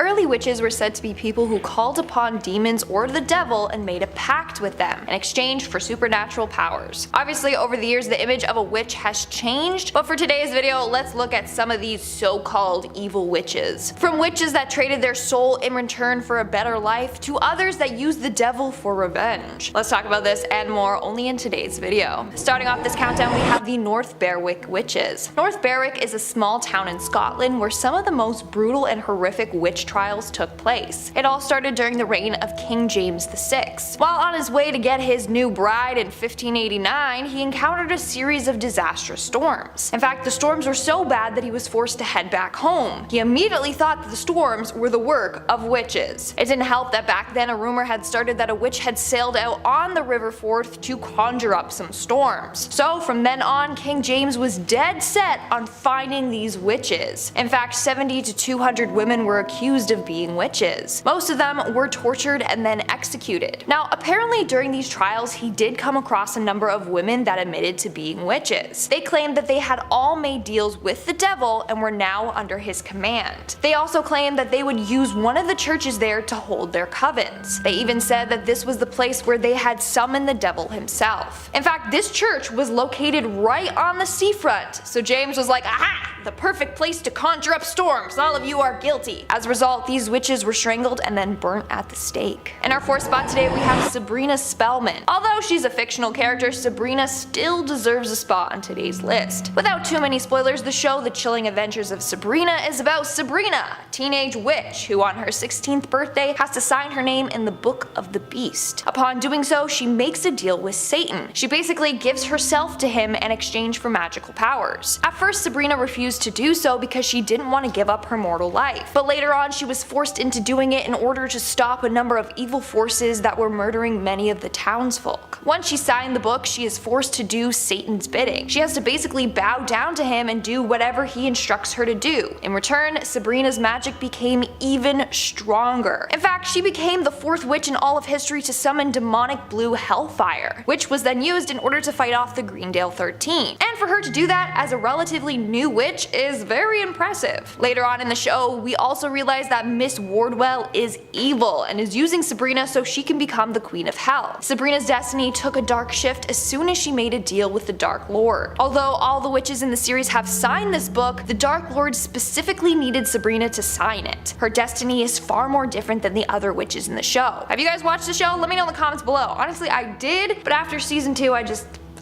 early witches were said to be people who called upon demons or the devil and made a pact with them in exchange for supernatural powers. Obviously, over the years the image of a witch has changed, but for today's video, let's look at some of these so-called evil witches. From witches that traded their soul in return for a better life, to others that used the devil for revenge. Let's talk about this and more only in today's video. Starting off this countdown, we have the North Berwick witches. North Berwick is a small town in Scotland where some of the most brutal and horrific witch trials took place. It all started during the reign of King James VI. While on his way to get his new bride in 1589, he encountered a series of disastrous storms. In fact, the storms were so bad that he was forced to head back home. He immediately thought that the storms were the work of witches. It didn't help that back then a rumor had started that a witch had sailed out on the River Forth to conjure up some storms. So from then on, King James was dead set on finding these witches. In fact, 70 to 200 women were accused of being witches. Most of them were tortured and then executed. Now, apparently during these trials, he did come across a number of women that admitted to being witches. They claimed that they had all made deals with the devil and were now under his command. They also claimed that they would use one of the churches there to hold their covens. They even said that this was the place where they had summoned the devil himself. In fact, this church was located right on the seafront, so James was like, aha! The perfect place to conjure up storms. All of you are guilty. As a result, these witches were strangled and then burnt at the stake. In our fourth spot today, we have Sabrina Spellman. Although she's a fictional character, Sabrina still deserves a spot on today's list. Without too many spoilers, the show The Chilling Adventures of Sabrina is about Sabrina, a teenage witch who on her 16th birthday has to sign her name in the Book of the Beast. Upon doing so, she makes a deal with Satan. She basically gives herself to him in exchange for magical powers. At first, Sabrina refused to do so because she didn't want to give up her mortal life, but later on she was forced into doing it in order to stop a number of evil forces that were murdering many of the townsfolk. Once she signed the book, she is forced to do Satan's bidding. She has to basically bow down to him and do whatever he instructs her to do. In return, Sabrina's magic became even stronger. In fact, she became the fourth witch in all of history to summon demonic blue hellfire, which was then used in order to fight off the Greendale 13. And for her to do that as a relatively new witch is very impressive. Later on in the show, we also realize that Miss Wardwell is evil and is using Sabrina so she can become the Queen of Hell. Sabrina's destiny took a dark shift as soon as she made a deal with the Dark Lord. Although all the witches in the series have signed this book, the Dark Lord specifically needed Sabrina to sign it. Her destiny is far more different than the other witches in the show. Have you guys watched the show? Let me know in the comments below. Honestly, I did, but after season 2,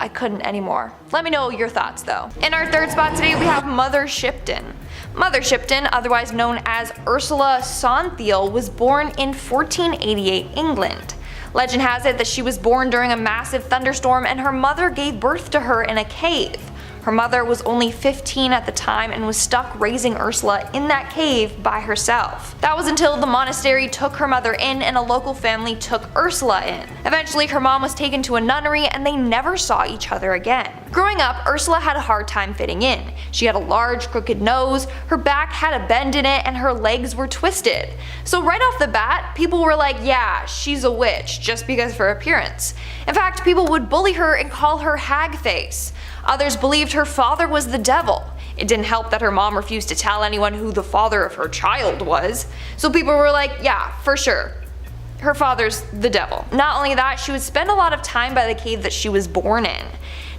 I couldn't anymore. Let me know your thoughts though. In our third spot today, we have Mother Shipton. Mother Shipton, otherwise known as Ursula Sonthiel, was born in 1488 England. Legend has it that she was born during a massive thunderstorm and her mother gave birth to her in a cave. Her mother was only 15 at the time and was stuck raising Ursula in that cave by herself. That was until the monastery took her mother in and a local family took Ursula in. Eventually her mom was taken to a nunnery and they never saw each other again. Growing up, Ursula had a hard time fitting in. She had a large crooked nose, her back had a bend in it, and her legs were twisted. So right off the bat, people were like, yeah, she's a witch, just because of her appearance. In fact, people would bully her and call her hag face. Others believed her father was the devil. It didn't help that her mom refused to tell anyone who the father of her child was. So people were like, yeah, for sure, her father's the devil. Not only that, she would spend a lot of time by the cave that she was born in.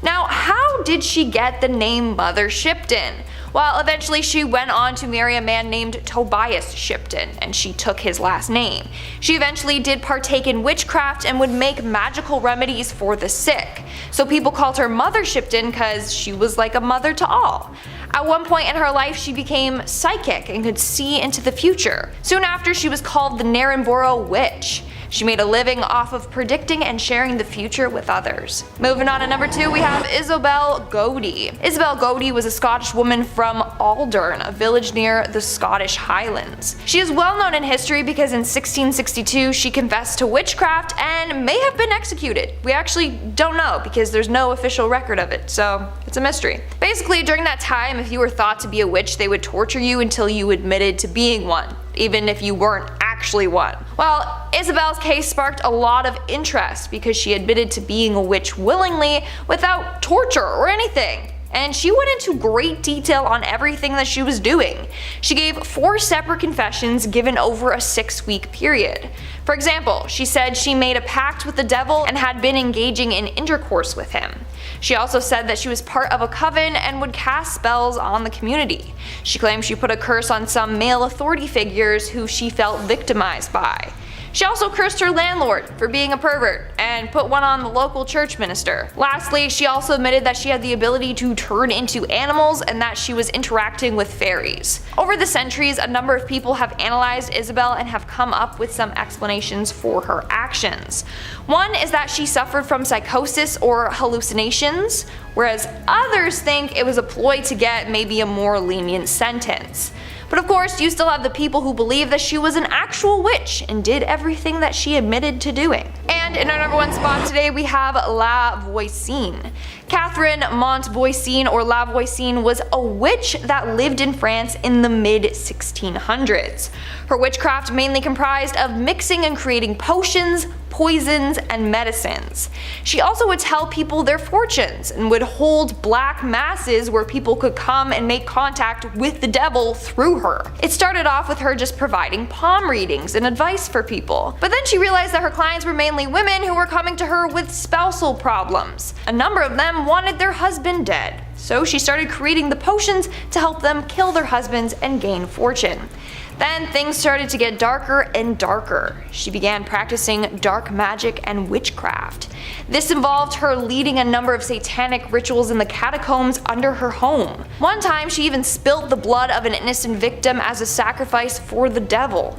Now, how did she get the name Mother Shipton? Well, eventually she went on to marry a man named Tobias Shipton, and she took his last name. She eventually did partake in witchcraft and would make magical remedies for the sick. So people called her Mother Shipton because she was like a mother to all. At one point in her life, she became psychic and could see into the future. Soon after, she was called the Narrenborough Witch. She made a living off of predicting and sharing the future with others. Moving on to number 2, we have Isabel Godey. Isabel Godey was a Scottish woman from Aldern, a village near the Scottish Highlands. She is well known in history because in 1662 she confessed to witchcraft and may have been executed. We actually don't know because there's no official record of it, so it's a mystery. Basically, during that time, if you were thought to be a witch, they would torture you until you admitted to being one, even if you weren't actually one. Well, Isabel's case sparked a lot of interest because she admitted to being a witch willingly without torture or anything. and she went into great detail on everything that she was doing. She gave 4 separate confessions given over a 6-week period. For example, she said she made a pact with the devil and had been engaging in intercourse with him. She also said that she was part of a coven and would cast spells on the community. She claimed she put a curse on some male authority figures who she felt victimized by. She also cursed her landlord for being a pervert and put one on the local church minister. Lastly, she also admitted that she had the ability to turn into animals and that she was interacting with fairies. Over the centuries, a number of people have analyzed Isabel and have come up with some explanations for her actions. One is that she suffered from psychosis or hallucinations, whereas others think it was a ploy to get maybe a more lenient sentence. But of course, you still have the people who believe that she was an actual witch and did everything that she admitted to doing. And in our number 1 spot today, we have La Voisin. Catherine Montvoisin, or La Voisin, was a witch that lived in France in the mid-1600s. Her witchcraft mainly comprised of mixing and creating potions, poisons, and medicines. She also would tell people their fortunes and would hold black masses where people could come and make contact with the devil through her. It started off with her just providing palm readings and advice for people, but then she realized that her clients were mainly women who were coming to her with spousal problems. A number of them wanted their husband dead, so she started creating the potions to help them kill their husbands and gain fortune. Then things started to get darker and darker. She began practicing dark magic and witchcraft. This involved her leading a number of satanic rituals in the catacombs under her home. One time she even spilt the blood of an innocent victim as a sacrifice for the devil.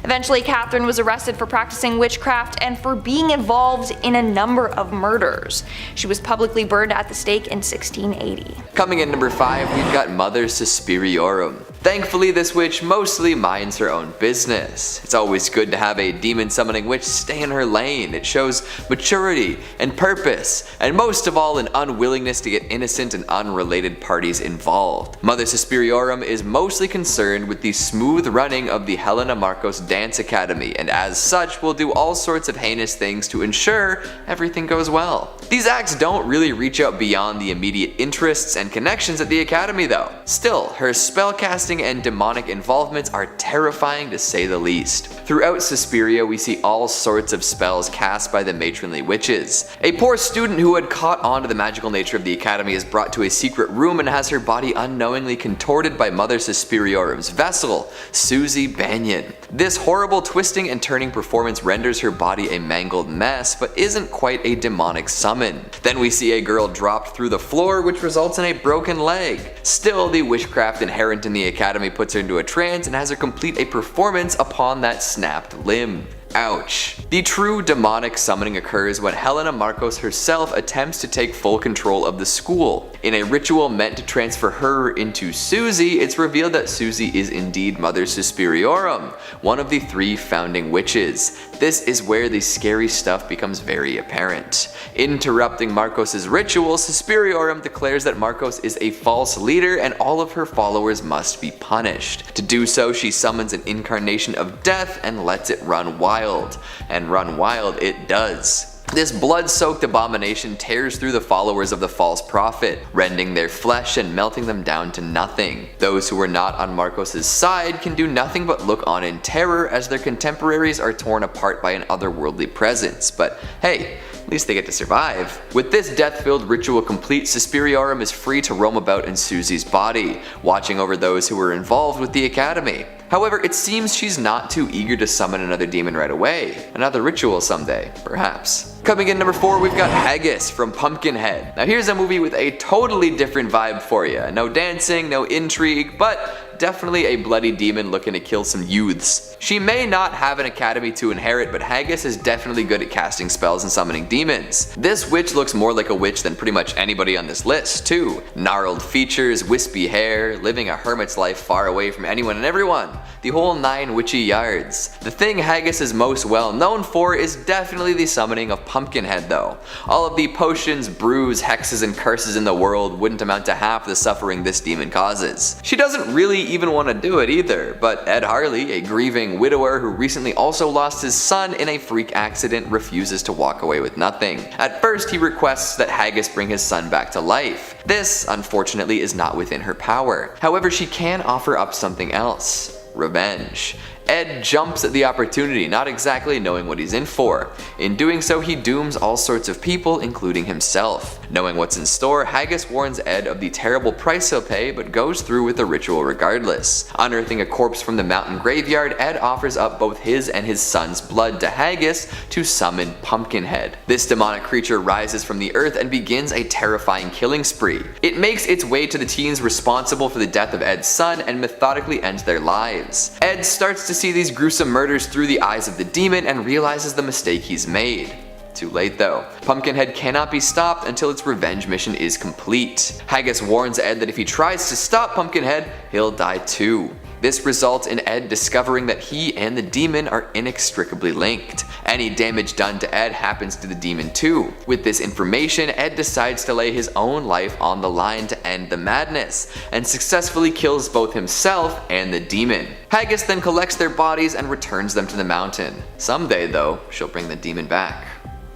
Eventually, Catherine was arrested for practicing witchcraft and for being involved in a number of murders. She was publicly burned at the stake in 1680. Coming in number 5, we've got Mother Suspiriorum. Thankfully, this witch mostly minds her own business. It's always good to have a demon summoning witch stay in her lane. It shows maturity and purpose, and most of all, an unwillingness to get innocent and unrelated parties involved. Mother Suspiriorum is mostly concerned with the smooth running of the Helena Marcos Dance Academy, and as such will do all sorts of heinous things to ensure everything goes well. These acts don't really reach out beyond the immediate interests and connections at the academy though. Still, her spellcasting and demonic involvements are terrifying to say the least. Throughout Suspiria, we see all sorts of spells cast by the matronly witches. A poor student who had caught on to the magical nature of the academy is brought to a secret room and has her body unknowingly contorted by Mother Suspiriorum's vessel, Susie Banyan. This horrible twisting and turning performance renders her body a mangled mess, but isn't quite a demonic summon. Then we see a girl dropped through the floor, which results in a broken leg. Still, the witchcraft inherent in the academy puts her into a trance and has her complete a performance upon that snapped limb. Ouch. The true demonic summoning occurs when Helena Marcos herself attempts to take full control of the school. In a ritual meant to transfer her into Susie, it's revealed that Susie is indeed Mother Suspiriorum, one of the 3 founding witches. This is where the scary stuff becomes very apparent. Interrupting Marcos' ritual, Suspiriorum declares that Marcos is a false leader and all of her followers must be punished. To do so, she summons an incarnation of death and lets it run wild. And run wild it does. This blood-soaked abomination tears through the followers of the false prophet, rending their flesh and melting them down to nothing. Those who were not on Marcos' side can do nothing but look on in terror as their contemporaries are torn apart by an otherworldly presence. But hey, at least they get to survive. With this death-filled ritual complete, Suspiriorum is free to roam about in Susie's body, watching over those who were involved with the academy. However, it seems she's not too eager to summon another demon right away. Another ritual someday, perhaps. Coming in number 4, we've got Haggis from Pumpkinhead. Now here's a movie with a totally different vibe for you. No dancing, no intrigue, but definitely a bloody demon looking to kill some youths. She may not have an academy to inherit, but Haggis is definitely good at casting spells and summoning demons. This witch looks more like a witch than pretty much anybody on this list too. Gnarled features, wispy hair, living a hermit's life far away from anyone and everyone. the whole 9 witchy yards. The thing Haggis is most well known for is definitely the summoning of Pumpkinhead though. All of the potions, brews, hexes, and curses in the world wouldn't amount to half the suffering this demon causes. She doesn't really even want to do it either, but Ed Harley, a grieving widower who recently also lost his son in a freak accident, refuses to walk away with nothing. At first, he requests that Haggis bring his son back to life. This, unfortunately, is not within her power. However, she can offer up something else: revenge. Ed jumps at the opportunity, not exactly knowing what he's in for. In doing so, he dooms all sorts of people, including himself. Knowing what's in store, Haggis warns Ed of the terrible price he'll pay, but goes through with the ritual regardless. Unearthing a corpse from the mountain graveyard, Ed offers up both his and his son's blood to Haggis to summon Pumpkinhead. This demonic creature rises from the earth and begins a terrifying killing spree. It makes its way to the teens responsible for the death of Ed's son and methodically ends their lives. Ed starts to see these gruesome murders through the eyes of the demon and realizes the mistake he's made. Too late though. Pumpkinhead cannot be stopped until its revenge mission is complete. Haggis warns Ed that if he tries to stop Pumpkinhead, he'll die too. This results in Ed discovering that he and the demon are inextricably linked. Any damage done to Ed happens to the demon too. With this information, Ed decides to lay his own life on the line to end the madness, and successfully kills both himself and the demon. Haggis then collects their bodies and returns them to the mountain. Someday though, she'll bring the demon back.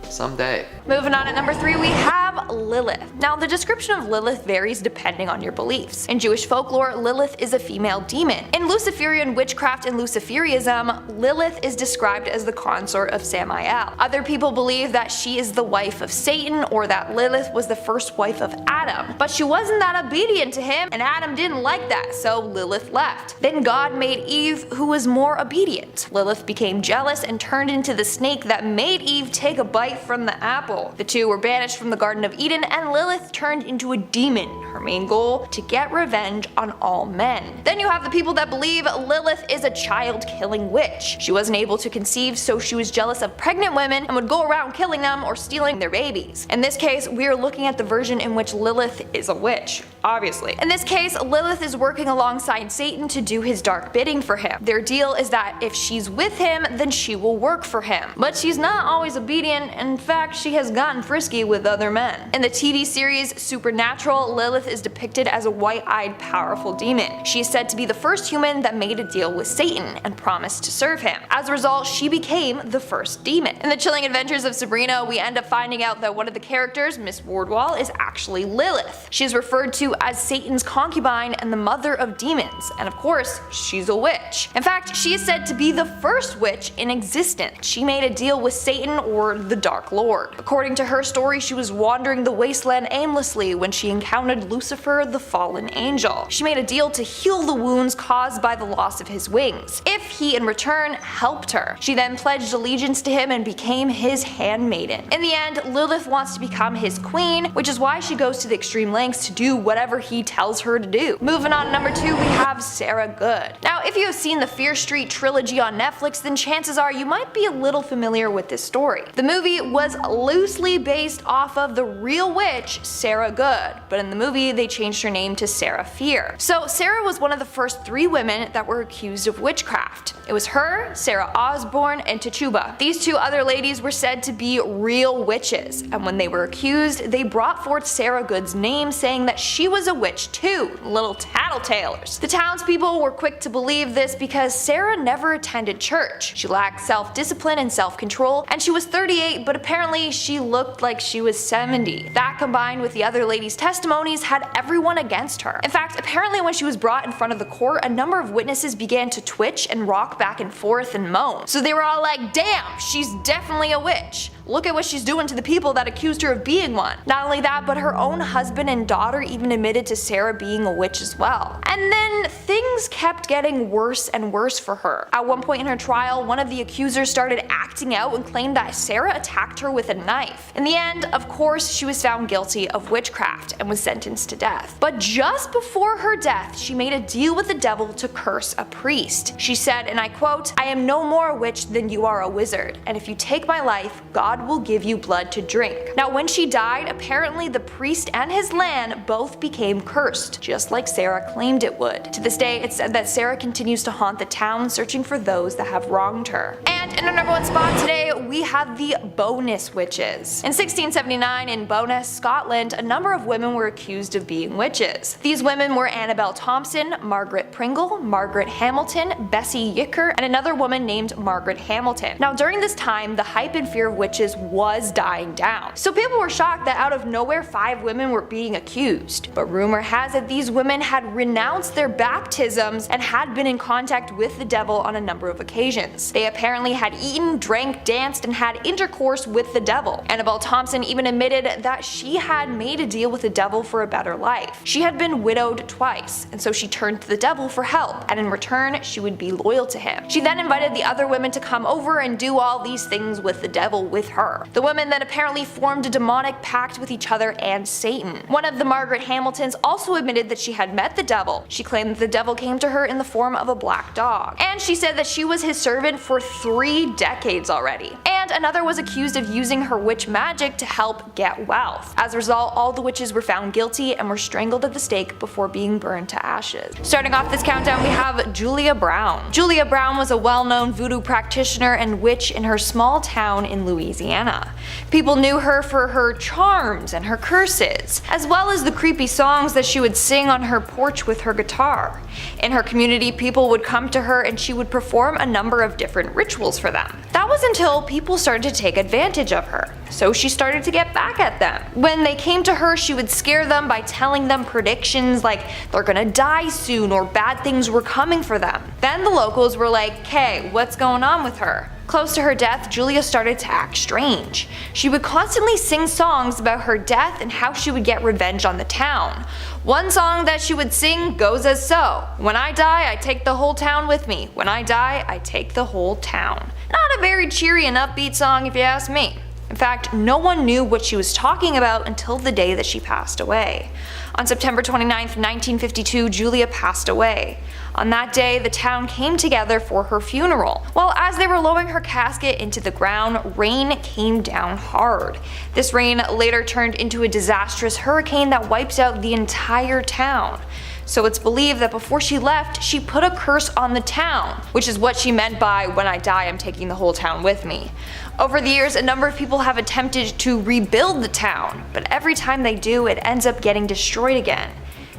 Someday. Moving on at number 3, we have Lilith. Now, the description of Lilith varies depending on your beliefs. In Jewish folklore, Lilith is a female demon. In Luciferian witchcraft and Luciferianism, Lilith is described as the consort of Samael. Other people believe that she is the wife of Satan, or that Lilith was the first wife of Adam. But she wasn't that obedient to him, and Adam didn't like that, so Lilith left. Then God made Eve, who was more obedient. Lilith became jealous and turned into the snake that made Eve take a bite from the apple. The two were banished from the Garden of Eden, and Lilith turned into a demon. Her main goal: to get revenge on all men. Then you have the people that believe Lilith is a child-killing witch. She wasn't able to conceive, so she was jealous of pregnant women and would go around killing them or stealing their babies. In this case, we are looking at the version in which Lilith is a witch, obviously. In this case, Lilith is working alongside Satan to do his dark bidding for him. Their deal is that if she's with him, then she will work for him. But she's not always obedient. In fact, she has gotten frisky with other men. In the TV series Supernatural, Lilith is depicted as a white-eyed, powerful demon. She is said to be the first human that made a deal with Satan and promised to serve him. As a result, she became the first demon. In the Chilling Adventures of Sabrina, we end up finding out that one of the characters, Miss Wardwell, is actually Lilith. She is referred to as Satan's concubine and the mother of demons, and of course, she's a witch. In fact, she is said to be the first witch in existence. She made a deal with Satan, or the Dark Lord. According to her story, she was wandering the wasteland aimlessly when she encountered Lucifer, the fallen angel. She made a deal to heal the wounds caused by the loss of his wings, if he in return helped her. She then pledged allegiance to him and became his handmaiden. In the end, Lilith wants to become his queen, which is why she goes to the extreme lengths to do whatever he tells her to do. Moving on to number 2, we have Sarah Good. Now, if you have seen the Fear Street trilogy on Netflix, then chances are you might be a little familiar with this story. The movie was loosely based off of the real witch Sarah Good, but in the movie they changed her name to Sarah Fear. So Sarah was one of the first 3 women that were accused of witchcraft. It was her, Sarah Osborne, and Tituba. These 2 other ladies were said to be real witches, and when they were accused, they brought forth Sarah Good's name, saying that she was a witch too. Little tattletalers. The townspeople were quick to believe this because Sarah never attended church. She lacked self-discipline and self-control, and she was 38, but apparently she looked like she was 70. That, combined with the other ladies' testimonies, had everyone against her. In fact, apparently when she was brought in front of the court, a number of witnesses began to twitch and rock back and forth and moan. So they were all like, damn, she's definitely a witch. Look at what she's doing to the people that accused her of being one. Not only that, but her own husband and daughter even admitted to Sarah being a witch as well. And then things kept getting worse and worse for her. At one point in her trial, one of the accusers started acting out and claimed that Sarah attacked her with a knife. In the end, of course, she was found guilty of witchcraft and was sentenced to death. But just before her death, she made a deal with the devil to curse a priest. She said, and I quote, "I am no more a witch than you are a wizard, and if you take my life, God God will give you blood to drink. Now when she died, apparently the priest and his land both became cursed, just like Sarah claimed it would. To this day, it's said that Sarah continues to haunt the town, searching for those that have wronged her. And in our number one spot today, we have the Bowness witches. In 1679 in Bowness, Scotland, a number of women were accused of being witches. These women were Annabel Thompson, Margaret Pringle, Margaret Hamilton, Bessie Yicker, and another woman named Margaret Hamilton. Now during this time, the hype and fear of witches was dying down. So people were shocked that out of nowhere 5 women were being accused. But rumor has it these women had renounced their baptisms and had been in contact with the devil on a number of occasions. They apparently had eaten, drank, danced, and had intercourse with the devil. Annabel Thompson even admitted that she had made a deal with the devil for a better life. She had been widowed twice, and so she turned to the devil for help, and in return she would be loyal to him. She then invited the other women to come over and do all these things with the devil with her. The women then apparently formed a demonic pact with each other and Satan. One of the Margaret Hamiltons also admitted that she had met the devil. She claimed that the devil came to her in the form of a black dog, and she said that she was his servant for 3 decades already. And another was accused of using her witch magic to help get wealth. As a result, all the witches were found guilty and were strangled at the stake before being burned to ashes. Starting off this countdown, we have Julia Brown. Julia Brown was a well-known voodoo practitioner and witch in her small town in Louisiana. People knew her for her charms and her curses, as well as the creepy songs that she would sing on her porch with her guitar. In her community, people would come to her and she would perform a number of different rituals for them. That was until people started to take advantage of her, so she started to get back at them. When they came to her, she would scare them by telling them predictions like they're gonna die soon or bad things were coming for them. Then the locals were like, "Kay, what's going on with her?" Close to her death, Julia started to act strange. She would constantly sing songs about her death and how she would get revenge on the town. One song that she would sing goes as so: "When I die, I take the whole town with me. When I die, I take the whole town." Not a very cheery and upbeat song if you ask me. In fact, no one knew what she was talking about until the day that she passed away. On September 29, 1952, Julia passed away. On that day, the town came together for her funeral. Well, as they were lowering her casket into the ground, rain came down hard. This rain later turned into a disastrous hurricane that wiped out the entire town. So it's believed that before she left, she put a curse on the town, which is what she meant by "when I die, I'm taking the whole town with me." Over the years, a number of people have attempted to rebuild the town, but every time they do, it ends up getting destroyed again.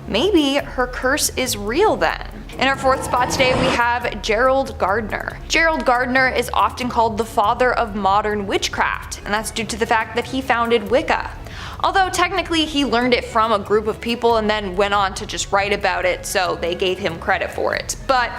Maybe her curse is real then. In our 4th spot today, we have Gerald Gardner. Gerald Gardner is often called the father of modern witchcraft, and that's due to the fact that he founded Wicca. Although technically he learned it from a group of people and then went on to just write about it, so they gave him credit for it. But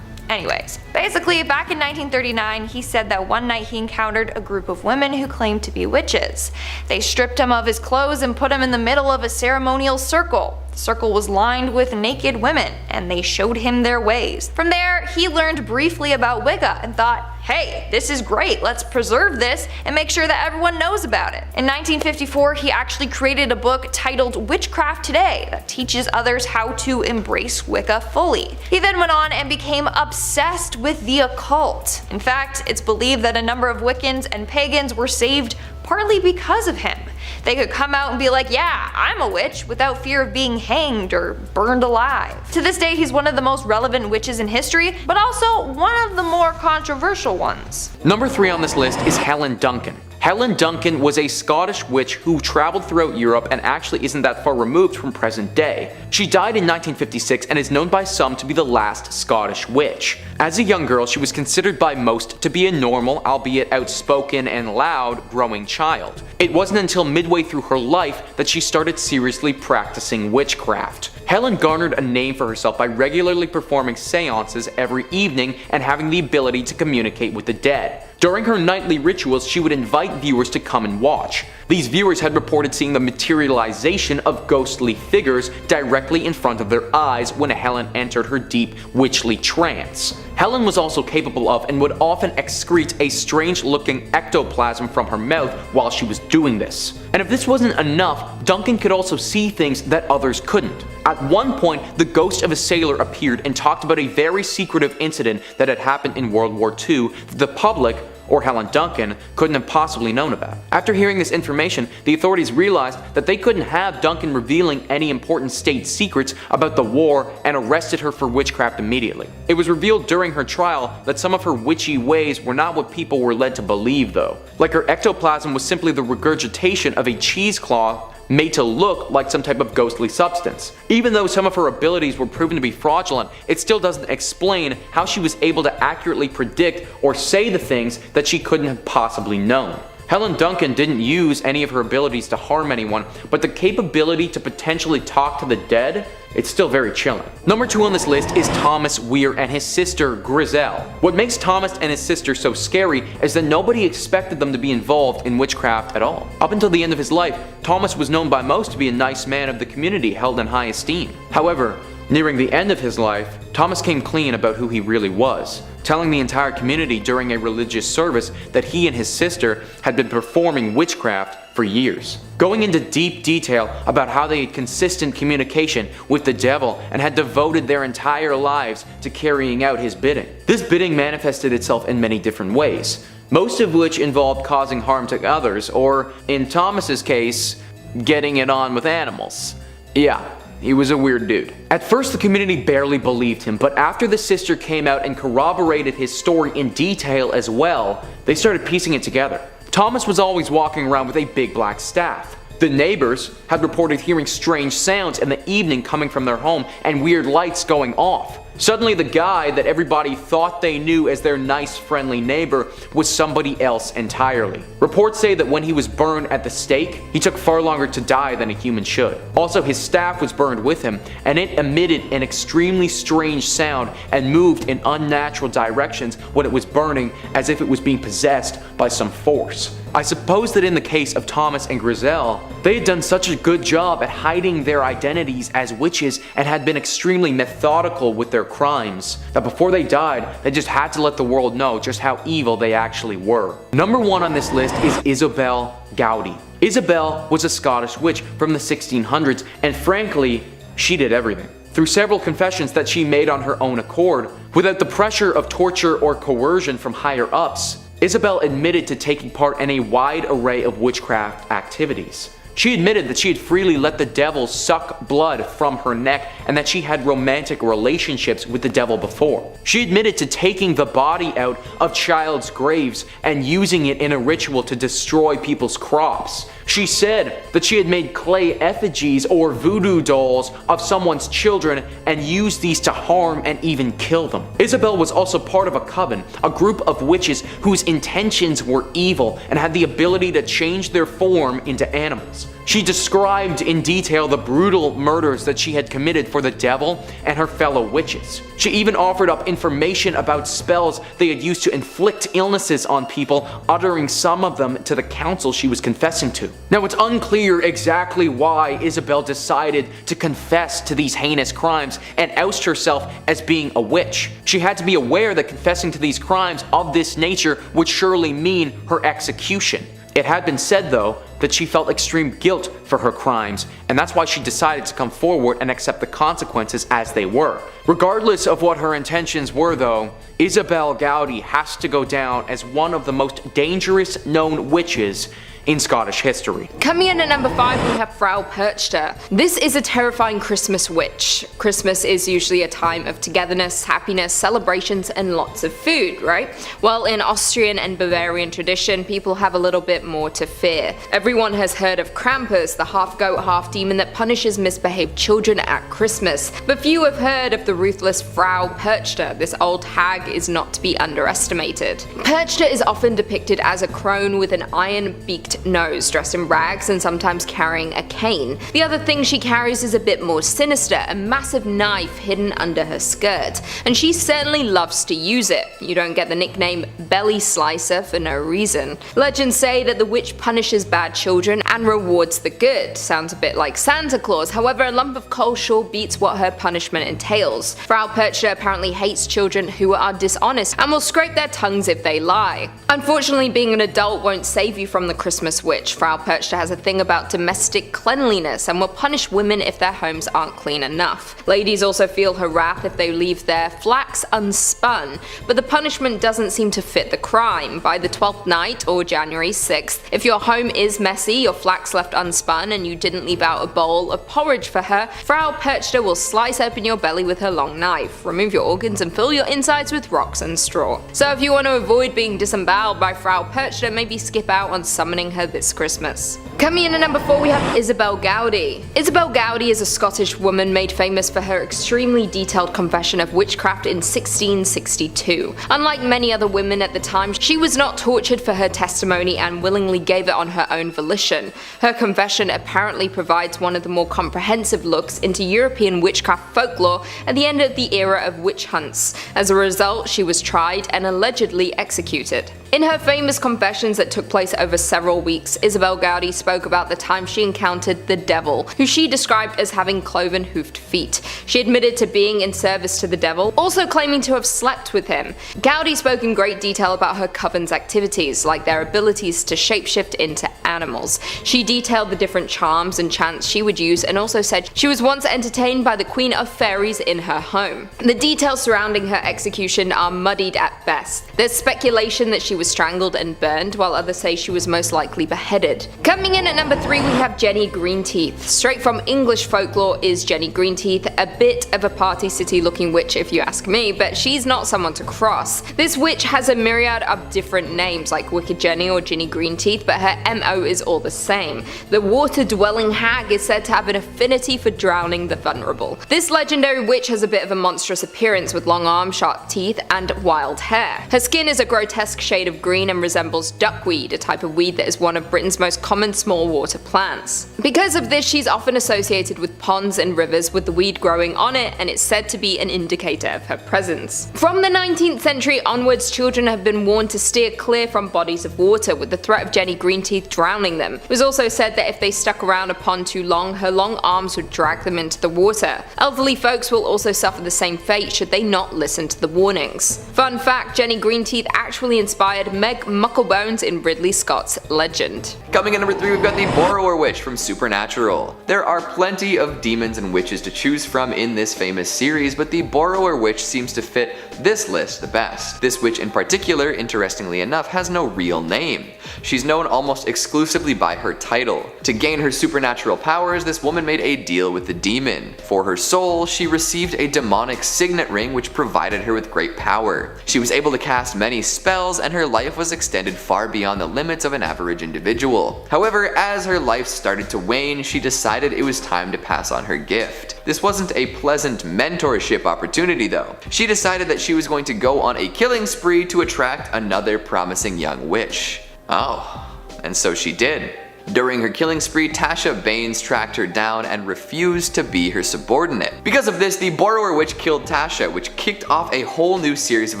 anyways, basically back in 1939 he said that one night he encountered a group of women who claimed to be witches. They stripped him of his clothes and put him in the middle of a ceremonial circle. The circle was lined with naked women, and they showed him their ways. From there, he learned briefly about Wicca and thought, hey, this is great, let's preserve this and make sure that everyone knows about it. In 1954, he actually created a book titled Witchcraft Today that teaches others how to embrace Wicca fully. He then went on and became obsessed with the occult. In fact, it's believed that a number of Wiccans and pagans were saved partly because of him. They could come out and be like, yeah, I'm a witch, without fear of being hanged or burned alive. To this day, he's one of the most relevant witches in history, but also one of the more controversial ones. Number 3 on this list is Helen Duncan. Helen Duncan was a Scottish witch who traveled throughout Europe and actually isn't that far removed from present day. She died in 1956 and is known by some to be the last Scottish witch. As a young girl, she was considered by most to be a normal, albeit outspoken and loud, growing child. It wasn't until midway through her life that she started seriously practicing witchcraft. Helen garnered a name for herself by regularly performing seances every evening and having the ability to communicate with the dead. During her nightly rituals, she would invite viewers to come and watch. These viewers had reported seeing the materialization of ghostly figures directly in front of their eyes when Helen entered her deep witchly trance. Helen was also capable of and would often excrete a strange-looking ectoplasm from her mouth while she was doing this. And if this wasn't enough, Duncan could also see things that others couldn't. At one point, the ghost of a sailor appeared and talked about a very secretive incident that had happened in World War II that the public or Helen Duncan, couldn't have possibly known about. After hearing this information, the authorities realized that they couldn't have Duncan revealing any important state secrets about the war and arrested her for witchcraft immediately. It was revealed during her trial that some of her witchy ways were not what people were led to believe though. Like her ectoplasm was simply the regurgitation of a cheesecloth made to look like some type of ghostly substance. Even though some of her abilities were proven to be fraudulent, it still doesn't explain how she was able to accurately predict or say the things that she couldn't have possibly known. Helen Duncan didn't use any of her abilities to harm anyone, but the capability to potentially talk to the dead, it's still very chilling. Number 2 on this list is Thomas Weir and his sister Griselle. What makes Thomas and his sister so scary is that nobody expected them to be involved in witchcraft at all. Up until the end of his life, Thomas was known by most to be a nice man of the community held in high esteem. However, nearing the end of his life, Thomas came clean about who he really was, telling the entire community during a religious service that he and his sister had been performing witchcraft for years, going into deep detail about how they had consistent communication with the devil and had devoted their entire lives to carrying out his bidding. This bidding manifested itself in many different ways, most of which involved causing harm to others, or in Thomas's case, getting it on with animals. Yeah. He was a weird dude. At first, the community barely believed him, but after the sister came out and corroborated his story in detail as well, they started piecing it together. Thomas was always walking around with a big black staff. The neighbors had reported hearing strange sounds in the evening coming from their home and weird lights going off. Suddenly, the guy that everybody thought they knew as their nice, friendly neighbor was somebody else entirely. Reports say that when he was burned at the stake, he took far longer to die than a human should. Also, his staff was burned with him, and it emitted an extremely strange sound and moved in unnatural directions when it was burning, as if it was being possessed by some force. I suppose that in the case of Thomas and Griselle, they had done such a good job at hiding their identities as witches and had been extremely methodical with their crimes, that before they died, they just had to let the world know just how evil they actually were. Number 1 on this list is Isabel Gowdy. Isabel was a Scottish witch from the 1600s, and frankly, she did everything. Through several confessions that she made on her own accord, without the pressure of torture or coercion from higher ups, Isabel admitted to taking part in a wide array of witchcraft activities. She admitted that she had freely let the devil suck blood from her neck and that she had romantic relationships with the devil before. She admitted to taking the body out of child's graves and using it in a ritual to destroy people's crops. She said that she had made clay effigies or voodoo dolls of someone's children and used these to harm and even kill them. Isabel was also part of a coven, a group of witches whose intentions were evil and had the ability to change their form into animals. She described in detail the brutal murders that she had committed for the devil and her fellow witches. She even offered up information about spells they had used to inflict illnesses on people, uttering some of them to the council she was confessing to. Now, it's unclear exactly why Isabel decided to confess to these heinous crimes and oust herself as being a witch. She had to be aware that confessing to these crimes of this nature would surely mean her execution. It had been said, though, that she felt extreme guilt for her crimes, and that's why she decided to come forward and accept the consequences as they were. Regardless of what her intentions were, though, Isabel Gowdy has to go down as one of the most dangerous known witches in Scottish history. Coming in at number 5, we have Frau Perchta. This is a terrifying Christmas witch. Christmas is usually a time of togetherness, happiness, celebrations, and lots of food, right? Well, in Austrian and Bavarian tradition, people have a little bit more to fear. Everyone has heard of Krampus, the half-goat, half-demon that punishes misbehaved children at Christmas. But few have heard of the ruthless Frau Perchta. This old hag is not to be underestimated. Perchta is often depicted as a crone with an iron-beaked nose, dressed in rags and sometimes carrying a cane. The other thing she carries is a bit more sinister, a massive knife hidden under her skirt, and she certainly loves to use it. You don't get the nickname Belly Slicer for no reason. Legends say that the witch punishes bad children and rewards the good. Sounds a bit like Santa Claus, however a lump of coal sure beats what her punishment entails. Frau Perchta apparently hates children who are dishonest and will scrape their tongues if they lie. Unfortunately, being an adult won't save you from the Christmas witch. Frau Perchta has a thing about domestic cleanliness and will punish women if their homes aren't clean enough. Ladies also feel her wrath if they leave their flax unspun, but the punishment doesn't seem to fit the crime. By the 12th night, or January 6th, if your home is messy, your flax left unspun, and you didn't leave out a bowl of porridge for her, Frau Perchta will slice open your belly with her long knife, remove your organs and fill your insides with rocks and straw. So if you want to avoid being disemboweled by Frau Perchta, maybe skip out on summoning her this Christmas. Coming in at number 4 we have Isabel Gowdy. Isabel Gowdy is a Scottish woman made famous for her extremely detailed confession of witchcraft in 1662. Unlike many other women at the time, she was not tortured for her testimony and willingly gave it on her own volition. Her confession apparently provides one of the more comprehensive looks into European witchcraft folklore at the end of the era of witch hunts. As a result, she was tried and allegedly executed. In her famous confessions that took place over several weeks, Isabel Gowdy spoke about the time she encountered the devil, who she described as having cloven-hoofed feet. She admitted to being in service to the devil, also claiming to have slept with him. Gowdy spoke in great detail about her coven's activities, like their abilities to shapeshift into animals. She detailed the different charms and chants she would use and also said she was once entertained by the Queen of Fairies in her home. The details surrounding her execution are muddied at best. There's speculation that she was strangled and burned, while others say she was most likely beheaded. Coming in at number 3 we have Jenny Greenteeth. Straight from English folklore is Jenny Greenteeth, a bit of a party city looking witch if you ask me, but she's not someone to cross. This witch has a myriad of different names like Wicked Jenny or Jenny Greenteeth, but her MO is all the same. The water-dwelling hag is said to have an affinity for drowning the vulnerable. This legendary witch has a bit of a monstrous appearance with long arms, sharp teeth, and wild hair. Her skin is a grotesque shade of green and resembles duckweed, a type of weed that is one of Britain's most common small water plants. Because of this, she's often associated with ponds and rivers with the weed growing on it, and it's said to be an indicator of her presence. From the 19th century onwards, children have been warned to steer clear from bodies of water, with the threat of Jenny Greenteeth drowning them. It was also said that if they stuck around a pond too long, her long arms would drag them into the water. Elderly folks will also suffer the same fate should they not listen to the warnings. Fun fact, Jenny Greenteeth actually inspired Meg Mucklebones in Ridley Scott's Legend. Coming in number 3 we've got the Borrower Witch from Supernatural. There are plenty of demons and witches to choose from in this famous series, but the Borrower Witch seems to fit this list the best. This witch in particular, interestingly enough, has no real name. She's known almost exclusively by her title. To gain her supernatural powers, this woman made a deal with the demon. For her soul, she received a demonic signet ring which provided her with great power. She was able to cast many spells, and her life was extended far beyond the limits of an average individual. However, as her life started to wane, she decided it was time to pass on her gift. This wasn't a pleasant mentorship opportunity though. She decided that she was going to go on a killing spree to attract another promising young witch. Oh, and so she did. During her killing spree, Tasha Baines tracked her down and refused to be her subordinate. Because of this, the Borrower Witch killed Tasha, which kicked off a whole new series of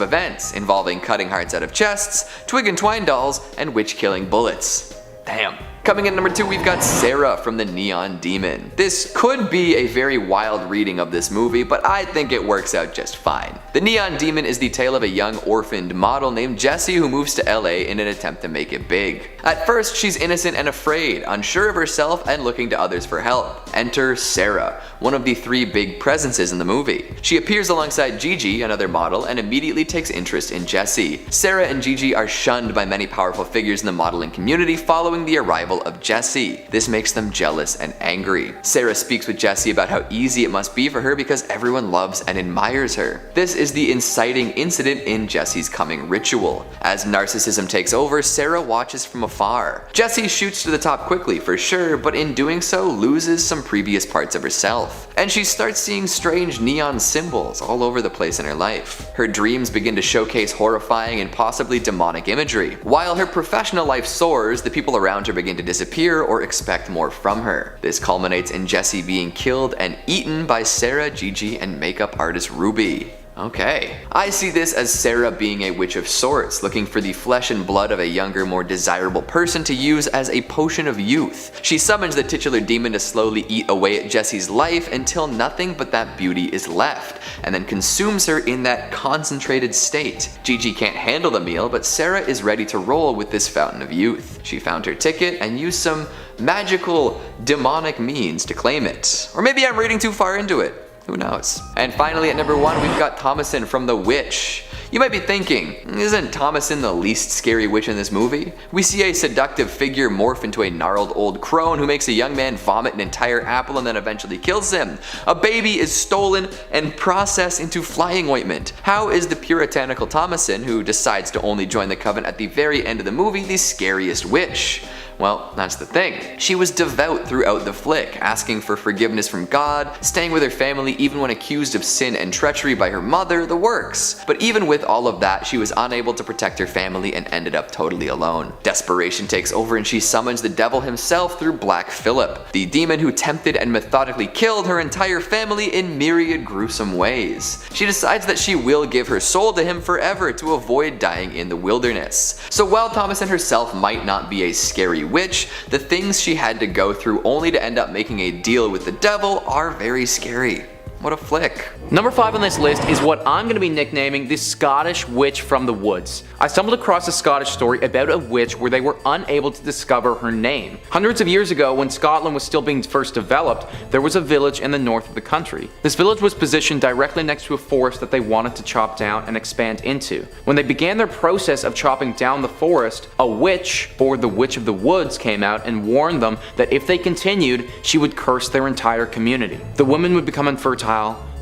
events involving cutting hearts out of chests, twig and twine dolls, and witch-killing bullets. Damn. Coming in number 2, we've got Sarah from the Neon Demon. This could be a very wild reading of this movie, but I think it works out just fine. The Neon Demon is the tale of a young orphaned model named Jessie who moves to LA in an attempt to make it big. At first, she's innocent and afraid, unsure of herself and looking to others for help. Enter Sarah, one of the 3 big presences in the movie. She appears alongside Gigi, another model, and immediately takes interest in Jessie. Sarah and Gigi are shunned by many powerful figures in the modeling community following the arrival of Jessie. This makes them jealous and angry. Sarah speaks with Jessie about how easy it must be for her because everyone loves and admires her. This is the inciting incident in Jessie's coming ritual. As narcissism takes over, Sarah watches from afar. Jessie shoots to the top quickly for sure, but in doing so loses some previous parts of herself. And she starts seeing strange neon symbols all over the place in her life. Her dreams begin to showcase horrifying and possibly demonic imagery. While her professional life soars, the people around her begin to disappear or expect more from her. This culminates in Jessie being killed and eaten by Sarah, Gigi, and makeup artist Ruby. Okay. I see this as Sarah being a witch of sorts, looking for the flesh and blood of a younger, more desirable person to use as a potion of youth. She summons the titular demon to slowly eat away at Jesse's life until nothing but that beauty is left, and then consumes her in that concentrated state. Gigi can't handle the meal, but Sarah is ready to roll with this fountain of youth. She found her ticket and used some magical, demonic means to claim it. Or maybe I'm reading too far into it. Who knows? And finally at number 1, we've got Thomasin from The Witch. You might be thinking, isn't Thomasin the least scary witch in this movie? We see a seductive figure morph into a gnarled old crone who makes a young man vomit an entire apple and then eventually kills him. A baby is stolen and processed into flying ointment. How is the puritanical Thomasin, who decides to only join the coven at the very end of the movie, the scariest witch? Well, that's the thing. She was devout throughout the flick, asking for forgiveness from God, staying with her family even when accused of sin and treachery by her mother, the works. But even with all of that, she was unable to protect her family and ended up totally alone. Desperation takes over and she summons the devil himself through Black Phillip, the demon who tempted and methodically killed her entire family in myriad gruesome ways. She decides that she will give her soul to him forever to avoid dying in the wilderness. So while Thomasin herself might not be a scary witch, the things she had to go through only to end up making a deal with the devil are very scary. What a flick. Number 5 on this list is what I'm going to be nicknaming the Scottish Witch from the Woods. I stumbled across a Scottish story about a witch where they were unable to discover her name. Hundreds of years ago, when Scotland was still being first developed, there was a village in the north of the country. This village was positioned directly next to a forest that they wanted to chop down and expand into. When they began their process of chopping down the forest, a witch, or the Witch of the Woods, came out and warned them that if they continued, she would curse their entire community. The women would become infertile,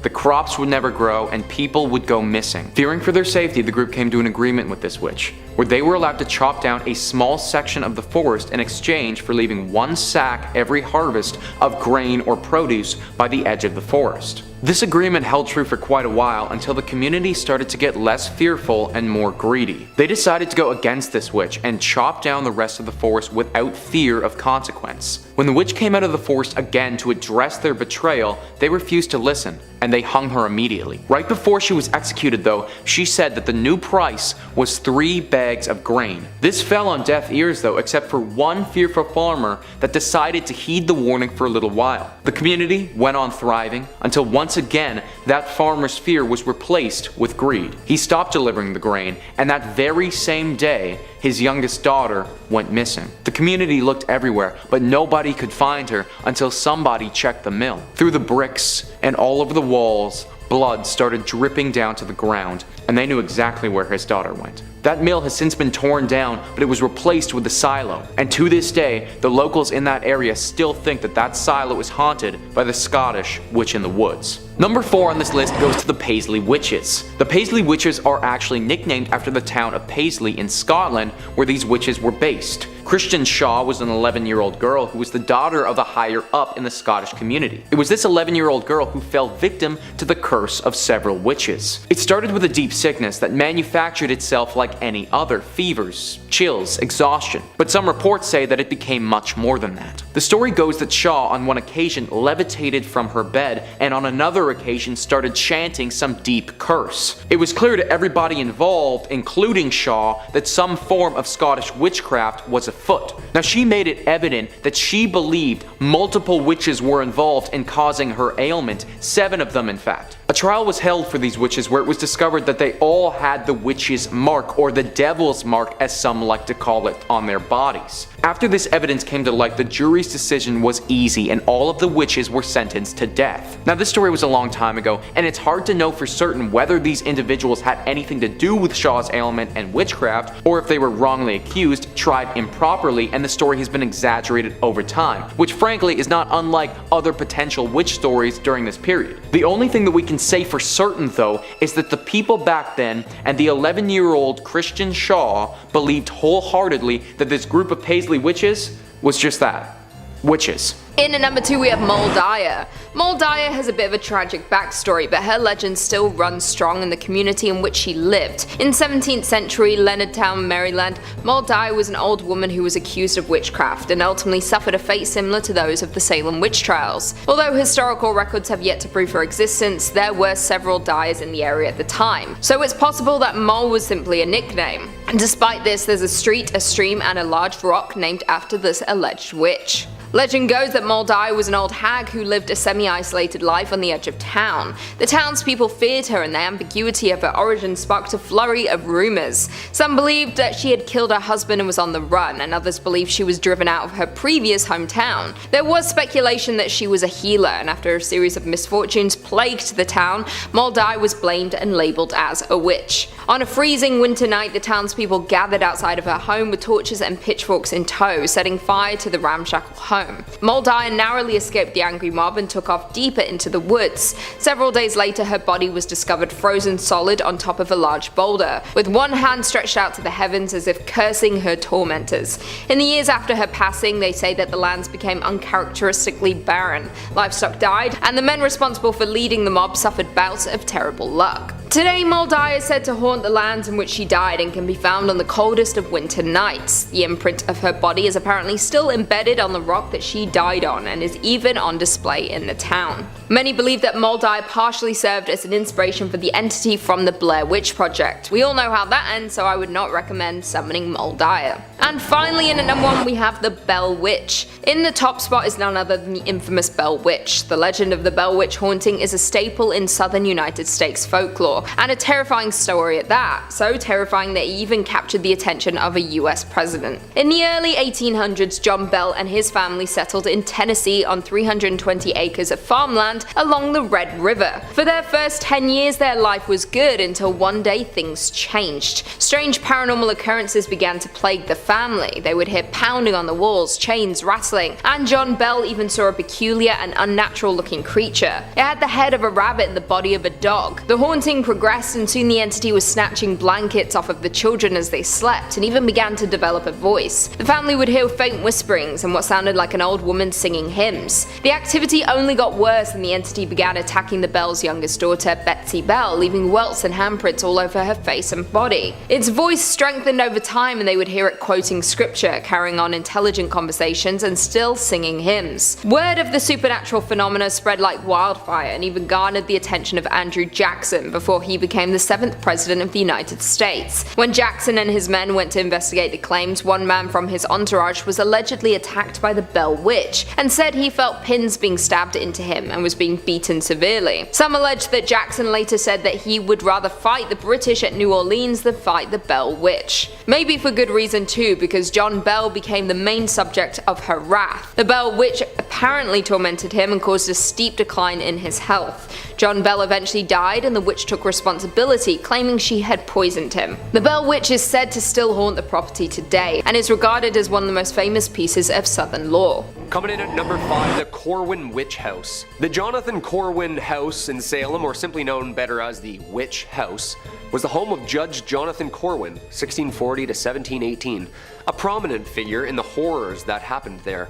the crops would never grow, and people would go missing. Fearing for their safety, the group came to an agreement with this witch, where they were allowed to chop down a small section of the forest in exchange for leaving 1 sack every harvest of grain or produce by the edge of the forest. This agreement held true for quite a while until the community started to get less fearful and more greedy. They decided to go against this witch and chop down the rest of the forest without fear of consequence. When the witch came out of the forest again to address their betrayal, they refused to listen, and they hung her immediately. Right before she was executed though, she said that the new price was 3 bags of grain. This fell on deaf ears though, except for one fearful farmer that decided to heed the warning for a little while. The community went on thriving until once again that farmer's fear was replaced with greed. He stopped delivering the grain, and that very same day his youngest daughter went missing. The community looked everywhere, but nobody could find her until somebody checked the mill. Through the bricks and all over the walls, blood started dripping down to the ground, and they knew exactly where his daughter went. That mill has since been torn down, but it was replaced with a silo. And to this day, the locals in that area still think that that silo is haunted by the Scottish Witch in the Woods. Number 4 on this list goes to the Paisley Witches. The Paisley Witches are actually nicknamed after the town of Paisley in Scotland, where these witches were based. Christian Shaw was an 11-year-old girl who was the daughter of a higher up in the Scottish community. It was this 11-year-old girl who fell victim to the curse of several witches. It started with a deep sickness that manufactured itself like any other: fevers, chills, exhaustion. But some reports say that it became much more than that. The story goes that Shaw on one occasion levitated from her bed, and on another occasion started chanting some deep curse. It was clear to everybody involved, including Shaw, that some form of Scottish witchcraft was afoot. Now, she made it evident that she believed multiple witches were involved in causing her ailment, 7 of them in fact. A trial was held for these witches where it was discovered that they all had the witch's mark, or the devil's mark as some like to call it, on their bodies. After this evidence came to light, the jury's decision was easy and all of the witches were sentenced to death. Now, this story was a long time ago, and it's hard to know for certain whether these individuals had anything to do with Shaw's ailment and witchcraft, or if they were wrongly accused, tried improperly, and the story has been exaggerated over time, which frankly is not unlike other potential witch stories during this period. The only thing that we can say for certain though is that the people back then and the 11-year-old Christian Shaw believed wholeheartedly that this group of Paisley witches was just that: witches. In at number 2 we have Moll Dyer. Moll Dyer has a bit of a tragic backstory, but her legend still runs strong in the community in which she lived. In 17th century Leonardtown, Maryland, Moll Dyer was an old woman who was accused of witchcraft and ultimately suffered a fate similar to those of the Salem witch trials. Although historical records have yet to prove her existence, there were several Dyers in the area at the time, so it's possible that Moll was simply a nickname. And despite this, there's a street, a stream, and a large rock named after this alleged witch. Legend goes that Moll Dyer was an old hag who lived a semi-isolated life on the edge of town. The townspeople feared her, and the ambiguity of her origin sparked a flurry of rumors. Some believed that she had killed her husband and was on the run, and others believed she was driven out of her previous hometown. There was speculation that she was a healer, and after a series of misfortunes plagued the town, Moll Dyer was blamed and labelled as a witch. On a freezing winter night, the townspeople gathered outside of her home with torches and pitchforks in tow, setting fire to the ramshackle home. Moll Dyer narrowly escaped the angry mob and took off deeper into the woods. Several days later, her body was discovered frozen solid on top of a large boulder, with one hand stretched out to the heavens as if cursing her tormentors. In the years after her passing, they say that the lands became uncharacteristically barren, livestock died, and the men responsible for leading the mob suffered bouts of terrible luck. Today, Moll Dyer is said to haunt the lands in which she died and can be found on the coldest of winter nights. The imprint of her body is apparently still embedded on the rock that she died on and is even on display in the town. Many believe that Moll Dyer partially served as an inspiration for the entity from the Blair Witch Project. We all know how that ends, so I would not recommend summoning Moll Dyer. And finally, in at number 1 we have the Bell Witch. In the top spot is none other than the infamous Bell Witch. The legend of the Bell Witch haunting is a staple in southern United States folklore, and a terrifying story at that, so terrifying that it even captured the attention of a US president. In the early 1800s, John Bell and his family settled in Tennessee on 320 acres of farmland along the Red River. For their first 10 years their life was good until one day things changed. Strange paranormal occurrences began to plague the family. They would hear pounding on the walls, chains rattling, and John Bell even saw a peculiar and unnatural looking creature. It had the head of a rabbit and the body of a dog. The haunting progressed, and soon the entity was snatching blankets off of the children as they slept and even began to develop a voice. The family would hear faint whisperings and what sounded like an old woman singing hymns. The activity only got worse and the entity began attacking the Bell's youngest daughter, Betsy Bell, leaving welts and handprints all over her face and body. Its voice strengthened over time and they would hear it quoting scripture, carrying on intelligent conversations and still singing hymns. Word of the supernatural phenomena spread like wildfire and even garnered the attention of Andrew Jackson before he became the 7th president of the United States. When Jackson and his men went to investigate the claims, one man from his entourage was allegedly attacked by the Bell Witch and said he felt pins being stabbed into him and was being beaten severely. Some allege that Jackson later said that he would rather fight the British at New Orleans than fight the Bell Witch. Maybe for good reason too, because John Bell became the main subject of her wrath. The Bell Witch apparently tormented him and caused a steep decline in his health. John Bell eventually died and the witch took responsibility, claiming she had poisoned him. The Bell Witch is said to still haunt the property today and is regarded as one of the most famous pieces of Southern lore. Coming in at number 5, the Corwin Witch House. The Jonathan Corwin House in Salem, or simply known better as the Witch House, was the home of Judge Jonathan Corwin, 1640 to 1718, a prominent figure in the horrors that happened there,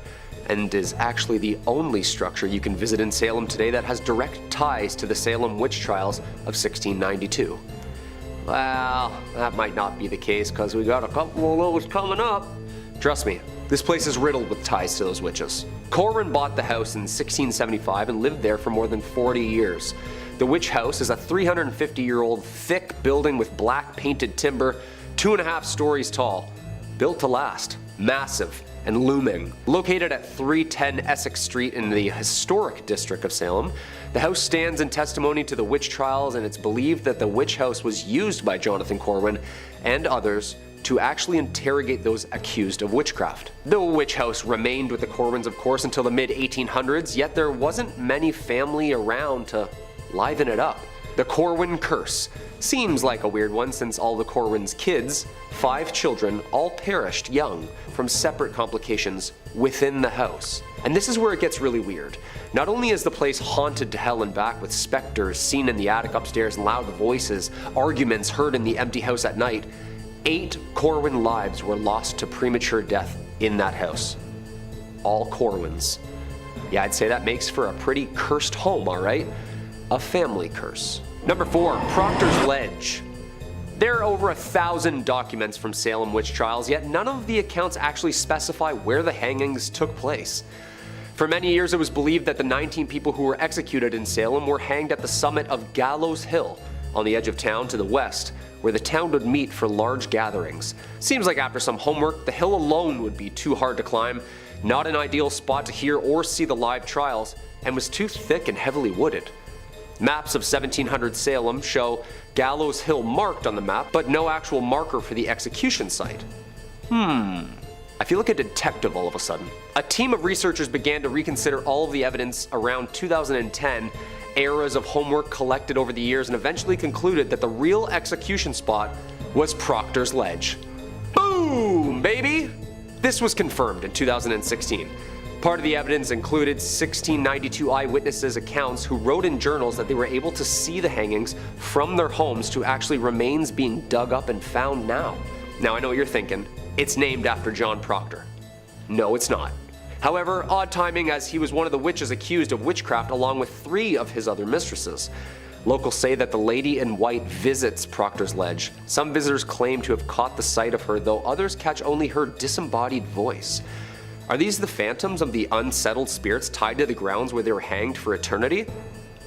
and is actually the only structure you can visit in Salem today that has direct ties to the Salem witch trials of 1692. Well, that might not be the case because we got a couple of those coming up. Trust me, this place is riddled with ties to those witches. Corwin bought the house in 1675 and lived there for more than 40 years. The Witch House is a 350-year-old thick building with black painted timber, 2.5 stories tall, built to last, massive, and looming. Located at 310 Essex Street in the historic district of Salem, the house stands in testimony to the witch trials, and it's believed that the Witch House was used by Jonathan Corwin and others to actually interrogate those accused of witchcraft. The Witch House remained with the Corwins, of course, until the mid-1800s, yet there wasn't many family around to liven it up. The Corwin curse seems like a weird one since all the Corwin's kids, 5 children, all perished young from separate complications within the house. And this is where it gets really weird. Not only is the place haunted to hell and back with specters seen in the attic upstairs and loud voices, arguments heard in the empty house at night, 8 Corwin lives were lost to premature death in that house. All Corwins. Yeah, I'd say that makes for a pretty cursed home, alright? A family curse. Number 4, Proctor's Ledge. There are over 1,000 documents from Salem witch trials, yet none of the accounts actually specify where the hangings took place. For many years it was believed that the 19 people who were executed in Salem were hanged at the summit of Gallows Hill, on the edge of town to the west, where the town would meet for large gatherings. Seems like after some homework, the hill alone would be too hard to climb, not an ideal spot to hear or see the live trials, and was too thick and heavily wooded. Maps of 1700 Salem show Gallows Hill marked on the map, but no actual marker for the execution site. I feel like a detective all of a sudden. A team of researchers began to reconsider all of the evidence around 2010, eras of homework collected over the years, and eventually concluded that the real execution spot was Proctor's Ledge. Boom, baby! This was confirmed in 2016. Part of the evidence included 1692 eyewitnesses' accounts who wrote in journals that they were able to see the hangings from their homes to actually remains being dug up and found now. Now I know what you're thinking. It's named after John Proctor. No, it's not. However, odd timing, as he was one of the witches accused of witchcraft along with 3 of his other mistresses. Locals say that the lady in white visits Proctor's Ledge. Some visitors claim to have caught the sight of her, though others catch only her disembodied voice. Are these the phantoms of the unsettled spirits tied to the grounds where they were hanged for eternity?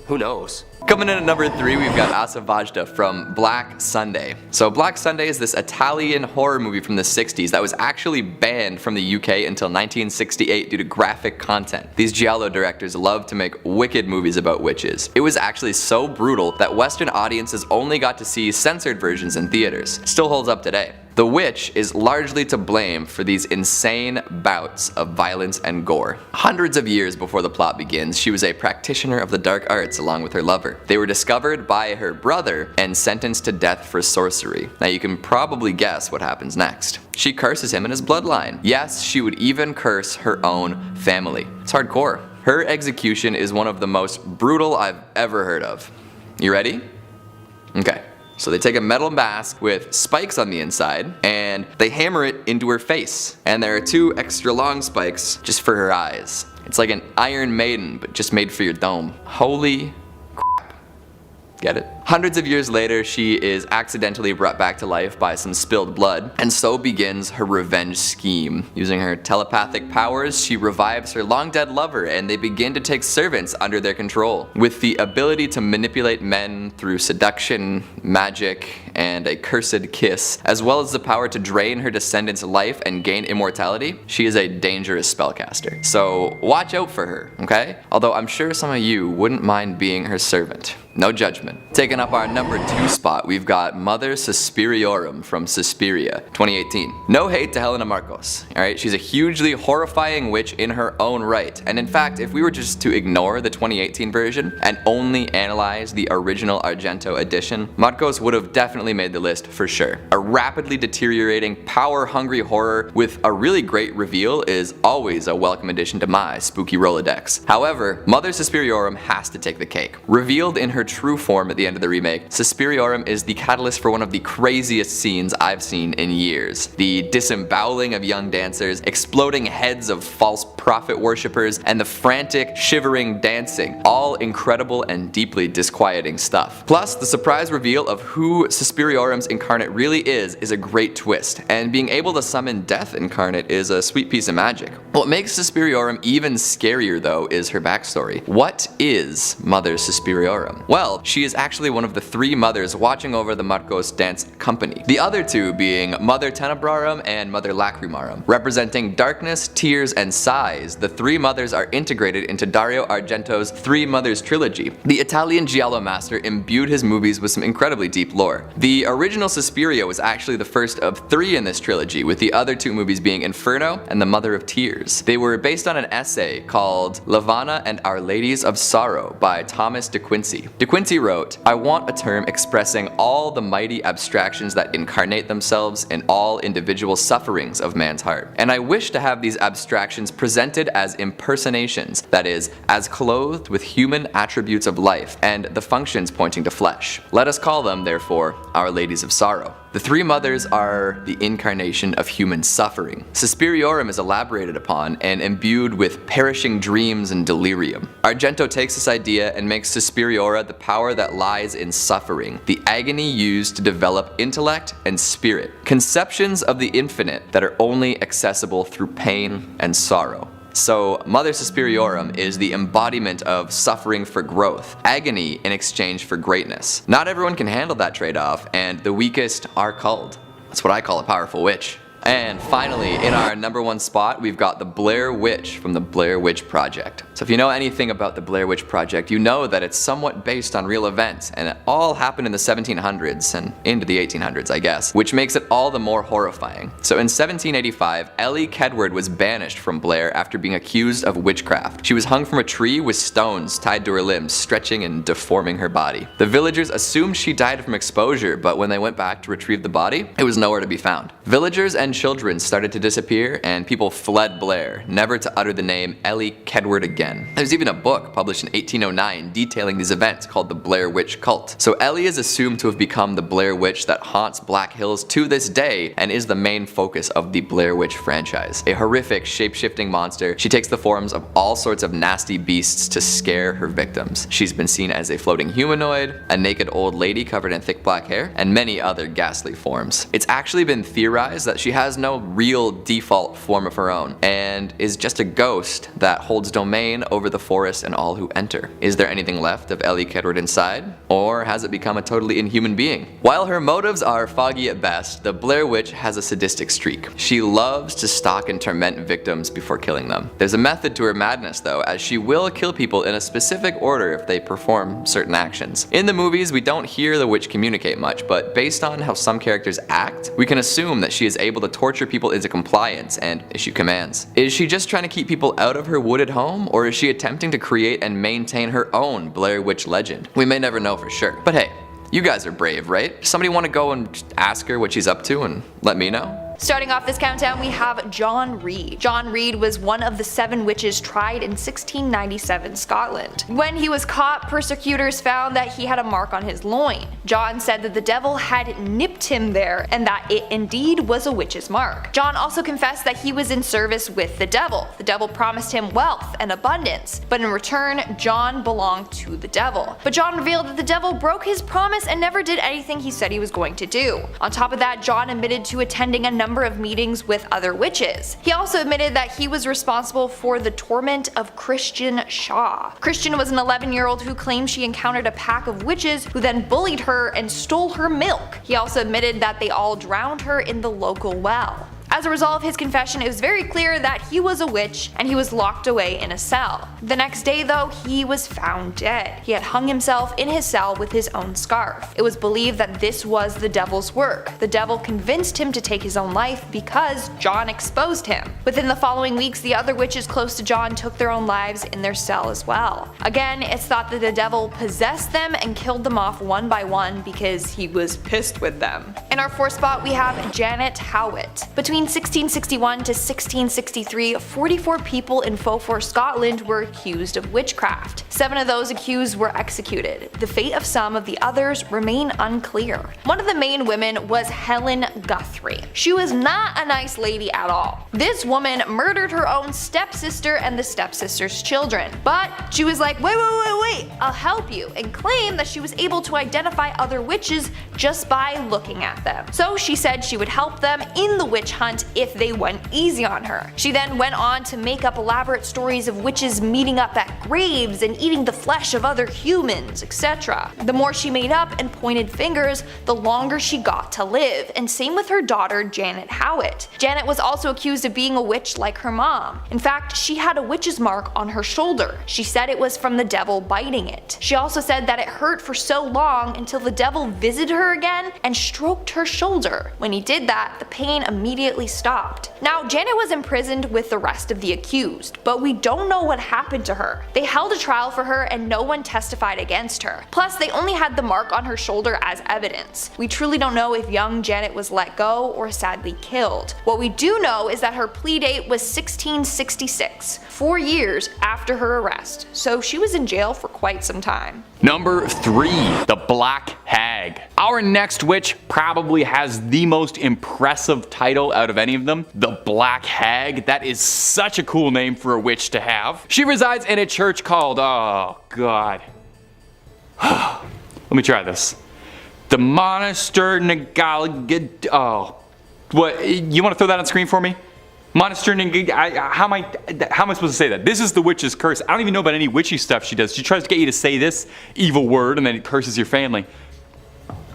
Who knows? Coming in at number 3, we've got Asavajda from Black Sunday. So Black Sunday is this Italian horror movie from the 60s that was actually banned from the UK until 1968 due to graphic content. These giallo directors love to make wicked movies about witches. It was actually so brutal that Western audiences only got to see censored versions in theaters. Still holds up today. The witch is largely to blame for these insane bouts of violence and gore. Hundreds of years before the plot begins, she was a practitioner of the dark arts along with her lover. They were discovered by her brother and sentenced to death for sorcery. Now you can probably guess what happens next. She curses him and his bloodline. Yes, she would even curse her own family. It's hardcore. Her execution is one of the most brutal I've ever heard of. You ready? Okay. So they take a metal mask with spikes on the inside and they hammer it into her face. And there are 2 extra long spikes just for her eyes. It's like an Iron Maiden, but just made for your dome. Holy crap. Get it? Hundreds of years later, she is accidentally brought back to life by some spilled blood, and so begins her revenge scheme. Using her telepathic powers, she revives her long-dead lover, and they begin to take servants under their control. With the ability to manipulate men through seduction, magic, and a cursed kiss, as well as the power to drain her descendants' life and gain immortality, she is a dangerous spellcaster. So watch out for her, okay? Although I'm sure some of you wouldn't mind being her servant. No judgment. Taking up our number 2 spot, we've got Mother Suspiriorum from Suspiria, 2018. No hate to Helena Marcos, alright? She's a hugely horrifying witch in her own right. And in fact, if we were just to ignore the 2018 version and only analyze the original Argento edition, Marcos would have definitely made the list for sure. A rapidly deteriorating, power-hungry horror with a really great reveal is always a welcome addition to my spooky Rolodex. However, Mother Suspiriorum has to take the cake. Revealed in her true form at the end of the remake, Suspiriorum is the catalyst for one of the craziest scenes I've seen in years. The disemboweling of young dancers, exploding heads of false prophet worshippers, and the frantic, shivering dancing. All incredible and deeply disquieting stuff. Plus, the surprise reveal of who Suspiriorum's incarnate really is a great twist, and being able to summon death incarnate is a sweet piece of magic. What makes Suspiriorum even scarier though is her backstory. What is Mother Suspiriorum? Well, she is actually one of the 3 mothers watching over the Marcos dance company. The other 2 being Mother Tenebrarum and Mother Lacrimarum. Representing darkness, tears, and sighs, the 3 mothers are integrated into Dario Argento's 3 Mothers trilogy. The Italian giallo master imbued his movies with some incredibly deep lore. The original Suspiria was actually the first of 3 in this trilogy, with the other 2 movies being Inferno and The Mother of Tears. They were based on an essay called Lavanna and Our Ladies of Sorrow by Thomas de Quincey. De Quincey wrote, "I want a term expressing all the mighty abstractions that incarnate themselves in all individual sufferings of man's heart. And I wish to have these abstractions presented as impersonations, that is, as clothed with human attributes of life and the functions pointing to flesh. Let us call them, therefore, Our Ladies of Sorrow." The three mothers are the incarnation of human suffering. Suspiriorum is elaborated upon and imbued with perishing dreams and delirium. Argento takes this idea and makes Suspiriora the power that lies in suffering, the agony used to develop intellect and spirit, conceptions of the infinite that are only accessible through pain and sorrow. So Mother Suspiriorum is the embodiment of suffering for growth, agony in exchange for greatness. Not everyone can handle that trade-off, and the weakest are culled. That's what I call a powerful witch. And finally, in our number one spot, we've got the Blair Witch from the Blair Witch Project. So if you know anything about the Blair Witch Project, you know that it's somewhat based on real events, and it all happened in the 1700s and into the 1800s, I guess, which makes it all the more horrifying. So in 1785, Ellie Kedward was banished from Blair after being accused of witchcraft. She was hung from a tree with stones tied to her limbs, stretching and deforming her body. The villagers assumed she died from exposure, but when they went back to retrieve the body, it was nowhere to be found. Villagers and children started to disappear, and people fled Blair, never to utter the name Ellie Kedward again. There's even a book published in 1809 detailing these events called the Blair Witch Cult. So Ellie is assumed to have become the Blair Witch that haunts Black Hills to this day and is the main focus of the Blair Witch franchise. A horrific shape-shifting monster, she takes the forms of all sorts of nasty beasts to scare her victims. She's been seen as a floating humanoid, a naked old lady covered in thick black hair, and many other ghastly forms. It's actually been theorized that she has no real default form of her own, and is just a ghost that holds domain over the forest and all who enter. Is there anything left of Ellie Kedward inside? Or has it become a totally inhuman being? While her motives are foggy at best, the Blair Witch has a sadistic streak. She loves to stalk and torment victims before killing them. There's a method to her madness though, as she will kill people in a specific order if they perform certain actions. In the movies, we don't hear the witch communicate much, but based on how some characters act, we can assume that she is able to torture people into compliance and issue commands. Is she just trying to keep people out of her wooded home, or is she attempting to create and maintain her own Blair Witch legend? We may never know for sure. But hey, you guys are brave, right? Does somebody want to go and just ask her what she's up to and let me know? Starting off this countdown, we have John Reed. John Reed was one of the 7 witches tried in 1697 Scotland. When he was caught, persecutors found that he had a mark on his loin. John said that the devil had nipped him there and that it indeed was a witch's mark. John also confessed that he was in service with the devil. The devil promised him wealth and abundance, but in return, John belonged to the devil. But John revealed that the devil broke his promise and never did anything he said he was going to do. On top of that, John admitted to attending a number of meetings with other witches. He also admitted that he was responsible for the torment of Christian Shaw. Christian was an 11-year-old who claimed she encountered a pack of witches who then bullied her and stole her milk. He also admitted that they all drowned her in the local well. As a result of his confession, it was very clear that he was a witch and he was locked away in a cell. The next day though, he was found dead. He had hung himself in his cell with his own scarf. It was believed that this was the devil's work. The devil convinced him to take his own life because John exposed him. Within the following weeks, the other witches close to John took their own lives in their cell as well. Again, it's thought that the devil possessed them and killed them off one by one because he was pissed with them. In our 4th spot, we have Janet Howitt. Between 1661 to 1663, 44 people in Beaufort, Scotland were accused of witchcraft. 7 of those accused were executed. The fate of some of the others remain unclear. One of the main women was Helen Guthrie. She was not a nice lady at all. This woman murdered her own stepsister and the stepsister's children. But she was like, wait, I'll help you, and claimed that she was able to identify other witches just by looking at them. So she said she would help them in the witch hunt if they went easy on her. She then went on to make up elaborate stories of witches meeting up at graves and eating the flesh of other humans, etc. The more she made up and pointed fingers, the longer she got to live, and same with her daughter Janet Howitt. Janet was also accused of being a witch like her mom. In fact, she had a witch's mark on her shoulder. She said it was from the devil biting it. She also said that it hurt for so long until the devil visited her again and stroked her shoulder. When he did that, the pain immediately stopped. Now, Janet was imprisoned with the rest of the accused, but we don't know what happened to her. They held a trial for her and no one testified against her. Plus, they only had the mark on her shoulder as evidence. We truly don't know if young Janet was let go or sadly killed. What we do know is that her plea date was 1666, 4 years after her arrest, so she was in jail for quite some time. Number 3. The Black Hag. Our next witch probably has the most impressive title out of any of them, the Black Hag. That is such a cool name for a witch to have. She resides in a church called, oh god. Let me try this. The Monastery. Oh, what? You want to throw that on screen for me? Monastery. How am I supposed to say that? This is the witch's curse. I don't even know about any witchy stuff she does. She tries to get you to say this evil word and then it curses your family.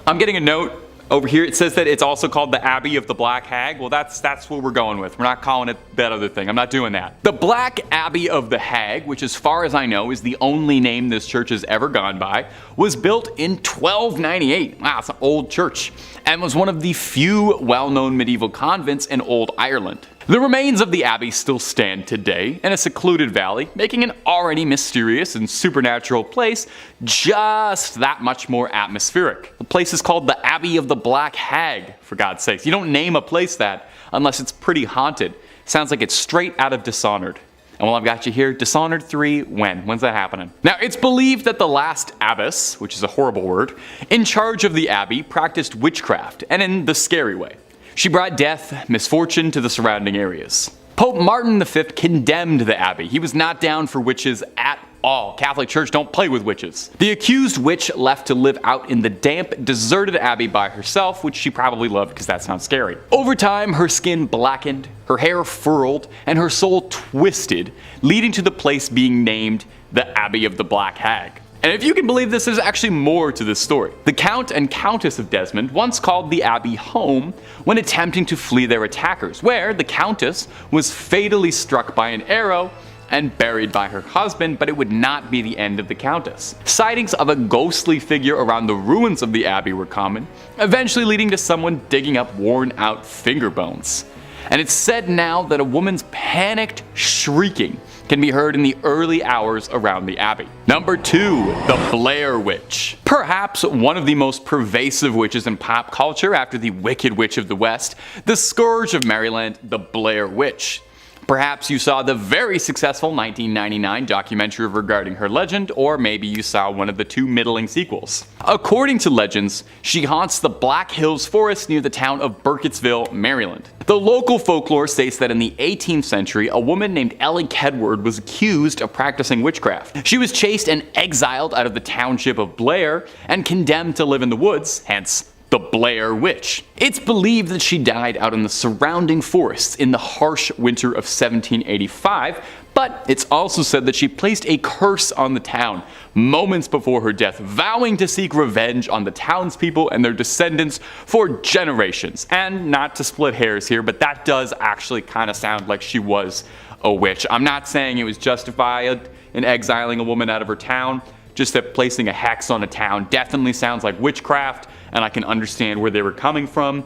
I'm getting a note over here. It says that it's also called the Abbey of the Black Hag. Well, that's what we're going with. We're not calling it that other thing. I'm not doing that. The Black Abbey of the Hag, which as far as I know is the only name this church has ever gone by, was built in 1298. Wow, it's an old church. And was one of the few well-known medieval convents in old Ireland. The remains of the abbey still stand today in a secluded valley, making an already mysterious and supernatural place just that much more atmospheric. The place is called the Abbey of the Black Hag, for God's sakes. You don't name a place that unless it's pretty haunted. Sounds like it's straight out of Dishonored. And while I've got you here, Dishonored 3, when? When's that happening? Now, it's believed that the last abbess, which is a horrible word, in charge of the abbey practiced witchcraft, and in the scary way. She brought death, misfortune to the surrounding areas. Pope Martin V condemned the abbey. He was not down for witches at all. Catholic Church don't play with witches. The accused witch left to live out in the damp, deserted abbey by herself, which she probably loved because that sounds scary. Over time, her skin blackened, her hair furrowed, and her soul twisted, leading to the place being named the Abbey of the Black Hag. And if you can believe this, there's actually more to this story. The Count and Countess of Desmond once called the abbey home when attempting to flee their attackers, where the Countess was fatally struck by an arrow and buried by her husband, but it would not be the end of the Countess. Sightings of a ghostly figure around the ruins of the abbey were common, eventually leading to someone digging up worn-out finger bones. And it's said now that a woman's panicked shrieking can be heard in the early hours around the abbey. Number 2, the Blair Witch. Perhaps one of the most pervasive witches in pop culture after the Wicked Witch of the West, the Scourge of Maryland, the Blair Witch. Perhaps you saw the very successful 1999 documentary regarding her legend, or maybe you saw one of the 2 middling sequels. According to legends, she haunts the Black Hills Forest near the town of Burkittsville, Maryland. The local folklore states that in the 18th century, a woman named Ellie Kedward was accused of practicing witchcraft. She was chased and exiled out of the township of Blair and condemned to live in the woods, hence the Blair Witch. It's believed that she died out in the surrounding forests in the harsh winter of 1785, but it's also said that she placed a curse on the town moments before her death, vowing to seek revenge on the townspeople and their descendants for generations. And not to split hairs here, but that does actually kind of sound like she was a witch. I'm not saying it was justified in exiling a woman out of her town, just that placing a hex on a town definitely sounds like witchcraft, and I can understand where they were coming from.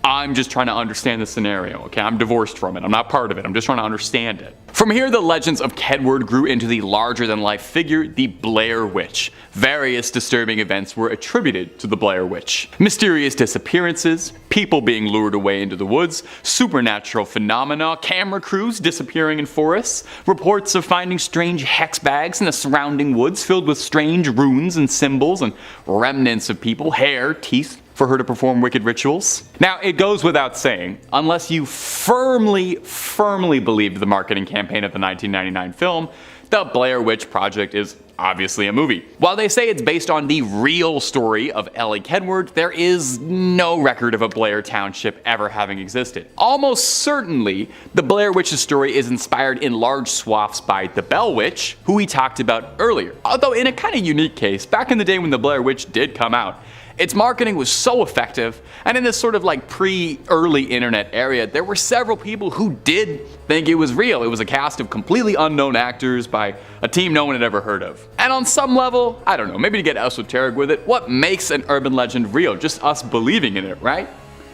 I'm just trying to understand the scenario, okay? I'm divorced from it. I'm not part of it. I'm just trying to understand it. From here, the legends of Kedward grew into the larger-than-life figure, the Blair Witch. Various disturbing events were attributed to the Blair Witch. Mysterious disappearances, people being lured away into the woods, supernatural phenomena, camera crews disappearing in forests, reports of finding strange hex bags in the surrounding woods filled with strange runes and symbols and remnants of people, hair, teeth, for her to perform wicked rituals. Now, it goes without saying, unless you firmly believed the marketing campaign of the 1999 film, the Blair Witch Project is obviously a movie. While they say it's based on the real story of Ellie Kedward, there is no record of a Blair Township ever having existed. Almost certainly, the Blair Witch's story is inspired in large swaths by the Bell Witch, who we talked about earlier. Although in a kind of unique case, back in the day when the Blair Witch did come out, its marketing was so effective, and in this sort of like pre-early internet area, there were several people who did think it was real. It was a cast of completely unknown actors by a team no one had ever heard of. And on some level, I don't know, maybe to get esoteric with it, what makes an urban legend real? Just us believing in it, right?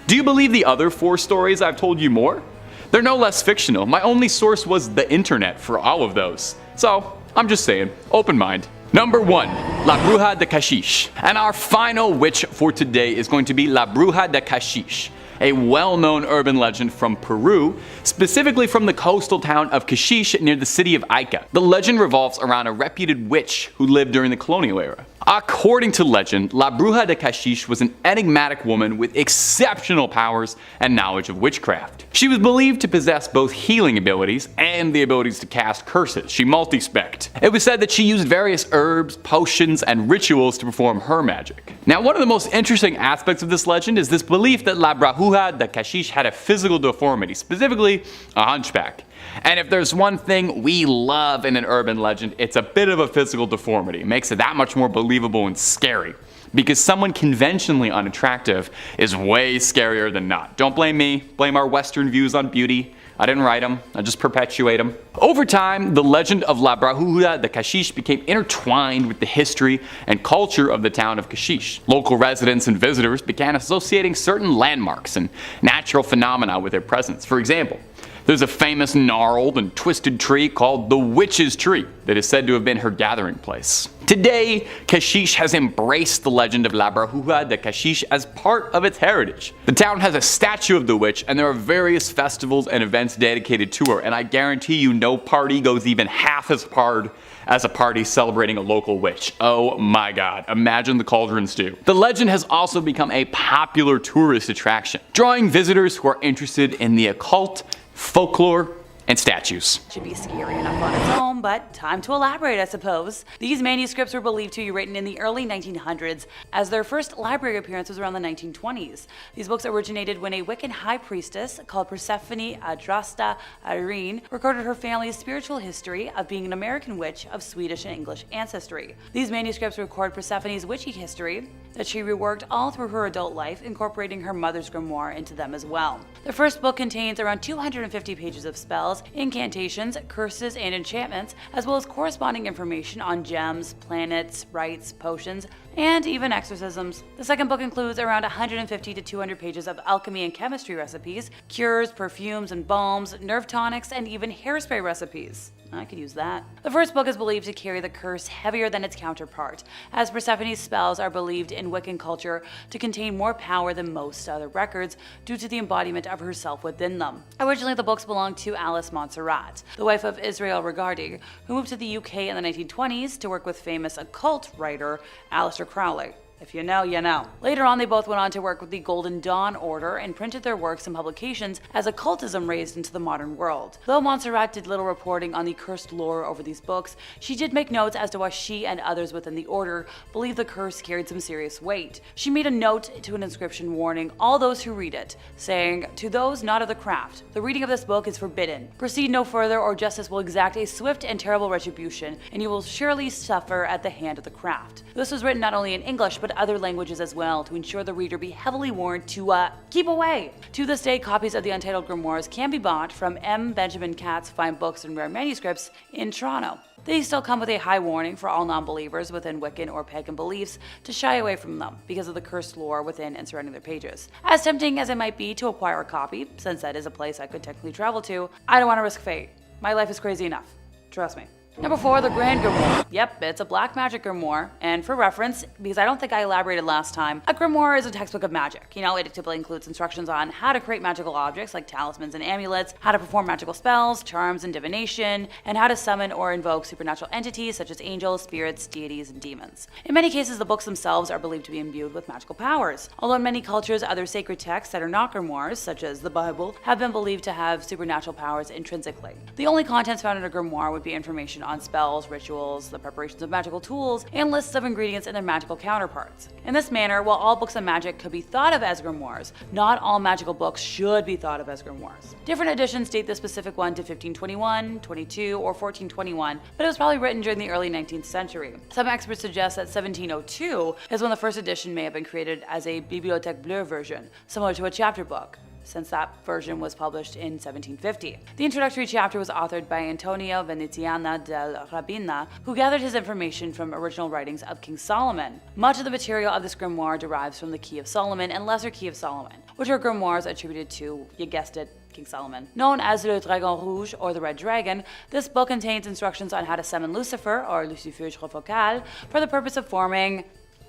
Do you believe the other 4 stories I've told you more? They're no less fictional. My only source was the internet for all of those. So, I'm just saying, open mind. Number 1, La Bruja de Caxish. And our final witch for today is going to be La Bruja de Caxish, a well-known urban legend from Peru, specifically from the coastal town of Caxiche near the city of Ica. The legend revolves around a reputed witch who lived during the colonial era. According to legend, La Bruja de Caxiche was an enigmatic woman with exceptional powers and knowledge of witchcraft. She was believed to possess both healing abilities and the abilities to cast curses. She multi-spec'd. It was said that she used various herbs, potions, and rituals to perform her magic. Now, one of the most interesting aspects of this legend is this belief that La Bruja de Caxiche had a physical deformity, specifically a hunchback. And if there's one thing we love in an urban legend, it's a bit of a physical deformity. It makes it that much more believable and scary. Because someone conventionally unattractive is way scarier than not. Don't blame me, blame our Western views on beauty. I didn't write them, I just perpetuate them. Over time, the legend of La Bruja de Caxiche became intertwined with the history and culture of the town of Caxiche. Local residents and visitors began associating certain landmarks and natural phenomena with their presence. For example, there's a famous gnarled and twisted tree called the Witch's Tree that is said to have been her gathering place. Today, Caxiche has embraced the legend of La Bruja de Caxiche as part of its heritage. The town has a statue of the witch, and there are various festivals and events dedicated to her, and I guarantee you no party goes even half as hard as a party celebrating a local witch. Oh my god, imagine the cauldron stew. The legend has also become a popular tourist attraction, drawing visitors who are interested in the occult, folklore, and statues. Should be scary enough on its own, but time to elaborate, I suppose. These manuscripts were believed to be written in the early 1900s, as their first library appearance was around the 1920s. These books originated when a Wiccan high priestess called Persephone Adrasta Irene recorded her family's spiritual history of being an American witch of Swedish and English ancestry. These manuscripts record Persephone's witchy history that she reworked all through her adult life, incorporating her mother's grimoire into them as well. The first book contains around 250 pages of spells, incantations, curses, and enchantments, as well as corresponding information on gems, planets, rites, potions, and even exorcisms. The second book includes around 150 to 200 pages of alchemy and chemistry recipes, cures, perfumes and balms, nerve tonics, and even hairspray recipes. I could use that. The first book is believed to carry the curse heavier than its counterpart, as Persephone's spells are believed in Wiccan culture to contain more power than most other records due to the embodiment of herself within them. Originally, the books belonged to Alice Montserrat, the wife of Israel Regardie, who moved to the UK in the 1920s to work with famous occult writer Aleister Crowley. If you know, you know. Later on, they both went on to work with the Golden Dawn Order and printed their works and publications as occultism raised into the modern world. Though Montserrat did little reporting on the cursed lore over these books, she did make notes as to why she and others within the order believed the curse carried some serious weight. She made a note to an inscription warning all those who read it, saying, "To those not of the craft, the reading of this book is forbidden. Proceed no further, or justice will exact a swift and terrible retribution, and you will surely suffer at the hand of the craft." This was written not only in English, but other languages as well, to ensure the reader be heavily warned to keep away. To this day, copies of the Untitled Grimoires can be bought from M. Benjamin Catt's Fine Books and Rare Manuscripts in Toronto. They still come with a high warning for all non-believers within Wiccan or pagan beliefs to shy away from them because of the cursed lore within and surrounding their pages. As tempting as it might be to acquire a copy, since that is a place I could technically travel to, I don't want to risk fate. My life is crazy enough. Trust me. Number 4, the Grand Grimoire. Yep, it's a black magic grimoire, and for reference, because I don't think I elaborated last time, a grimoire is a textbook of magic. You know, it typically includes instructions on how to create magical objects like talismans and amulets, how to perform magical spells, charms, and divination, and how to summon or invoke supernatural entities such as angels, spirits, deities, and demons. In many cases, the books themselves are believed to be imbued with magical powers. Although in many cultures, other sacred texts that are not grimoires, such as the Bible, have been believed to have supernatural powers intrinsically. The only contents found in a grimoire would be information on spells, rituals, the preparations of magical tools, and lists of ingredients and their magical counterparts. In this manner, while all books of magic could be thought of as grimoires, not all magical books should be thought of as grimoires. Different editions date the specific one to 1521, 22, or 1421, but it was probably written during the early 19th century. Some experts suggest that 1702 is when the first edition may have been created as a Bibliothèque Bleue version, similar to a chapter book, since that version was published in 1750. The introductory chapter was authored by Antonio Veneziana del Rabina, who gathered his information from original writings of King Solomon. Much of the material of this grimoire derives from the Key of Solomon and Lesser Key of Solomon, which are grimoires attributed to, you guessed it, King Solomon. Known as Le Dragon Rouge, or the Red Dragon, this book contains instructions on how to summon Lucifer, or Lucifer Focal, for the purpose of forming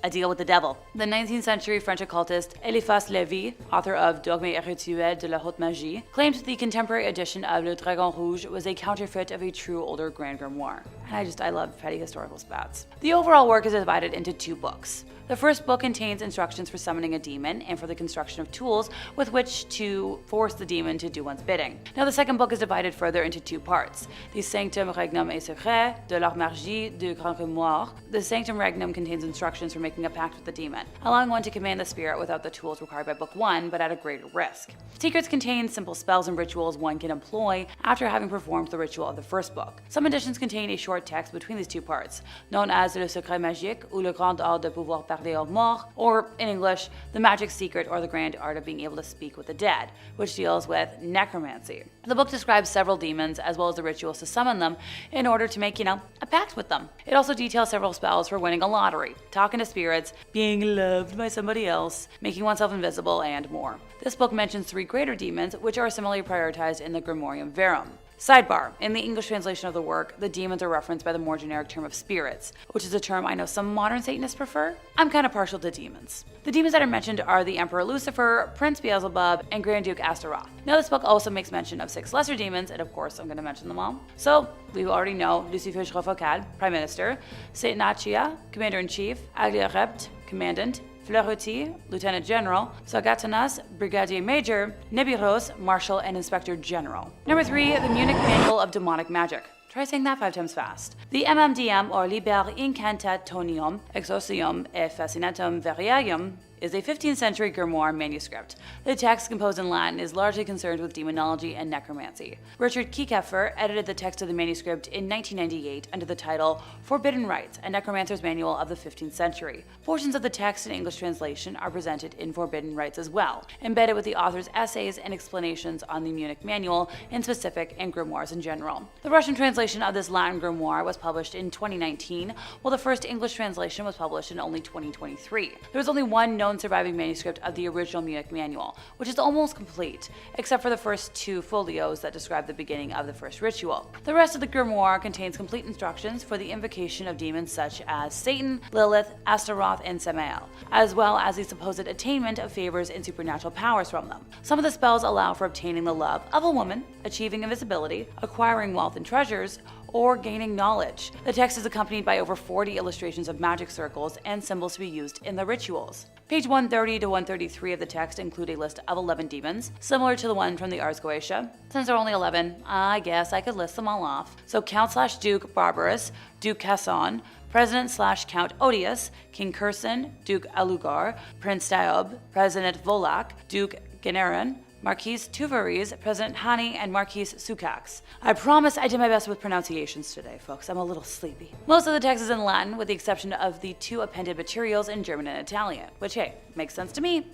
A Deal with the Devil. The 19th century French occultist Eliphas Lévy, author of Dogmes et rituels de la haute magie, claimed the contemporary edition of Le Dragon Rouge was a counterfeit of a true older Grand Grimoire. And I love petty historical spats. The overall work is divided into 2 books. The first book contains instructions for summoning a demon and for the construction of tools with which to force the demon to do one's bidding. Now the second book is divided further into 2 parts. The Sanctum Regnum et Secret de la Magie du Grand Grimoire. The Sanctum Regnum contains instructions for making a pact with the demon, allowing one to command the spirit without the tools required by book 1 but at a greater risk. Secrets contain simple spells and rituals one can employ after having performed the ritual of the first book. Some editions contain a short text between these 2 parts, known as Le Secret Magique ou Le Grand Art de Pouvoir Parler aux Morts, or in English, The Magic Secret or the Grand Art of Being Able to Speak with the Dead, which deals with necromancy. The book describes several demons as well as the rituals to summon them in order to make, a pact with them. It also details several spells for winning a lottery, talking to spirits, being loved by somebody else, making oneself invisible, and more. This book mentions 3 greater demons, which are similarly prioritized in the Grimorium Verum. Sidebar: in the English translation of the work, the demons are referenced by the more generic term of spirits, which is a term I know some modern Satanists prefer. I'm kind of partial to demons. The demons that are mentioned are the Emperor Lucifer, Prince Beelzebub, and Grand Duke Astaroth. Now this book also makes mention of 6 lesser demons, and of course I'm going to mention them all. So, we already know Lucifer Rofocal, Prime Minister, Satan Achia, Commander-in-Chief, Agliarept, Commandant, Fleuruti, Lieutenant General, Sagatanas, Brigadier Major, Nibiros, Marshal, and Inspector General. Number 3, the Munich Manual of Demonic Magic. Try saying that 5 times fast. The MMDM, or Liber Incantationum, Exorcium et Fascinatum Variarum, is a 15th century grimoire manuscript. The text, composed in Latin, is largely concerned with demonology and necromancy. Richard Kiekeffer edited the text of the manuscript in 1998 under the title Forbidden Rites, a Necromancer's Manual of the 15th Century. Portions of the text in English translation are presented in Forbidden Rites as well, embedded with the author's essays and explanations on the Munich Manual in specific and grimoires in general. The Russian translation of this Latin grimoire was published in 2019, while the first English translation was published in only 2023. There is only one known surviving manuscript of the original Munich Manual, which is almost complete, except for the first 2 folios that describe the beginning of the first ritual. The rest of the grimoire contains complete instructions for the invocation of demons such as Satan, Lilith, Astaroth, and Samael, as well as the supposed attainment of favors and supernatural powers from them. Some of the spells allow for obtaining the love of a woman, achieving invisibility, acquiring wealth and treasures, or gaining knowledge. The text is accompanied by over 40 illustrations of magic circles and symbols to be used in the rituals. Page 130 to 133 of the text include a list of 11 demons, similar to the one from the Ars Goetia. Since there are only 11, I guess I could list them all off. So Count/Duke Barbarous, Duke Casson, President/Count Odious, King Curson, Duke Alugar, Prince Diob, President Volak, Duke Generan, Marquise Tuvaris, President Hani, and Marquise Sukax. I promise I did my best with pronunciations today, folks. I'm a little sleepy. Most of the text is in Latin, with the exception of the 2 appended materials in German and Italian, which, hey, makes sense to me.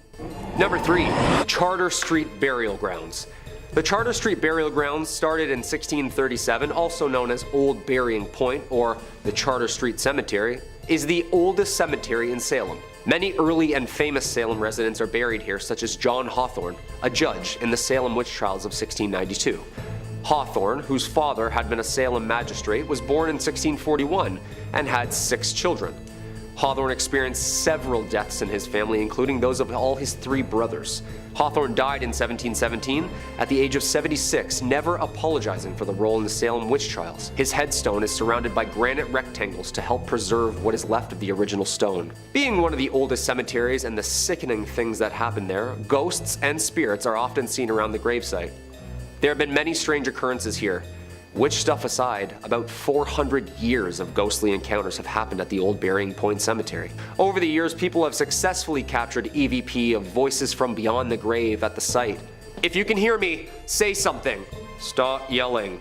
Number 3, Charter Street Burial Grounds. The Charter Street Burial Grounds started in 1637, also known as Old Burying Point or the Charter Street Cemetery, is the oldest cemetery in Salem. Many early and famous Salem residents are buried here, such as John Hawthorne, a judge in the Salem witch trials of 1692. Hawthorne, whose father had been a Salem magistrate, was born in 1641 and had 6 children. Hawthorne experienced several deaths in his family, including those of all his 3 brothers. Hawthorne died in 1717 at the age of 76, never apologizing for the role in the Salem witch trials. His headstone is surrounded by granite rectangles to help preserve what is left of the original stone. Being one of the oldest cemeteries and the sickening things that happen there, ghosts and spirits are often seen around the gravesite. There have been many strange occurrences here. Witch stuff aside, about 400 years of ghostly encounters have happened at the Old Burying Point Cemetery. Over the years, people have successfully captured EVP of voices from beyond the grave at the site. If you can hear me, say something. Stop yelling.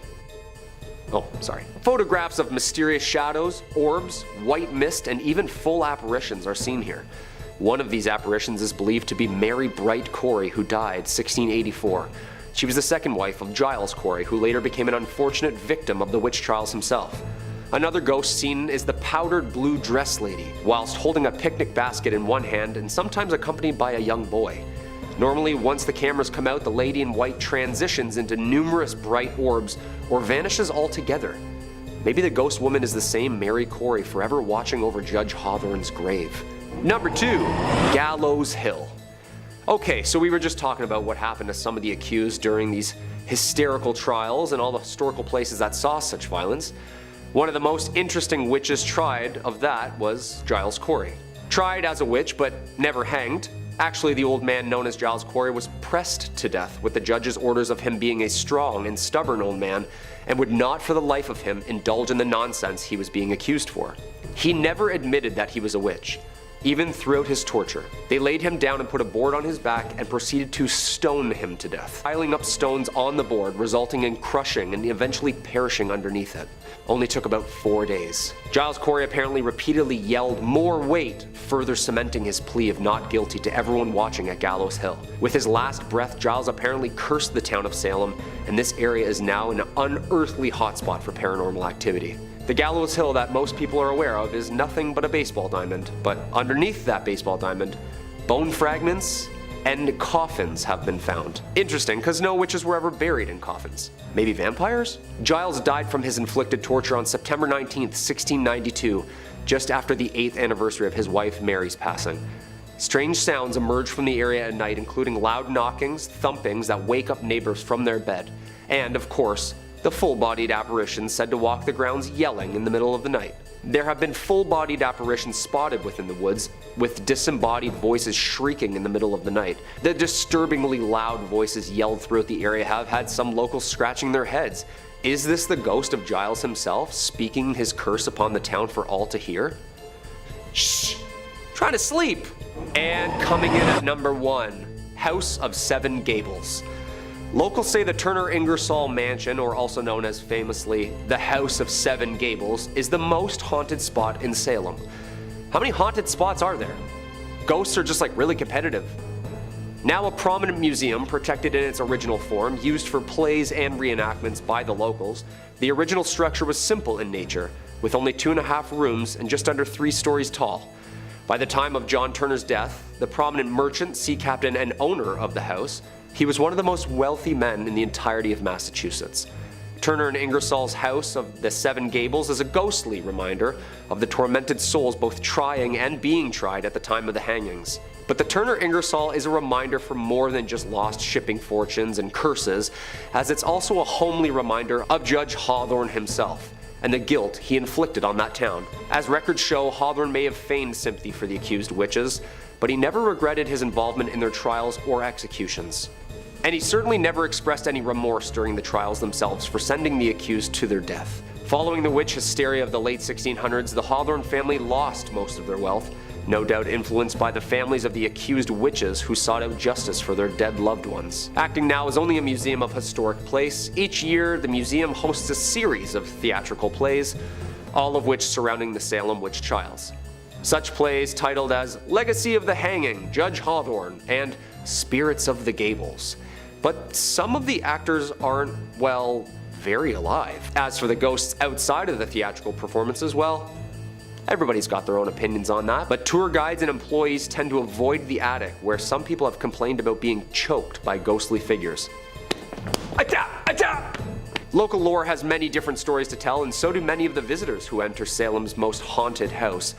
Oh, sorry. Photographs of mysterious shadows, orbs, white mist, and even full apparitions are seen here. One of these apparitions is believed to be Mary Bright Corey, who died 1684. She was the second wife of Giles Corey, who later became an unfortunate victim of the witch trials himself. Another ghost seen is the powdered blue dress lady, whilst holding a picnic basket in one hand and sometimes accompanied by a young boy. Normally, once the cameras come out, the lady in white transitions into numerous bright orbs or vanishes altogether. Maybe the ghost woman is the same Mary Corey forever watching over Judge Hawthorne's grave. Number 2. Gallows Hill. Okay, so we were just talking about what happened to some of the accused during these hysterical trials and all the historical places that saw such violence. One of the most interesting witches tried of that was Giles Corey. Tried as a witch but never hanged. Actually, the old man known as Giles Corey was pressed to death with the judge's orders of him being a strong and stubborn old man and would not for the life of him indulge in the nonsense he was being accused for. He never admitted that he was a witch. Even throughout his torture, they laid him down and put a board on his back and proceeded to stone him to death, piling up stones on the board, resulting in crushing and eventually perishing underneath it. Only took about 4 days. Giles Corey apparently repeatedly yelled more weight, further cementing his plea of not guilty to everyone watching at Gallows Hill. With his last breath, Giles apparently cursed the town of Salem, and this area is now an unearthly hotspot for paranormal activity. The Gallows Hill that most people are aware of is nothing but a baseball diamond, but underneath that baseball diamond, bone fragments and coffins have been found. Interesting, because no witches were ever buried in coffins. Maybe vampires? Giles died from his inflicted torture on September 19th, 1692, just after the 8th anniversary of his wife Mary's passing. Strange sounds emerge from the area at night, including loud knockings, thumpings that wake up neighbors from their bed, and, of course, the full-bodied apparitions said to walk the grounds yelling in the middle of the night. There have been full-bodied apparitions spotted within the woods, with disembodied voices shrieking in the middle of the night. The disturbingly loud voices yelled throughout the area have had some locals scratching their heads. Is this the ghost of Giles himself, speaking his curse upon the town for all to hear? Shh! Trying to sleep! And coming in at number 1, House of Seven Gables. Locals say the Turner Ingersoll Mansion, or also known as famously the House of Seven Gables, is the most haunted spot in Salem. How many haunted spots are there? Ghosts are just like really competitive. Now a prominent museum, protected in its original form, used for plays and reenactments by the locals, the original structure was simple in nature, with only 2.5 rooms and just under 3 stories tall. By the time of John Turner's death, the prominent merchant, sea captain, and owner of the house, he was one of the most wealthy men in the entirety of Massachusetts. Turner and Ingersoll's House of the Seven Gables is a ghostly reminder of the tormented souls both trying and being tried at the time of the hangings. But the Turner Ingersoll is a reminder for more than just lost shipping fortunes and curses, as it's also a homely reminder of Judge Hawthorne himself and the guilt he inflicted on that town. As records show, Hawthorne may have feigned sympathy for the accused witches, but he never regretted his involvement in their trials or executions. And he certainly never expressed any remorse during the trials themselves for sending the accused to their death. Following the witch hysteria of the late 1600s, the Hawthorne family lost most of their wealth, no doubt influenced by the families of the accused witches who sought out justice for their dead loved ones. Acting now is only a museum of historic place. Each year, the museum hosts a series of theatrical plays, all of which surrounding the Salem witch trials. Such plays titled as Legacy of the Hanging, Judge Hawthorne, and Spirits of the Gables. But some of the actors aren't, well, very alive. As for the ghosts outside of the theatrical performances, well, everybody's got their own opinions on that, but tour guides and employees tend to avoid the attic, where some people have complained about being choked by ghostly figures. Local lore has many different stories to tell, and so do many of the visitors who enter Salem's most haunted house.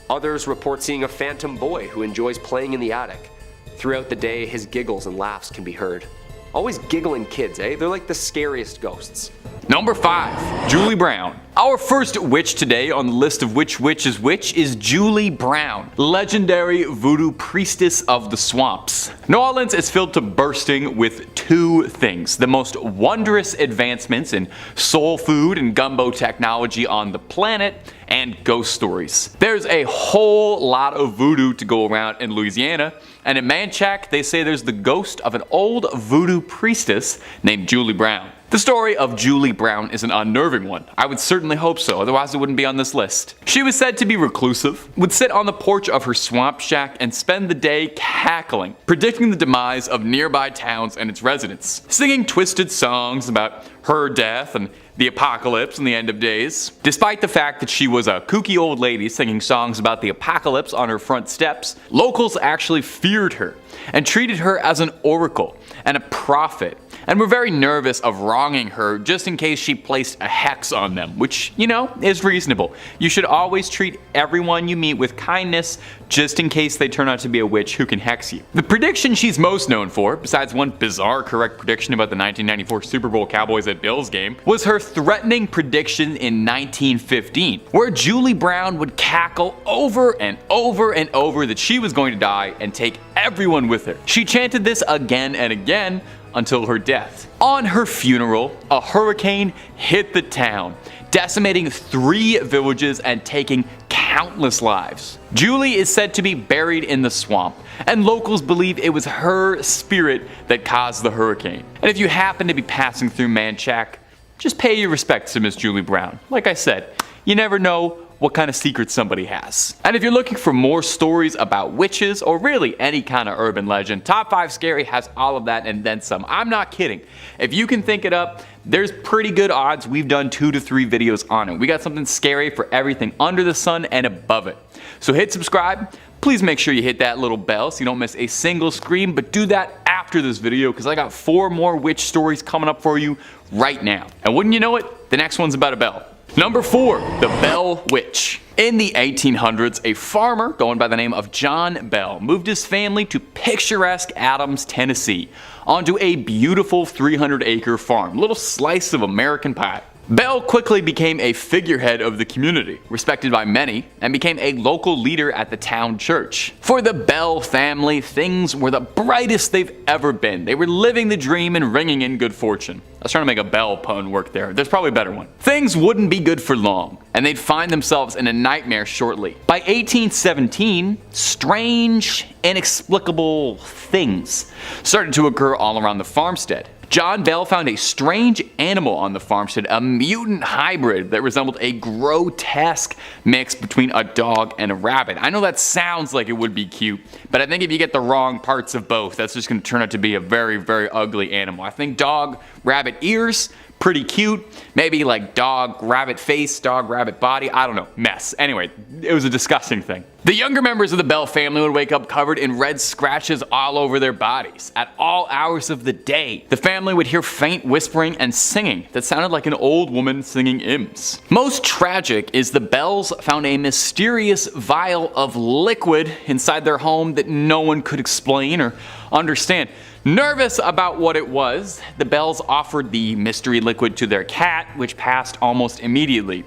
Others report seeing a phantom boy who enjoys playing in the attic. Throughout the day, his giggles and laughs can be heard. Always giggling kids, eh? They're like the scariest ghosts. Number 5, Julie Brown. Our first witch today on the list of which witch is Julie Brown, legendary voodoo priestess of the swamps. New Orleans is filled to bursting with 2 things: the most wondrous advancements in soul food and gumbo technology on the planet, and ghost stories. There's a whole lot of voodoo to go around in Louisiana, and in Manchac they say there's the ghost of an old voodoo priestess named Julie Brown. The story of Julie Brown is an unnerving one. I would certainly hope so, otherwise it wouldn't be on this list. She was said to be reclusive, would sit on the porch of her swamp shack and spend the day cackling, predicting the demise of nearby towns and its residents, singing twisted songs about her death and the apocalypse and the end of days. Despite the fact that she was a kooky old lady singing songs about the apocalypse on her front steps, locals actually feared her and treated her as an oracle and a prophet, and were very nervous of wronging her just in case she placed a hex on them, which, you know, is reasonable. You should always treat everyone you meet with kindness just in case they turn out to be a witch who can hex you. The prediction she's most known for, besides one bizarre correct prediction about the 1994 Super Bowl Cowboys at Bills game, was her threatening prediction in 1915, where Julie Brown would cackle over and over and over that she was going to die and take everyone with her. She chanted this again and again until her death. On her funeral, a hurricane hit the town, decimating 3 villages and taking countless lives. Julie is said to be buried in the swamp, and locals believe it was her spirit that caused the hurricane. And if you happen to be passing through Manchac, just pay your respects to Miss Julie Brown. Like I said, you never know what kind of secrets somebody has. And if you're looking for more stories about witches, or really any kind of urban legend, Top 5 Scary has all of that and then some. I'm not kidding. If you can think it up, there's pretty good odds we've done 2 to 3 videos on it. We got something scary for everything under the sun and above it. So hit subscribe. Please make sure you hit that little bell so you don't miss a single scream, but do that after this video because I got 4 more witch stories coming up for you right now. And wouldn't you know it, the next one's about a bell. Number 4, the Bell Witch. In the 1800s, a farmer going by the name of John Bell moved his family to picturesque Adams, Tennessee, onto a beautiful 300-acre farm, little slice of American pie. Bell quickly became a figurehead of the community, respected by many, and became a local leader at the town church. For the Bell family, things were the brightest they've ever been. They were living the dream and ringing in good fortune. I was trying to make a Bell pun work there. There's probably a better one. Things wouldn't be good for long, and they'd find themselves in a nightmare shortly. By 1817, strange, inexplicable things started to occur all around the farmstead. John Bell found a strange animal on the farmstead, a mutant hybrid that resembled a grotesque mix between a dog and a rabbit. I know that sounds like it would be cute, but I think if you get the wrong parts of both, that's just going to turn out to be a very, very ugly animal. I think dog, rabbit ears, pretty cute. Maybe like dog, rabbit face, dog, rabbit body. I don't know. Mess. Anyway, it was a disgusting thing. The younger members of the Bell family would wake up covered in red scratches all over their bodies at all hours of the day. The family would hear faint whispering and singing that sounded like an old woman singing hymns. Most tragic is the Bells found a mysterious vial of liquid inside their home that no one could explain or understand. Nervous about what it was, the Bells offered the mystery liquid to their cat, which passed almost immediately.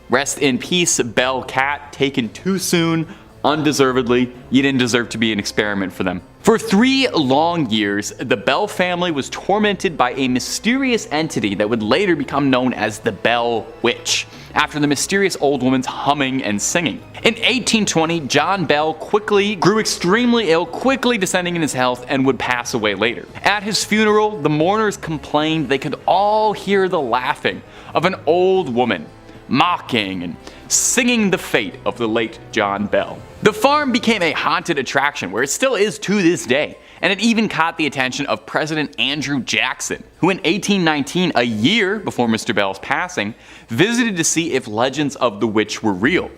Rest in peace, Bell cat, taken too soon, undeservedly. You didn't deserve to be an experiment for them. For 3 long years, the Bell family was tormented by a mysterious entity that would later become known as the Bell Witch, after the mysterious old woman's humming and singing. In 1820, John Bell quickly grew extremely ill, quickly descending in his health, and would pass away later. At his funeral, the mourners complained they could all hear the laughing of an old woman, mocking and singing the fate of the late John Bell. The farm became a haunted attraction, where it still is to this day, and it even caught the attention of President Andrew Jackson, who in 1819, a year before Mr. Bell's passing, visited to see if legends of the witch were real.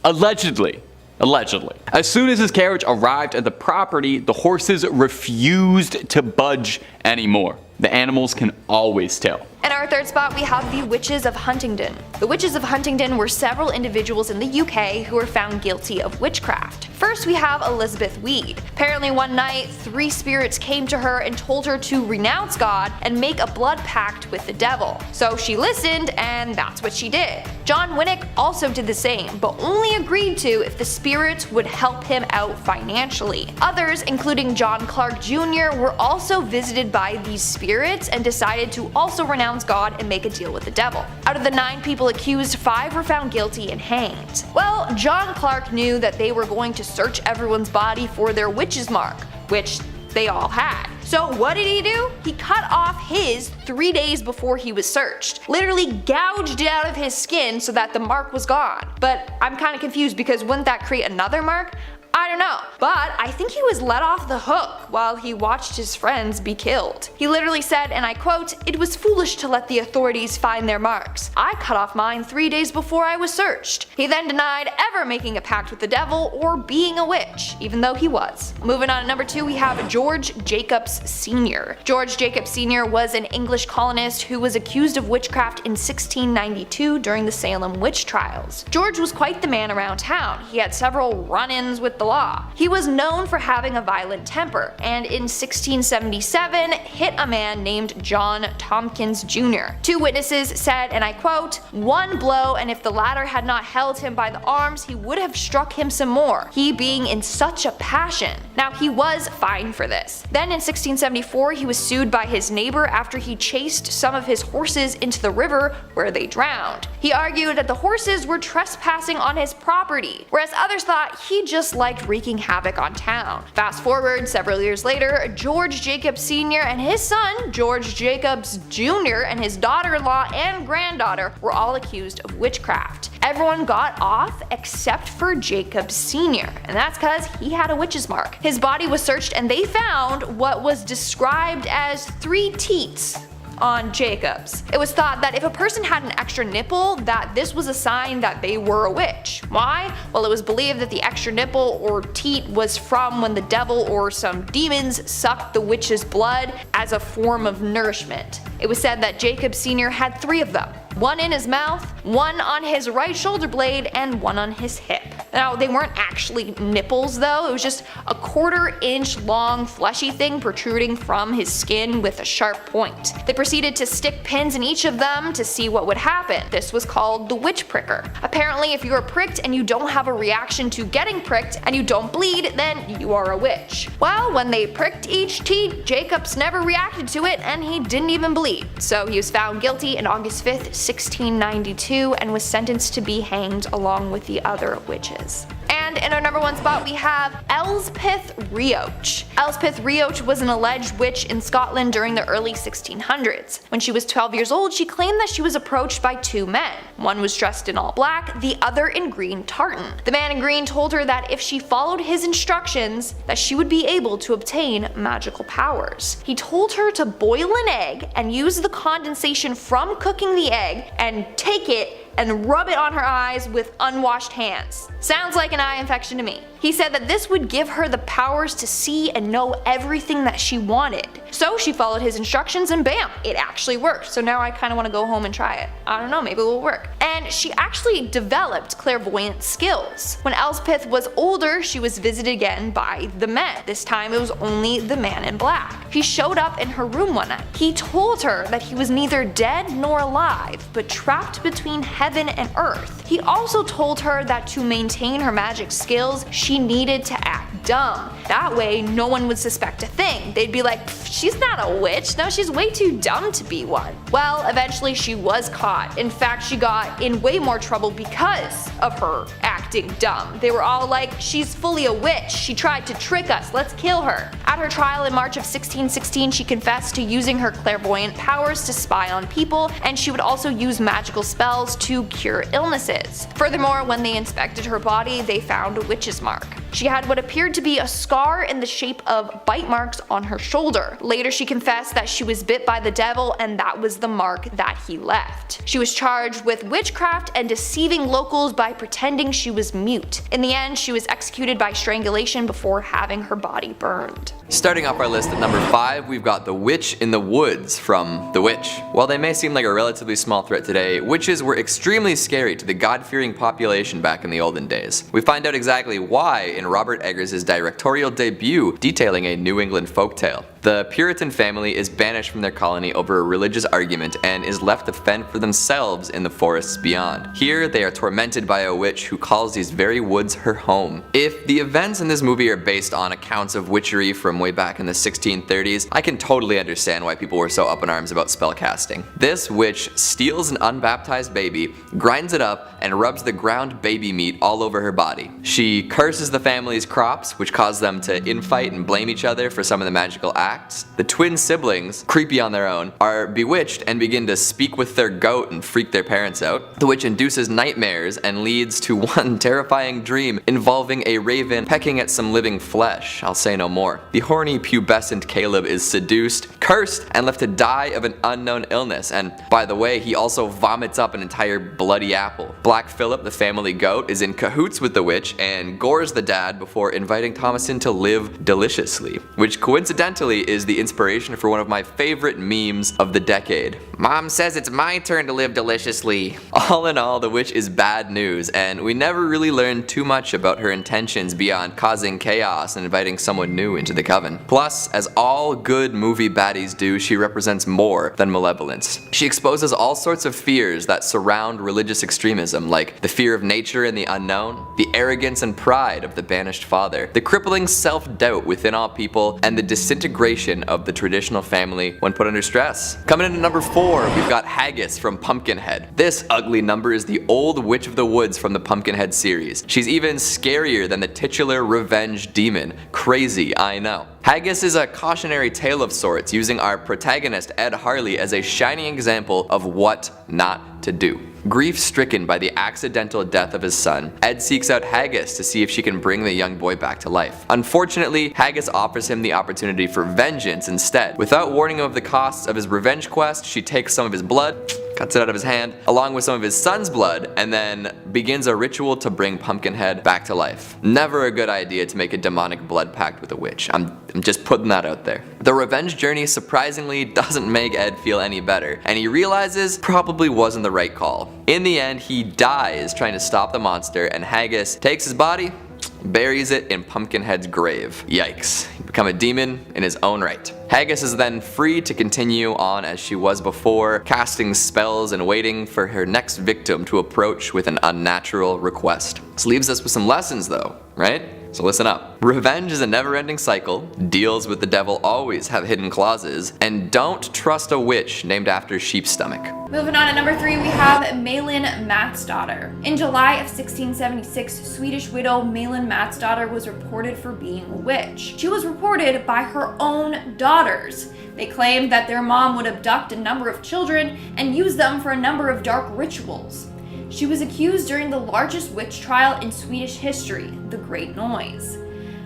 Allegedly. As soon as his carriage arrived at the property, the horses refused to budge anymore. The animals can always tell. In our 3rd spot, we have the Witches of Huntingdon. The Witches of Huntingdon were several individuals in the UK who were found guilty of witchcraft. First, we have Elizabeth Weed. Apparently one night, 3 spirits came to her and told her to renounce God and make a blood pact with the devil. So she listened, and that's what she did. John Winnick also did the same, but only agreed to if the spirits would help him out financially. Others, including John Clark Jr., were also visited by these spirits and decided to also renounce God and make a deal with the devil. Out of the 9 people accused, 5 were found guilty and hanged. Well, John Clark knew that they were going to search everyone's body for their witch's mark, which they all had. So what did he do? He cut off his 3 days before he was searched. Literally gouged it out of his skin so that the mark was gone. But I'm kind of confused because wouldn't that create another mark? I don't know, but I think he was let off the hook while he watched his friends be killed. He literally said, and I quote, "It was foolish to let the authorities find their marks. I cut off mine 3 days before I was searched." He then denied ever making a pact with the devil or being a witch, even though he was. Moving on to number 2, we have George Jacobs Sr. George Jacobs Sr. was an English colonist who was accused of witchcraft in 1692 during the Salem witch trials. George was quite the man around town. He had several run-ins with the law. He was known for having a violent temper, and in 1677 hit a man named John Tompkins Jr. 2 witnesses said, and I quote, "One blow, and if the latter had not held him by the arms, he would have struck him some more, he being in such a passion." Now he was fined for this. Then in 1674 he was sued by his neighbor after he chased some of his horses into the river where they drowned. He argued that the horses were trespassing on his property, whereas others thought he just liked wreaking havoc on town. Fast forward several years later, George Jacobs Sr. and his son, George Jacobs Jr. and his daughter-in-law and granddaughter were all accused of witchcraft. Everyone got off except for Jacobs Sr., and that's because he had a witch's mark. His body was searched and they found what was described as 3 teats on Jacobs. It was thought that if a person had an extra nipple, that this was a sign that they were a witch. Why? Well, it was believed that the extra nipple or teat was from when the devil or some demons sucked the witch's blood as a form of nourishment. It was said that Jacobs Sr. had 3 of them. 1 in his mouth, 1 on his right shoulder blade, and 1 on his hip. Now, they weren't actually nipples though, it was just a 1/4 inch long fleshy thing protruding from his skin with a sharp point. They proceeded to stick pins in each of them to see what would happen. This was called the witch pricker. Apparently, if you are pricked and you don't have a reaction to getting pricked and you don't bleed, then you are a witch. Well, when they pricked each teat, Jacobs never reacted to it and he didn't even bleed. So he was found guilty on August 5th, 1692 and was sentenced to be hanged along with the other witches. And in our number 1 spot we have Elspeth Rioch. Elspeth Rioch was an alleged witch in Scotland during the early 1600s. When she was 12 years old, she claimed that she was approached by 2 men. One was dressed in all black, the other in green tartan. The man in green told her that if she followed his instructions, that she would be able to obtain magical powers. He told her to boil an egg and use the condensation from cooking the egg and take it and rub it on her eyes with unwashed hands. Sounds like an eye infection to me. He said that this would give her the powers to see and know everything that she wanted. So she followed his instructions and bam, it actually worked. So now I kind of want to go home and try it. I don't know, maybe it will work. And she actually developed clairvoyant skills. When Elspeth was older, she was visited again by the men. This time it was only the man in black. He showed up in her room one night. He told her that he was neither dead nor alive, but trapped between heaven and earth. He also told her that to maintain her magic skills, she needed to act dumb. That way, no one would suspect a thing. They'd be like, she's not a witch, no, she's way too dumb to be one. Well, eventually she was caught. In fact, she got in way more trouble because of her acting dumb. They were all like, she's fully a witch, she tried to trick us, let's kill her. At her trial in March of 1616, she confessed to using her clairvoyant powers to spy on people, and she would also use magical spells to cure illnesses. Furthermore, when they inspected her body, they found a witch's mark. She had what appeared to be a scar in the shape of bite marks on her shoulder. Later she confessed that she was bit by the devil and that was the mark that he left. She was charged with witchcraft and deceiving locals by pretending she was mute. In the end, she was executed by strangulation before having her body burned. Starting off our list at number 5, we've got the Witch in the Woods from The Witch. While they may seem like a relatively small threat today, witches were extremely scary to the God-fearing population back in the olden days. We find out exactly why in Robert Eggers' directorial debut detailing a New England folktale. The Puritan family is banished from their colony over a religious argument and is left to fend for themselves in the forests beyond. Here, they are tormented by a witch who calls these very woods her home. If the events in this movie are based on accounts of witchery from way back in the 1630s, I can totally understand why people were so up in arms about spellcasting. This witch steals an unbaptized baby, grinds it up, and rubs the ground baby meat all over her body. She curses the family's crops, which cause them to infight and blame each other for some of the magical acts, facts, the twin siblings, creepy on their own, are bewitched and begin to speak with their goat and freak their parents out. The witch induces nightmares and leads to one terrifying dream involving a raven pecking at some living flesh. I'll say no more. The horny pubescent Caleb is seduced, cursed, and left to die of an unknown illness, and by the way, he also vomits up an entire bloody apple. Black Phillip, the family goat, is in cahoots with the witch and gores the dad before inviting Thomasin to live deliciously, which coincidentally is the inspiration for one of my favorite memes of the decade. Mom says it's my turn to live deliciously. All in all, the witch is bad news, and we never really learn too much about her intentions beyond causing chaos and inviting someone new into the coven. Plus, as all good movie baddies do, she represents more than malevolence. She exposes all sorts of fears that surround religious extremism, like the fear of nature and the unknown, the arrogance and pride of the banished father, the crippling self-doubt within all people, and the disintegration of the traditional family when put under stress. Coming in at number 4, we've got Haggis from Pumpkinhead. This ugly number is the old witch of the woods from the Pumpkinhead series. She's even scarier than the titular revenge demon. Crazy, I know. Haggis is a cautionary tale of sorts, using our protagonist Ed Harley as a shining example of what not to do. Grief-stricken by the accidental death of his son, Ed seeks out Haggis to see if she can bring the young boy back to life. Unfortunately, Haggis offers him the opportunity for vengeance instead. Without warning him of the costs of his revenge quest, she takes some of his blood, cuts it out of his hand, along with some of his son's blood, and then begins a ritual to bring Pumpkinhead back to life. Never a good idea to make a demonic blood pact with a witch. I'm just putting that out there. The revenge journey surprisingly doesn't make Ed feel any better, and he realizes probably wasn't the right call. In the end, he dies trying to stop the monster, and Haggis takes his body, buries it in Pumpkinhead's grave. Yikes. He become a demon in his own right. Haggis is then free to continue on as she was before, casting spells and waiting for her next victim to approach with an unnatural request. This leaves us with some lessons though, right? So listen up. Revenge is a never-ending cycle, deals with the devil always have hidden clauses, and don't trust a witch named after sheep's stomach. Moving on at number 3, we have Malin Matsdotter. In July of 1676, Swedish widow Malin Matsdotter was reported for being a witch. She was reported by her own daughters. They claimed that their mom would abduct a number of children and use them for a number of dark rituals. She was accused during the largest witch trial in Swedish history, the Great Noise.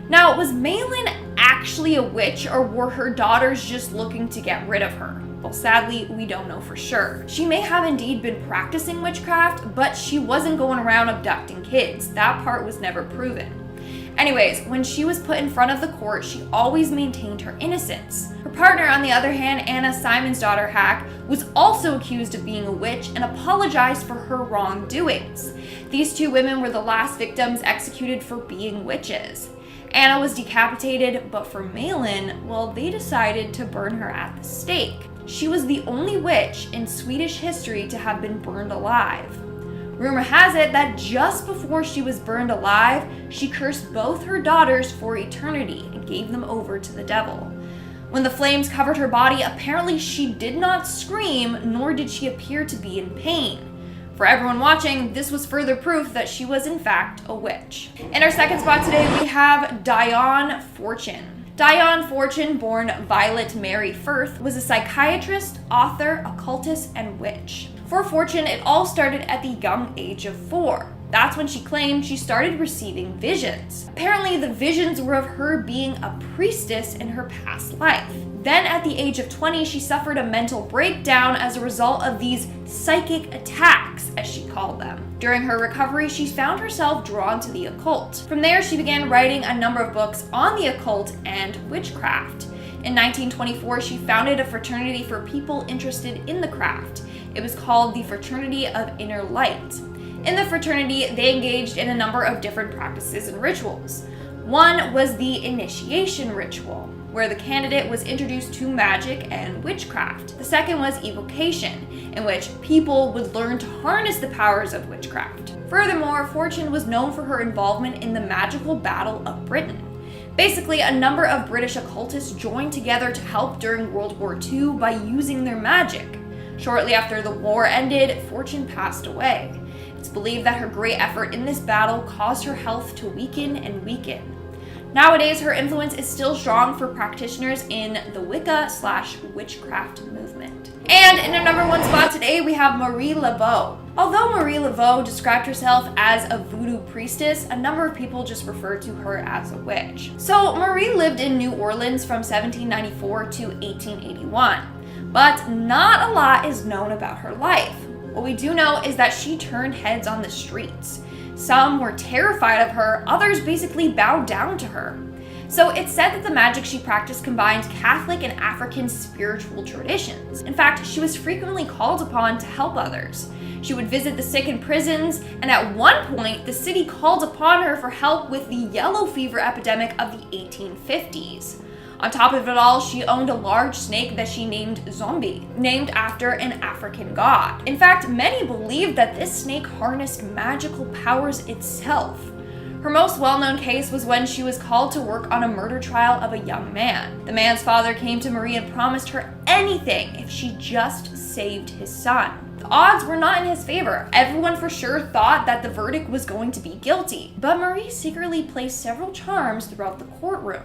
Now, was Malin actually a witch, or were her daughters just looking to get rid of her? Well, sadly, we don't know for sure. She may have indeed been practicing witchcraft, but she wasn't going around abducting kids. That part was never proven. Anyways, when she was put in front of the court, she always maintained her innocence. Her partner, on the other hand, Anna Simonsdottir Hack, was also accused of being a witch and apologized for her wrongdoings. These two women were the last victims executed for being witches. Anna was decapitated, but for Malin, well, they decided to burn her at the stake. She was the only witch in Swedish history to have been burned alive. Rumor has it that just before she was burned alive, she cursed both her daughters for eternity and gave them over to the devil. When the flames covered her body, apparently she did not scream, nor did she appear to be in pain. For everyone watching, this was further proof that she was in fact a witch. In our second spot today, we have Dion Fortune. Dion Fortune, born Violet Mary Firth, was a psychiatrist, author, occultist, and witch. For Fortune, it all started at the young age of 4. That's when she claimed she started receiving visions. Apparently, the visions were of her being a priestess in her past life. Then at the age of 20, she suffered a mental breakdown as a result of these psychic attacks, as she called them. During her recovery, she found herself drawn to the occult. From there, she began writing a number of books on the occult and witchcraft. In 1924, she founded a fraternity for people interested in the craft. It was called the Fraternity of Inner Light. In the fraternity, they engaged in a number of different practices and rituals. One was the initiation ritual, where the candidate was introduced to magic and witchcraft. The second was evocation, in which people would learn to harness the powers of witchcraft. Furthermore, Fortune was known for her involvement in the magical Battle of Britain. Basically, a number of British occultists joined together to help during World War II by using their magic. Shortly after the war ended, Fortune passed away. It's believed that her great effort in this battle caused her health to weaken and weaken. Nowadays, her influence is still strong for practitioners in the Wicca/witchcraft movement. And in our number 1 spot today, we have Marie Laveau. Although Marie Laveau described herself as a voodoo priestess, a number of people just referred to her as a witch. So Marie lived in New Orleans from 1794 to 1881, but not a lot is known about her life. What we do know is that she turned heads on the streets. Some were terrified of her, others basically bowed down to her. So it's said that the magic she practiced combined Catholic and African spiritual traditions. In fact, she was frequently called upon to help others. She would visit the sick in prisons, and at one point, the city called upon her for help with the yellow fever epidemic of the 1850s. On top of it all, she owned a large snake that she named Zombie, named after an African god. In fact, many believed that this snake harnessed magical powers itself. Her most well-known case was when she was called to work on a murder trial of a young man. The man's father came to Marie and promised her anything if she just saved his son. The odds were not in his favor. Everyone for sure thought that the verdict was going to be guilty, but Marie secretly placed several charms throughout the courtroom.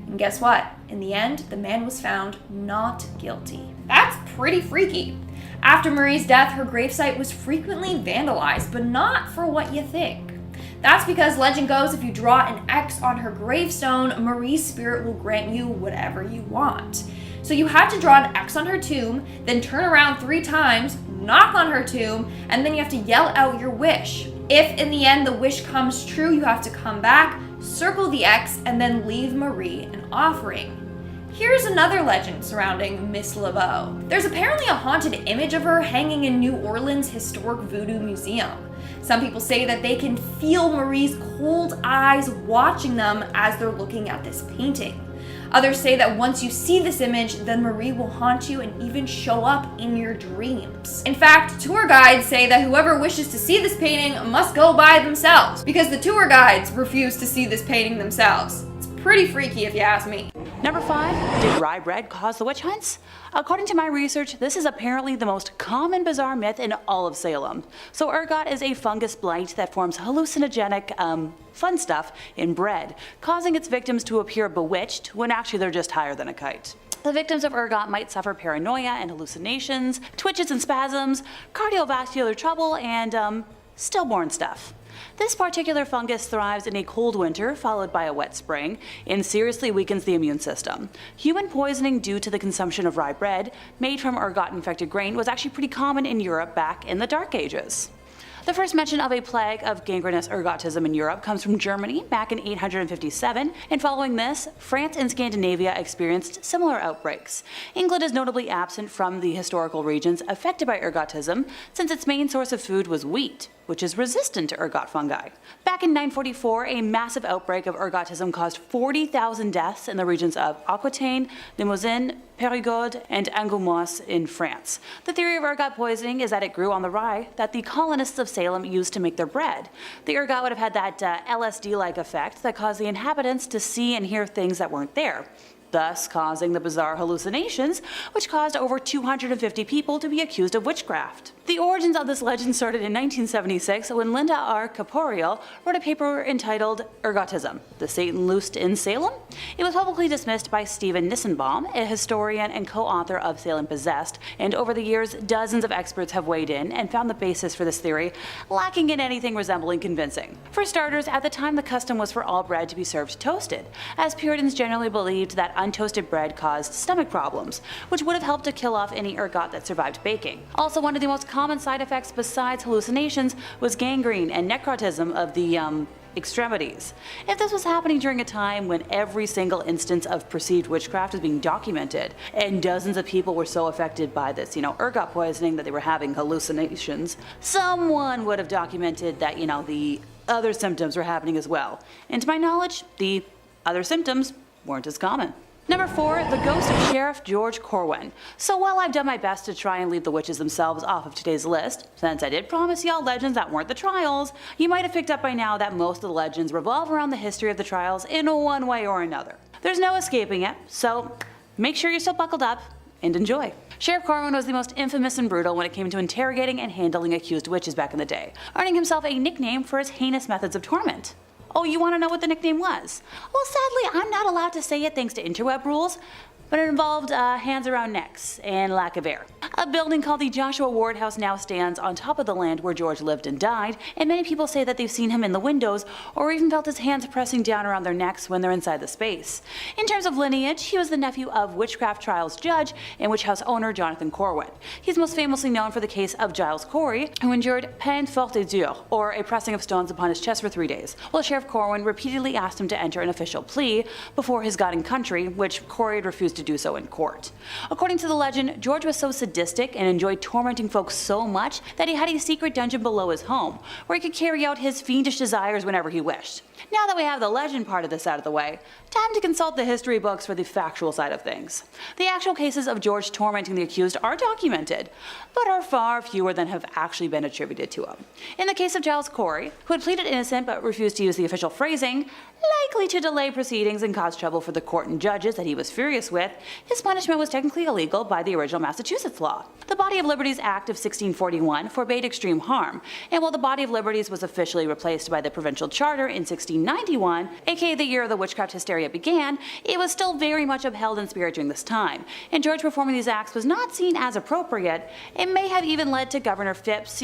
And guess what? In the end, the man was found not guilty. That's pretty freaky. After Marie's death, her gravesite was frequently vandalized, but not for what you think. That's because legend goes if you draw an X on her gravestone, Marie's spirit will grant you whatever you want. So you had to draw an X on her tomb, then turn around 3 times, knock on her tomb, and then you have to yell out your wish. If in the end the wish comes true, you have to come back, circle the X, and then leave Marie an offering. Here's another legend surrounding Miss Laveau. There's apparently a haunted image of her hanging in New Orleans' historic voodoo museum. Some people say that they can feel Marie's cold eyes watching them as they're looking at this painting. Others say that once you see this image, then Marie will haunt you and even show up in your dreams. In fact, tour guides say that whoever wishes to see this painting must go by themselves, because the tour guides refuse to see this painting themselves. It's pretty freaky if you ask me. Number 5, did rye bread cause the witch hunts? According to my research, this is apparently the most common bizarre myth in all of Salem. So ergot is a fungus blight that forms hallucinogenic, fun stuff in bread, causing its victims to appear bewitched when actually they're just higher than a kite. The victims of ergot might suffer paranoia and hallucinations, twitches and spasms, cardiovascular trouble, and stillborn stuff. This particular fungus thrives in a cold winter followed by a wet spring and seriously weakens the immune system. Human poisoning due to the consumption of rye bread made from ergot-infected grain was actually pretty common in Europe back in the Dark Ages. The first mention of a plague of gangrenous ergotism in Europe comes from Germany back in 857, and following this, France and Scandinavia experienced similar outbreaks. England is notably absent from the historical regions affected by ergotism since its main source of food was wheat, which is resistant to ergot fungi. Back in 944, a massive outbreak of ergotism caused 40,000 deaths in the regions of Aquitaine, Limousin, Périgord, and Angoumois in France. The theory of ergot poisoning is that it grew on the rye that the colonists of Salem used to make their bread. The ergot would have had that LSD-like effect that caused the inhabitants to see and hear things that weren't there, thus causing the bizarre hallucinations, which caused over 250 people to be accused of witchcraft. The origins of this legend started in 1976 when Linda R. Caporio wrote a paper entitled Ergotism, the Satan Loosed in Salem. It was publicly dismissed by Stephen Nissenbaum, a historian and co-author of Salem Possessed, and over the years dozens of experts have weighed in and found the basis for this theory lacking in anything resembling convincing. For starters, at the time the custom was for all bread to be served toasted, as Puritans generally believed that untoasted bread caused stomach problems, which would have helped to kill off any ergot that survived baking. Also, one of the most common side effects besides hallucinations was gangrene and necrotism of the extremities. If this was happening during a time when every single instance of perceived witchcraft is being documented, and dozens of people were so affected by this, ergot poisoning that they were having hallucinations, someone would have documented that, the other symptoms were happening as well. And to my knowledge, the other symptoms weren't as common. Number 4, the ghost of Sheriff George Corwin. So while I've done my best to try and leave the witches themselves off of today's list, since I did promise y'all legends that weren't the trials, you might have picked up by now that most of the legends revolve around the history of the trials in one way or another. There's no escaping it, so make sure you're still buckled up and enjoy. Sheriff Corwin was the most infamous and brutal when it came to interrogating and handling accused witches back in the day, earning himself a nickname for his heinous methods of torment. Oh, you want to know what the nickname was? Well, sadly, I'm not allowed to say it thanks to interweb rules, but it involved hands around necks and lack of air. A building called the Joshua Ward House now stands on top of the land where George lived and died, and many people say that they've seen him in the windows or even felt his hands pressing down around their necks when they're inside the space. In terms of lineage, he was the nephew of Witchcraft trials judge and Witch House owner Jonathan Corwin. He's most famously known for the case of Giles Corey, who endured peine forte et dure, or a pressing of stones upon his chest for 3 days, while Sheriff Corwin repeatedly asked him to enter an official plea before his God and country, which Corey had refused to do so in court. According to the legend, George was so sadistic and enjoyed tormenting folks so much that he had a secret dungeon below his home, where he could carry out his fiendish desires whenever he wished. Now that we have the legend part of this out of the way, time to consult the history books for the factual side of things. The actual cases of George tormenting the accused are documented, but are far fewer than have actually been attributed to him. In the case of Giles Corey, who had pleaded innocent but refused to use the official phrasing, likely to delay proceedings and cause trouble for the court and judges that he was furious with, his punishment was technically illegal by the original Massachusetts law. The Body of Liberties Act of 1641 forbade extreme harm, and while the Body of Liberties was officially replaced by the Provincial Charter in 1691, aka the year the witchcraft hysteria began, it was still very much upheld in spirit during this time, and George performing these acts was not seen as appropriate. It may have even led to Governor Phipps,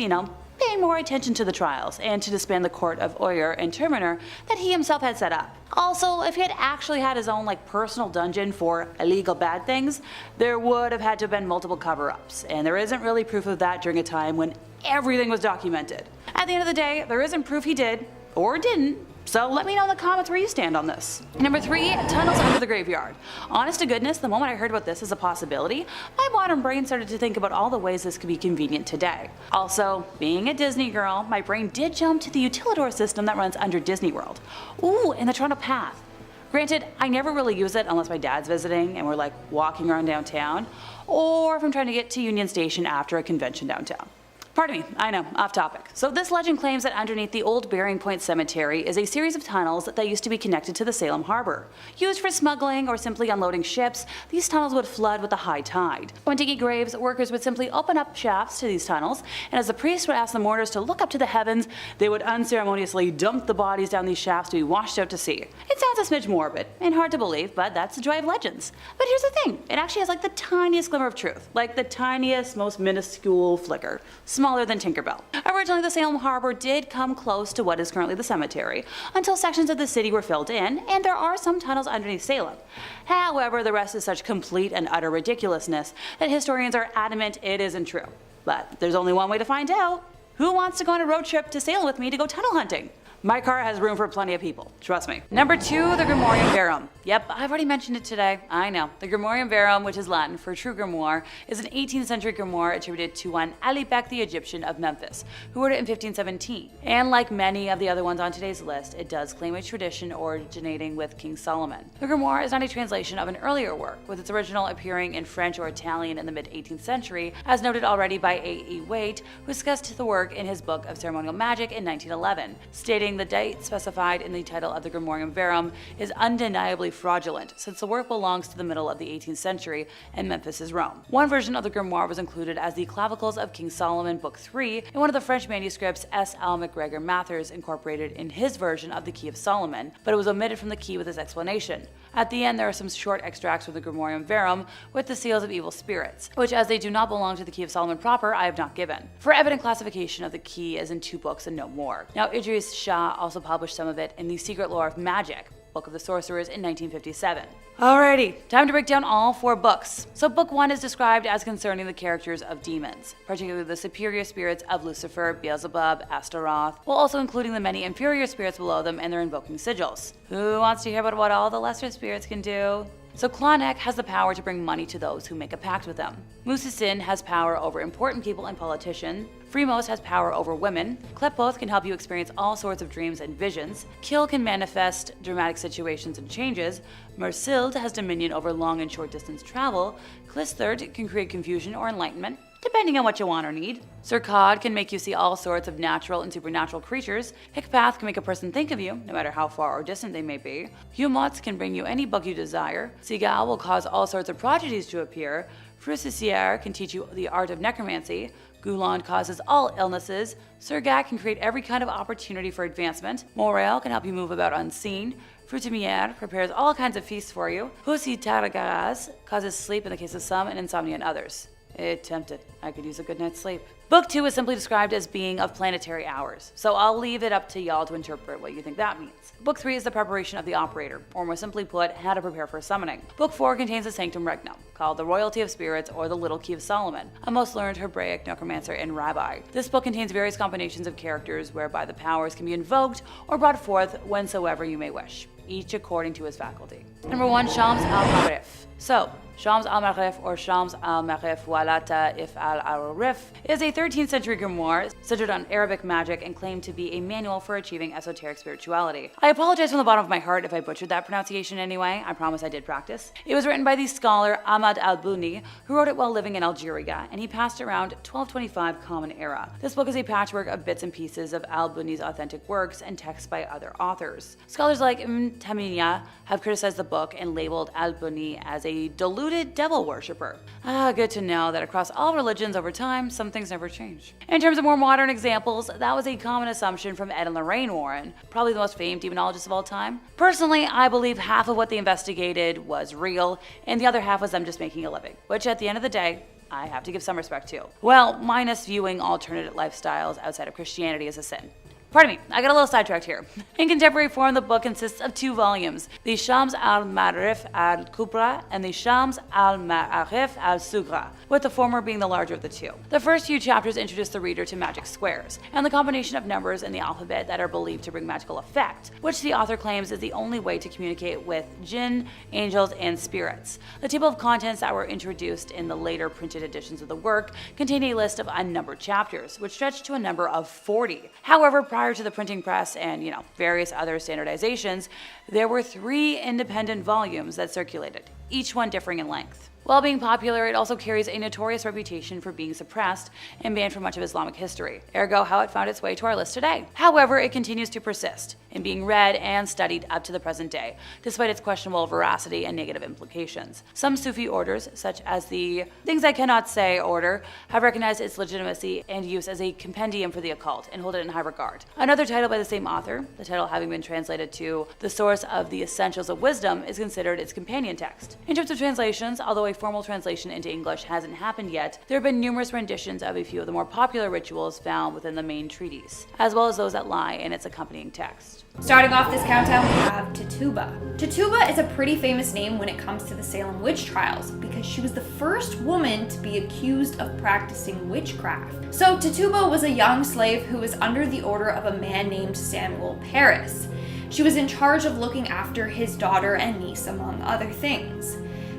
paying more attention to the trials and to disband the court of oyer and terminer that he himself had set up. Also, if he had actually had his own personal dungeon for illegal bad things, there would have had to have been multiple cover-ups, and there isn't really proof of that during a time when everything was documented. At the end of the day, there isn't proof he did or didn't, so let me know in the comments where you stand on this. Number 3, tunnels under the graveyard. Honest to goodness, the moment I heard about this as a possibility, my modern brain started to think about all the ways this could be convenient today. Also, being a Disney girl, my brain did jump to the utilidor system that runs under Disney World. Ooh, and the Toronto Path. Granted, I never really use it unless my dad's visiting and we're walking around downtown, or if I'm trying to get to Union Station after a convention downtown. Pardon me, I know, off topic. So this legend claims that underneath the old Bearing Point Cemetery is a series of tunnels that used to be connected to the Salem Harbor. Used for smuggling or simply unloading ships, these tunnels would flood with the high tide. When digging graves, workers would simply open up shafts to these tunnels, and as the priest would ask the mourners to look up to the heavens, they would unceremoniously dump the bodies down these shafts to be washed out to sea. It sounds a smidge morbid and hard to believe, but that's the joy of legends. But here's the thing, it actually has the tiniest glimmer of truth, the tiniest, most minuscule flicker. Smaller than Tinkerbell. Originally, the Salem Harbor did come close to what is currently the cemetery, until sections of the city were filled in, and there are some tunnels underneath Salem. However, the rest is such complete and utter ridiculousness that historians are adamant it isn't true. But there's only one way to find out. Who wants to go on a road trip to Salem with me to go tunnel hunting? My car has room for plenty of people, trust me. Number 2, the Grimorium Verum. Yep, I've already mentioned it today, I know. The Grimorium Verum, which is Latin for true grimoire, is an 18th century grimoire attributed to one Alibek the Egyptian of Memphis, who wrote it in 1517. And like many of the other ones on today's list, it does claim a tradition originating with King Solomon. The grimoire is not a translation of an earlier work, with its original appearing in French or Italian in the mid-18th century, as noted already by A.E. Waite, who discussed the work in his book of ceremonial magic in 1911, stating the date specified in the title of the Grimorium Verum is undeniably fraudulent, since the work belongs to the middle of the 18th century and Memphis is Rome. One version of the grimoire was included as the Clavicles of King Solomon, Book 3, in one of the French manuscripts S. L. MacGregor Mathers incorporated in his version of the Key of Solomon, but it was omitted from the key with his explanation. At the end, there are some short extracts from the Grimorium Verum with the seals of evil spirits, which, as they do not belong to the Key of Solomon proper, I have not given. For evident classification of the key is in 2 books and no more. Now, Idris Shah also published some of it in The Secret Lore of Magic, Book of the Sorcerers, in 1957. Alrighty, time to break down all 4 books. So book 1 is described as concerning the characters of demons, particularly the superior spirits of Lucifer, Beelzebub, Astaroth, while also including the many inferior spirits below them and their invoking sigils. Who wants to hear about what all the lesser spirits can do? So Clawneck has the power to bring money to those who make a pact with them. Musisin has power over important people and politicians. Fremos has power over women. Klepos can help you experience all sorts of dreams and visions. Kill can manifest dramatic situations and changes. Mersild has dominion over long and short distance travel. Clistherd can create confusion or enlightenment, depending on what you want or need. Sirkad can make you see all sorts of natural and supernatural creatures. Hickpath can make a person think of you, no matter how far or distant they may be. Humots can bring you any book you desire. Sigal will cause all sorts of prodigies to appear. Frucisier can teach you the art of necromancy. Gouland causes all illnesses. Surgat can create every kind of opportunity for advancement. Morel can help you move about unseen. Fruitimière prepares all kinds of feasts for you. Husi Taragaraz causes sleep in the case of some and insomnia in others. It tempted. I could use a good night's sleep. Book 2 is simply described as being of planetary hours, so I'll leave it up to y'all to interpret what you think that means. Book 3 is the preparation of the operator, or more simply put, how to prepare for a summoning. Book 4 contains the Sanctum Regnum, called the Royalty of Spirits or the Little Key of Solomon, a most learned Hebraic necromancer and rabbi. This book contains various combinations of characters whereby the powers can be invoked or brought forth whensoever you may wish, each according to his faculty. Number 1, Shams al-Marif. So, Shams al-Marif or Shams al-Marif Walata If al-Arif is a 13th century grimoire centered on Arabic magic and claimed to be a manual for achieving esoteric spirituality. I apologize from the bottom of my heart if I butchered that pronunciation in any way. I promise I did practice. It was written by the scholar Ahmad al-Buni, who wrote it while living in Algeria, and he passed around 1225 Common Era. This book is a patchwork of bits and pieces of al-Buni's authentic works and texts by other authors. Scholars like Ibn Taymiyyah have criticized the book and labeled al-Buni as a deluded devil worshipper. Good to know that across all religions over time, some things never change. In terms of more modern examples, that was a common assumption from Ed and Lorraine Warren, probably the most famed demonologists of all time. Personally, I believe half of what they investigated was real, and the other half was them just making a living, which at the end of the day, I have to give some respect to. Well, minus viewing alternate lifestyles outside of Christianity as a sin. Pardon me, I got a little sidetracked here. In contemporary form, the book consists of 2 volumes, the Shams al-Marif al-Kubra and the Shams al-Ma'arif al-Sugra, with the former being the larger of the 2. The first few chapters introduce the reader to magic squares, and the combination of numbers in the alphabet that are believed to bring magical effect, which the author claims is the only way to communicate with jinn, angels, and spirits. The table of contents that were introduced in the later printed editions of the work contain a list of unnumbered chapters, which stretch to a number of 40. However, prior to the printing press and, various other standardizations, there were 3 independent volumes that circulated, each one differing in length. While being popular, it also carries a notorious reputation for being suppressed and banned from much of Islamic history, ergo how it found its way to our list today. However, it continues to persist in being read and studied up to the present day, despite its questionable veracity and negative implications. Some Sufi orders, such as the Things I Cannot Say order, have recognized its legitimacy and use as a compendium for the occult and hold it in high regard. Another title by the same author, the title having been translated to The Source of the Essentials of Wisdom, is considered its companion text. In terms of translations, although a formal translation into English hasn't happened yet, there have been numerous renditions of a few of the more popular rituals found within the main treatise, as well as those that lie in its accompanying text. Starting off this countdown, we have Tituba. Tituba is a pretty famous name when it comes to the Salem witch trials because she was the first woman to be accused of practicing witchcraft. So Tituba was a young slave who was under the order of a man named Samuel Parris. She was in charge of looking after his daughter and niece, among other things.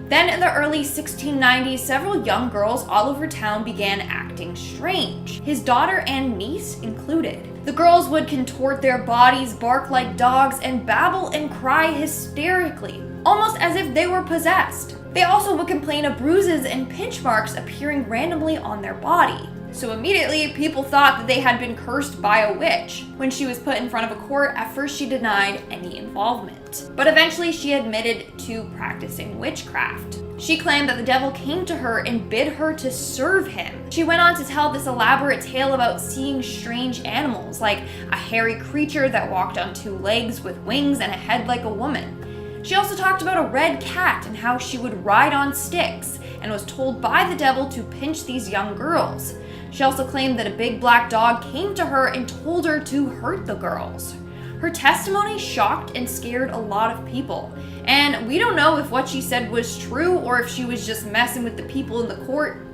Then in the early 1690s, several young girls all over town began acting strange, his daughter and niece included. The girls would contort their bodies, bark like dogs, and babble and cry hysterically, almost as if they were possessed. They also would complain of bruises and pinch marks appearing randomly on their body. So immediately, people thought that they had been cursed by a witch. When she was put in front of a court, at first she denied any involvement. But eventually she admitted to practicing witchcraft. She claimed that the devil came to her and bid her to serve him. She went on to tell this elaborate tale about seeing strange animals, like a hairy creature that walked on 2 legs with wings and a head like a woman. She also talked about a red cat and how she would ride on sticks and was told by the devil to pinch these young girls. She also claimed that a big black dog came to her and told her to hurt the girls. Her testimony shocked and scared a lot of people, and we don't know if what she said was true or if she was just messing with the people in the court,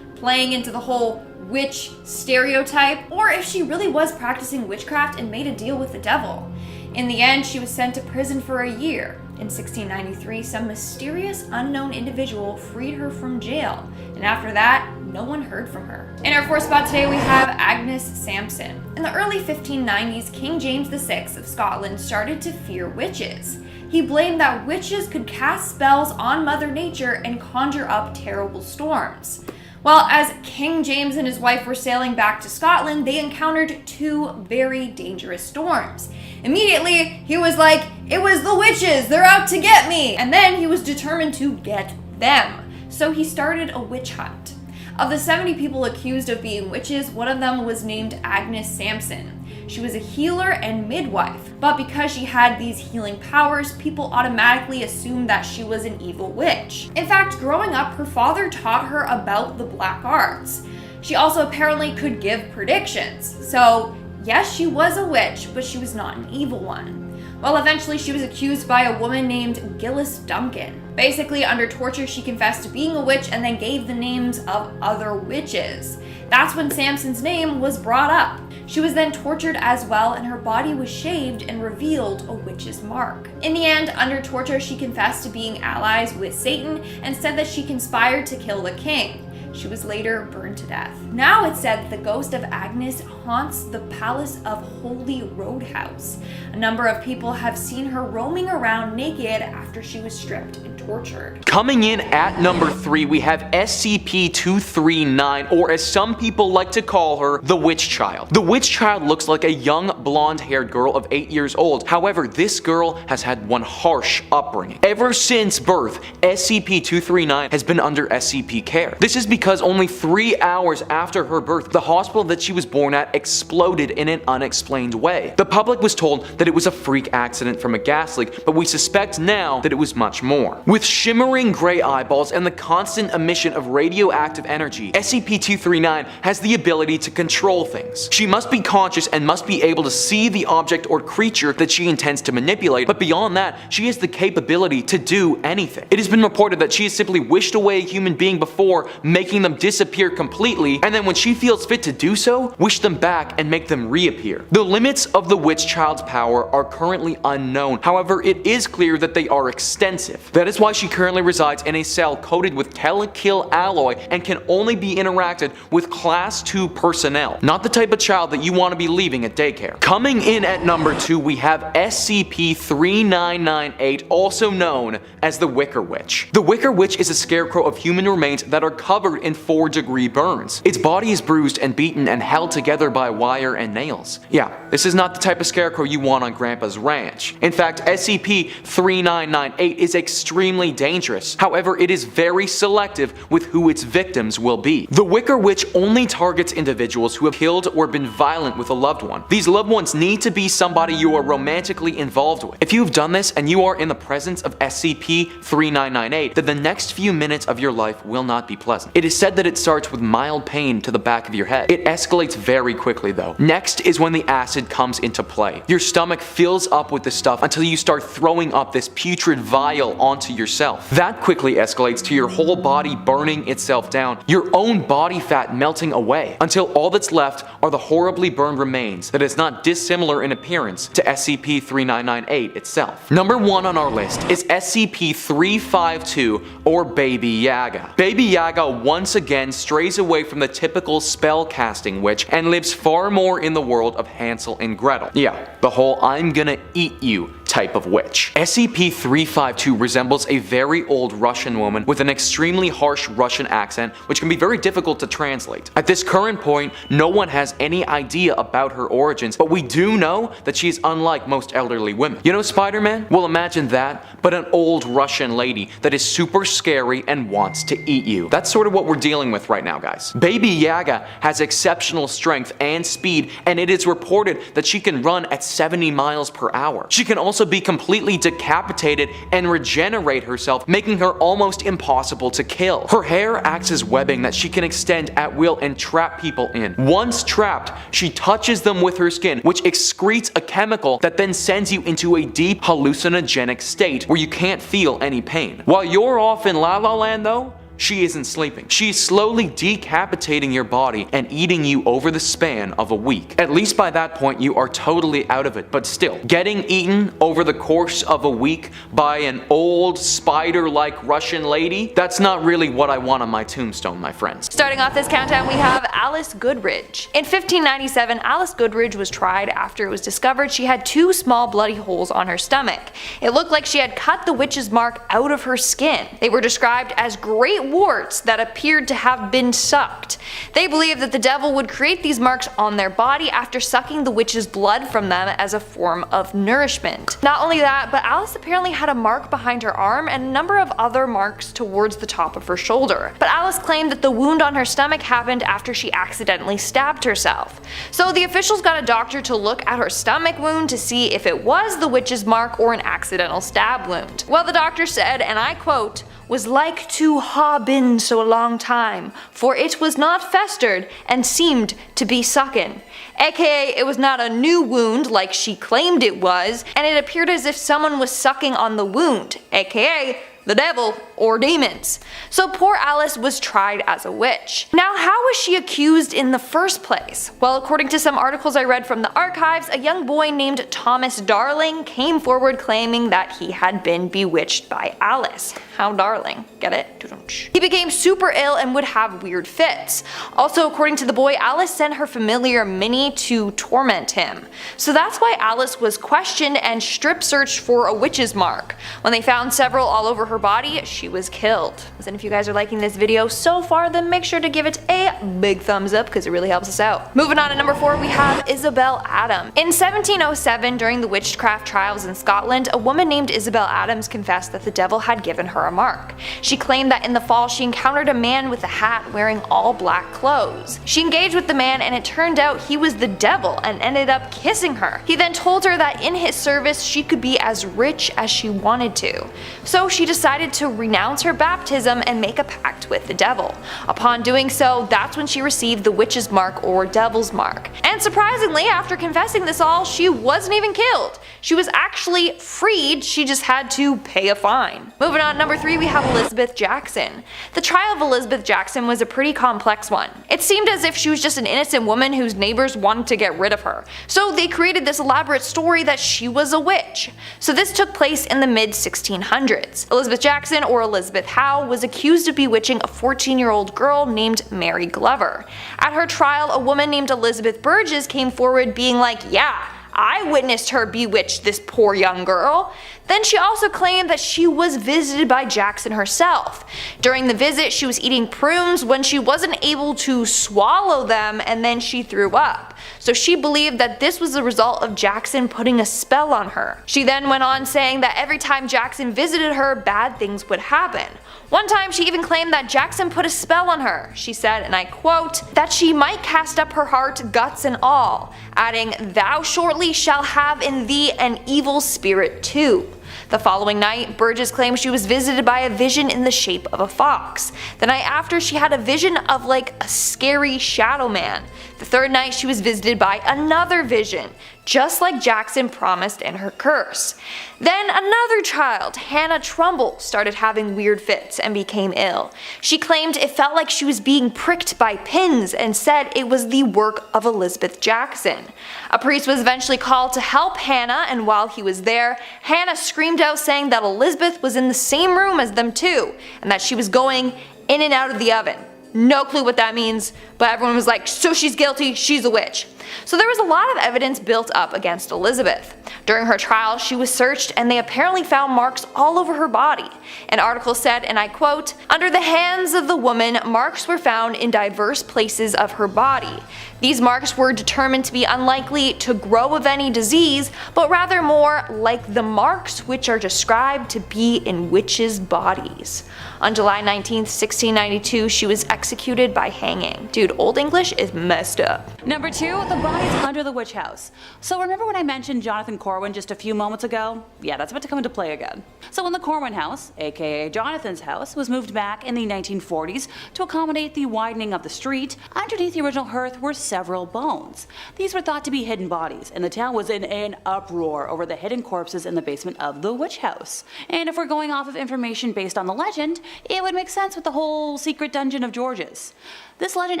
playing into the whole witch stereotype, or if she really was practicing witchcraft and made a deal with the devil. In the end, she was sent to prison for a year. In 1693, some mysterious unknown individual freed her from jail, and after that, no one heard from her. In our 4th spot today, we have Agnes Sampson. In the early 1590s, King James VI of Scotland started to fear witches. He blamed that witches could cast spells on Mother Nature and conjure up terrible storms. Well, as King James and his wife were sailing back to Scotland, they encountered 2 very dangerous storms. Immediately, he was like, "It was the witches, they're out to get me!" And then he was determined to get them. So he started a witch hunt. Of the 70 people accused of being witches, one of them was named Agnes Sampson. She was a healer and midwife, but because she had these healing powers, people automatically assumed that she was an evil witch. In fact, growing up, her father taught her about the black arts. She also apparently could give predictions. So yes, she was a witch, but she was not an evil one. Well, eventually she was accused by a woman named Gillis Duncan. Basically, under torture, she confessed to being a witch and then gave the names of other witches. That's when Sampson's name was brought up. She was then tortured as well, and her body was shaved and revealed a witch's mark. In the end, under torture, she confessed to being allies with Satan and said that she conspired to kill the king. She was later burned to death. Now it's said that the ghost of Agnes haunts the Palace of Holy Roadhouse. A number of people have seen her roaming around naked after she was stripped and tortured. Coming in at number 3, we have SCP-239, or as some people like to call her, the Witch Child. The Witch Child looks like a young blonde-haired girl of 8 years old. However, this girl has had one harsh upbringing. Ever since birth, SCP-239 has been under SCP care. This is because only 3 hours after her birth, the hospital that she was born at exploded in an unexplained way. The public was told that it was a freak accident from a gas leak, but we suspect now that it was much more. With shimmering gray eyeballs and the constant emission of radioactive energy, SCP-239 has the ability to control things. She must be conscious and must be able to see the object or creature that she intends to manipulate, but beyond that, she has the capability to do anything. It has been reported that she has simply wished away a human being before, making them disappear completely, and then when she feels fit to do so, wish them back and make them reappear. The limits of the Witch Child's power are currently unknown. However, it is clear that they are extensive. That is why she currently resides in a cell coated with telekill alloy and can only be interacted with Class 2 personnel. Not the type of child that you want to be leaving at daycare. Coming in at number 2, we have SCP-3998, also known as the Wicker Witch. The Wicker Witch is a scarecrow of human remains that are covered in 4-degree burns. Its body is bruised and beaten and held together by wire and nails. Yeah, this is not the type of scarecrow you want on Grandpa's ranch. In fact, SCP-3998 is extremely dangerous. However, it is very selective with who its victims will be. The Wicker Witch only targets individuals who have killed or been violent with a loved one. These loved ones need to be somebody you are romantically involved with. If you've done this and you are in the presence of SCP-3998, then the next few minutes of your life will not be pleasant. It is said that it starts with mild pain to the back of your head. It escalates very quickly though. Next is when the acid comes into play. Your stomach fills up with the stuff until you start throwing up this putrid vial onto yourself. That quickly escalates to your whole body burning itself down, your own body fat melting away, until all that's left are the horribly burned remains that is not dissimilar in appearance to SCP-3998 itself. Number 1 on our list is SCP-352, or Baby Yaga. Baby Yaga once again strays away from the typical spell-casting witch and lives far more in the world of Hansel and Gretel. Yeah, the whole I'm gonna eat you type of witch. SCP-352 resembles a very old Russian woman with an extremely harsh Russian accent, which can be very difficult to translate. At this current point, no one has any idea about her origins, but we do know that she is unlike most elderly women. You know Spider-Man? Well, imagine that, but an old Russian lady that is super scary and wants to eat you. That's sort of what we're dealing with right now, guys. Baby Yaga has exceptional strength and speed, and it is reported that she can run at 70 miles per hour. She can also be completely decapitated and regenerate herself, making her almost impossible to kill. Her hair acts as webbing that she can extend at will and trap people in. Once trapped, she touches them with her skin, which excretes a chemical that then sends you into a deep hallucinogenic state where you can't feel any pain. While you're off in La La Land though, she isn't sleeping. She's slowly decapitating your body and eating you over the span of a week. At least by that point, you are totally out of it, but still, getting eaten over the course of a week by an old spider-like Russian lady, that's not really what I want on my tombstone, my friends. Starting off this countdown, we have Alice Goodridge. In 1597, Alice Goodridge was tried after it was discovered she had 2 small bloody holes on her stomach. It looked like she had cut the witch's mark out of her skin. They were described as great warts that appeared to have been sucked. They believed that the devil would create these marks on their body after sucking the witch's blood from them as a form of nourishment. Not only that, but Alice apparently had a mark behind her arm and a number of other marks towards the top of her shoulder. But Alice claimed that the wound on her stomach happened after she accidentally stabbed herself. So the officials got a doctor to look at her stomach wound to see if it was the witch's mark or an accidental stab wound. Well, the doctor said, and I quote, "was like to ha been so a long time, for it was not festered and seemed to be suckin'." AKA it was not a new wound like she claimed it was, and it appeared as if someone was sucking on the wound, AKA the devil or demons. So poor Alice was tried as a witch. Now, how was she accused in the first place? Well, according to some articles I read from the archives, a young boy named Thomas Darling came forward claiming that he had been bewitched by Alice. How darling, get it? He became super ill and would have weird fits. Also, according to the boy, Alice sent her familiar Minnie to torment him. So that's why Alice was questioned and strip searched for a witch's mark. When they found several all over her body, she was killed. And if you guys are liking this video so far, then make sure to give it a big thumbs up because it really helps us out. Moving on to number 4, we have Isabel Adams. In 1707, during the witchcraft trials in Scotland, a woman named Isabel Adams confessed that the devil had given her a mark. She claimed that in the fall she encountered a man with a hat wearing all black clothes. She engaged with the man and it turned out he was the devil and ended up kissing her. He then told her that in his service she could be as rich as she wanted to. So she decided to renounce her baptism and make a pact with the devil. Upon doing so, that's when she received the witch's mark or devil's mark. And surprisingly, after confessing this all, she wasn't even killed. She was actually freed, she just had to pay a fine. Moving on, number 3, we have Elizabeth Jackson. The trial of Elizabeth Jackson was a pretty complex one. It seemed as if she was just an innocent woman whose neighbors wanted to get rid of her. So they created this elaborate story that she was a witch. So this took place in the mid-1600s. Elizabeth Jackson, or Elizabeth Howe, was accused of bewitching a 14-year-old girl named Mary Glover. At her trial, a woman named Elizabeth Burgess came forward being like, "Yeah, I witnessed her bewitch this poor young girl." Then she also claimed that she was visited by Jackson herself. During the visit, she was eating prunes when she wasn't able to swallow them and then she threw up. So she believed that this was the result of Jackson putting a spell on her. She then went on saying that every time Jackson visited her, bad things would happen. One time she even claimed that Jackson put a spell on her. She said, and I quote, "that she might cast up her heart, guts and all," adding, "thou shortly shall have in thee an evil spirit too." The following night, Burgess claimed she was visited by a vision in the shape of a fox. The night after, she had a vision of like a scary shadow man. The third night, she was visited by another vision, just like Jackson promised in her curse. Then another child, Hannah Trumbull, started having weird fits and became ill. She claimed it felt like she was being pricked by pins and said it was the work of Elizabeth Jackson. A priest was eventually called to help Hannah, and while he was there, Hannah screamed out saying that Elizabeth was in the same room as them too, and that she was going in and out of the oven. No clue what that means, but everyone was like, so she's guilty, she's a witch. So there was a lot of evidence built up against Elizabeth. During her trial, she was searched and they apparently found marks all over her body. An article said, and I quote, "Under the hands of the woman, marks were found in diverse places of her body. These marks were determined to be unlikely to grow of any disease, but rather more like the marks which are described to be in witches' bodies." On July 19, 1692, she was executed by hanging. Dude, Old English is messed up. Number 2, the bodies under the witch house. So remember when I mentioned Jonathan Corwin just a few moments ago? Yeah, that's about to come into play again. So when the Corwin house, aka Jonathan's house, was moved back in the 1940s to accommodate the widening of the street, underneath the original hearth were several bones. These were thought to be hidden bodies, and the town was in an uproar over the hidden corpses in the basement of the witch house. And if we're going off of information based on the legend, it would make sense with the whole secret dungeon of George's. This legend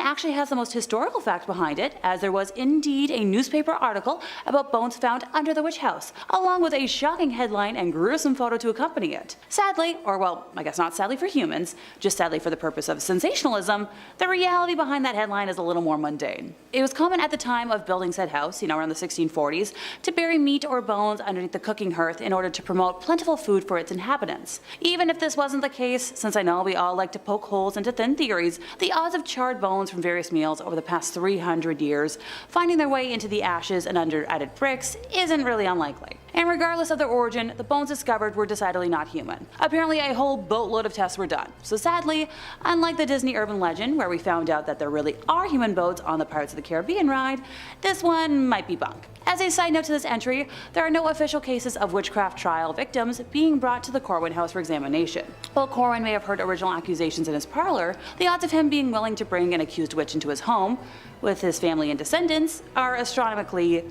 actually actually has the most historical fact behind it, as there was indeed a newspaper article about bones found under the witch house, along with a shocking headline and gruesome photo to accompany it. Sadly, or well, I guess not sadly for humans, just sadly for the purpose of sensationalism, the reality behind that headline is a little more mundane. It was common at the time of building said house, around the 1640s, to bury meat or bones underneath the cooking hearth in order to promote plentiful food for its inhabitants. Even if this wasn't the case, since I know we all like to poke holes into thin theories, the odds of charred bones from various meals over the past 300 years finding their way into the ashes and under added bricks isn't really unlikely. And regardless of their origin, the bones discovered were decidedly not human. Apparently a whole boatload of tests were done. So sadly, unlike the Disney urban legend where we found out that there really are human bones on the Pirates of the Caribbean ride, this one might be bunk. As a side note to this entry, there are no official cases of witchcraft trial victims being brought to the Corwin house for examination. While Corwin may have heard original accusations in his parlor, the odds of him being willing to bring an accused witch into his home, with his family and descendants, are astronomically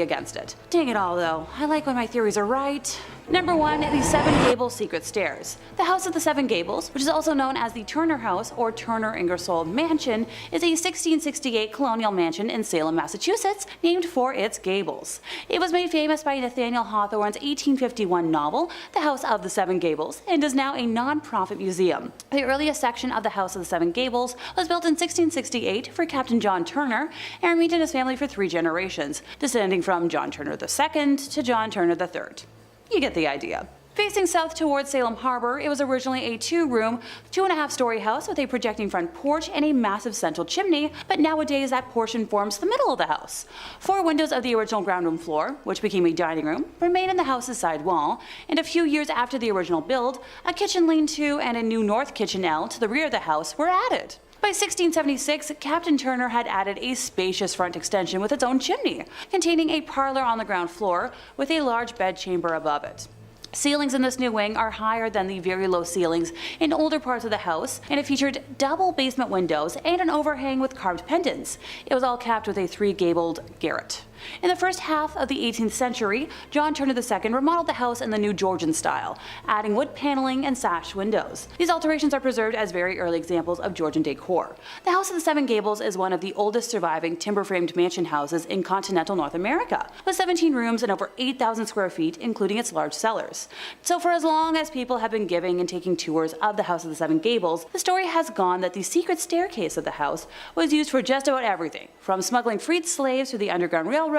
against it. Dang it all though, I like when my theories are right. Number 1, the Seven Gables Secret Stairs. The House of the Seven Gables, which is also known as the Turner House or Turner Ingersoll Mansion, is a 1668 colonial mansion in Salem, Massachusetts, named for its gables. It was made famous by Nathaniel Hawthorne's 1851 novel, The House of the Seven Gables, and is now a non-profit museum. The earliest section of the House of the Seven Gables was built in 1668 for Captain John Turner and remained in his family for 3 generations, descending from John Turner II to John Turner III. You get the idea. Facing south towards Salem Harbor, it was originally a 2-room, 2.5-story house with a projecting front porch and a massive central chimney, but nowadays that portion forms the middle of the house. 4 windows of the original ground room floor, which became a dining room, remain in the house's side wall, and a few years after the original build, a kitchen lean-to and a new north kitchen L to the rear of the house were added. By 1676, Captain Turner had added a spacious front extension with its own chimney, containing a parlor on the ground floor with a large bedchamber above it. Ceilings in this new wing are higher than the very low ceilings in older parts of the house, and it featured double basement windows and an overhang with carved pendants. It was all capped with a 3-gabled garret. In the first half of the 18th century, John Turner II remodeled the house in the New Georgian style, adding wood paneling and sash windows. These alterations are preserved as very early examples of Georgian decor. The House of the Seven Gables is one of the oldest surviving timber-framed mansion houses in continental North America, with 17 rooms and over 8,000 square feet, including its large cellars. So for as long as people have been giving and taking tours of the House of the Seven Gables, the story has gone that the secret staircase of the house was used for just about everything, from smuggling freed slaves through the Underground Railroad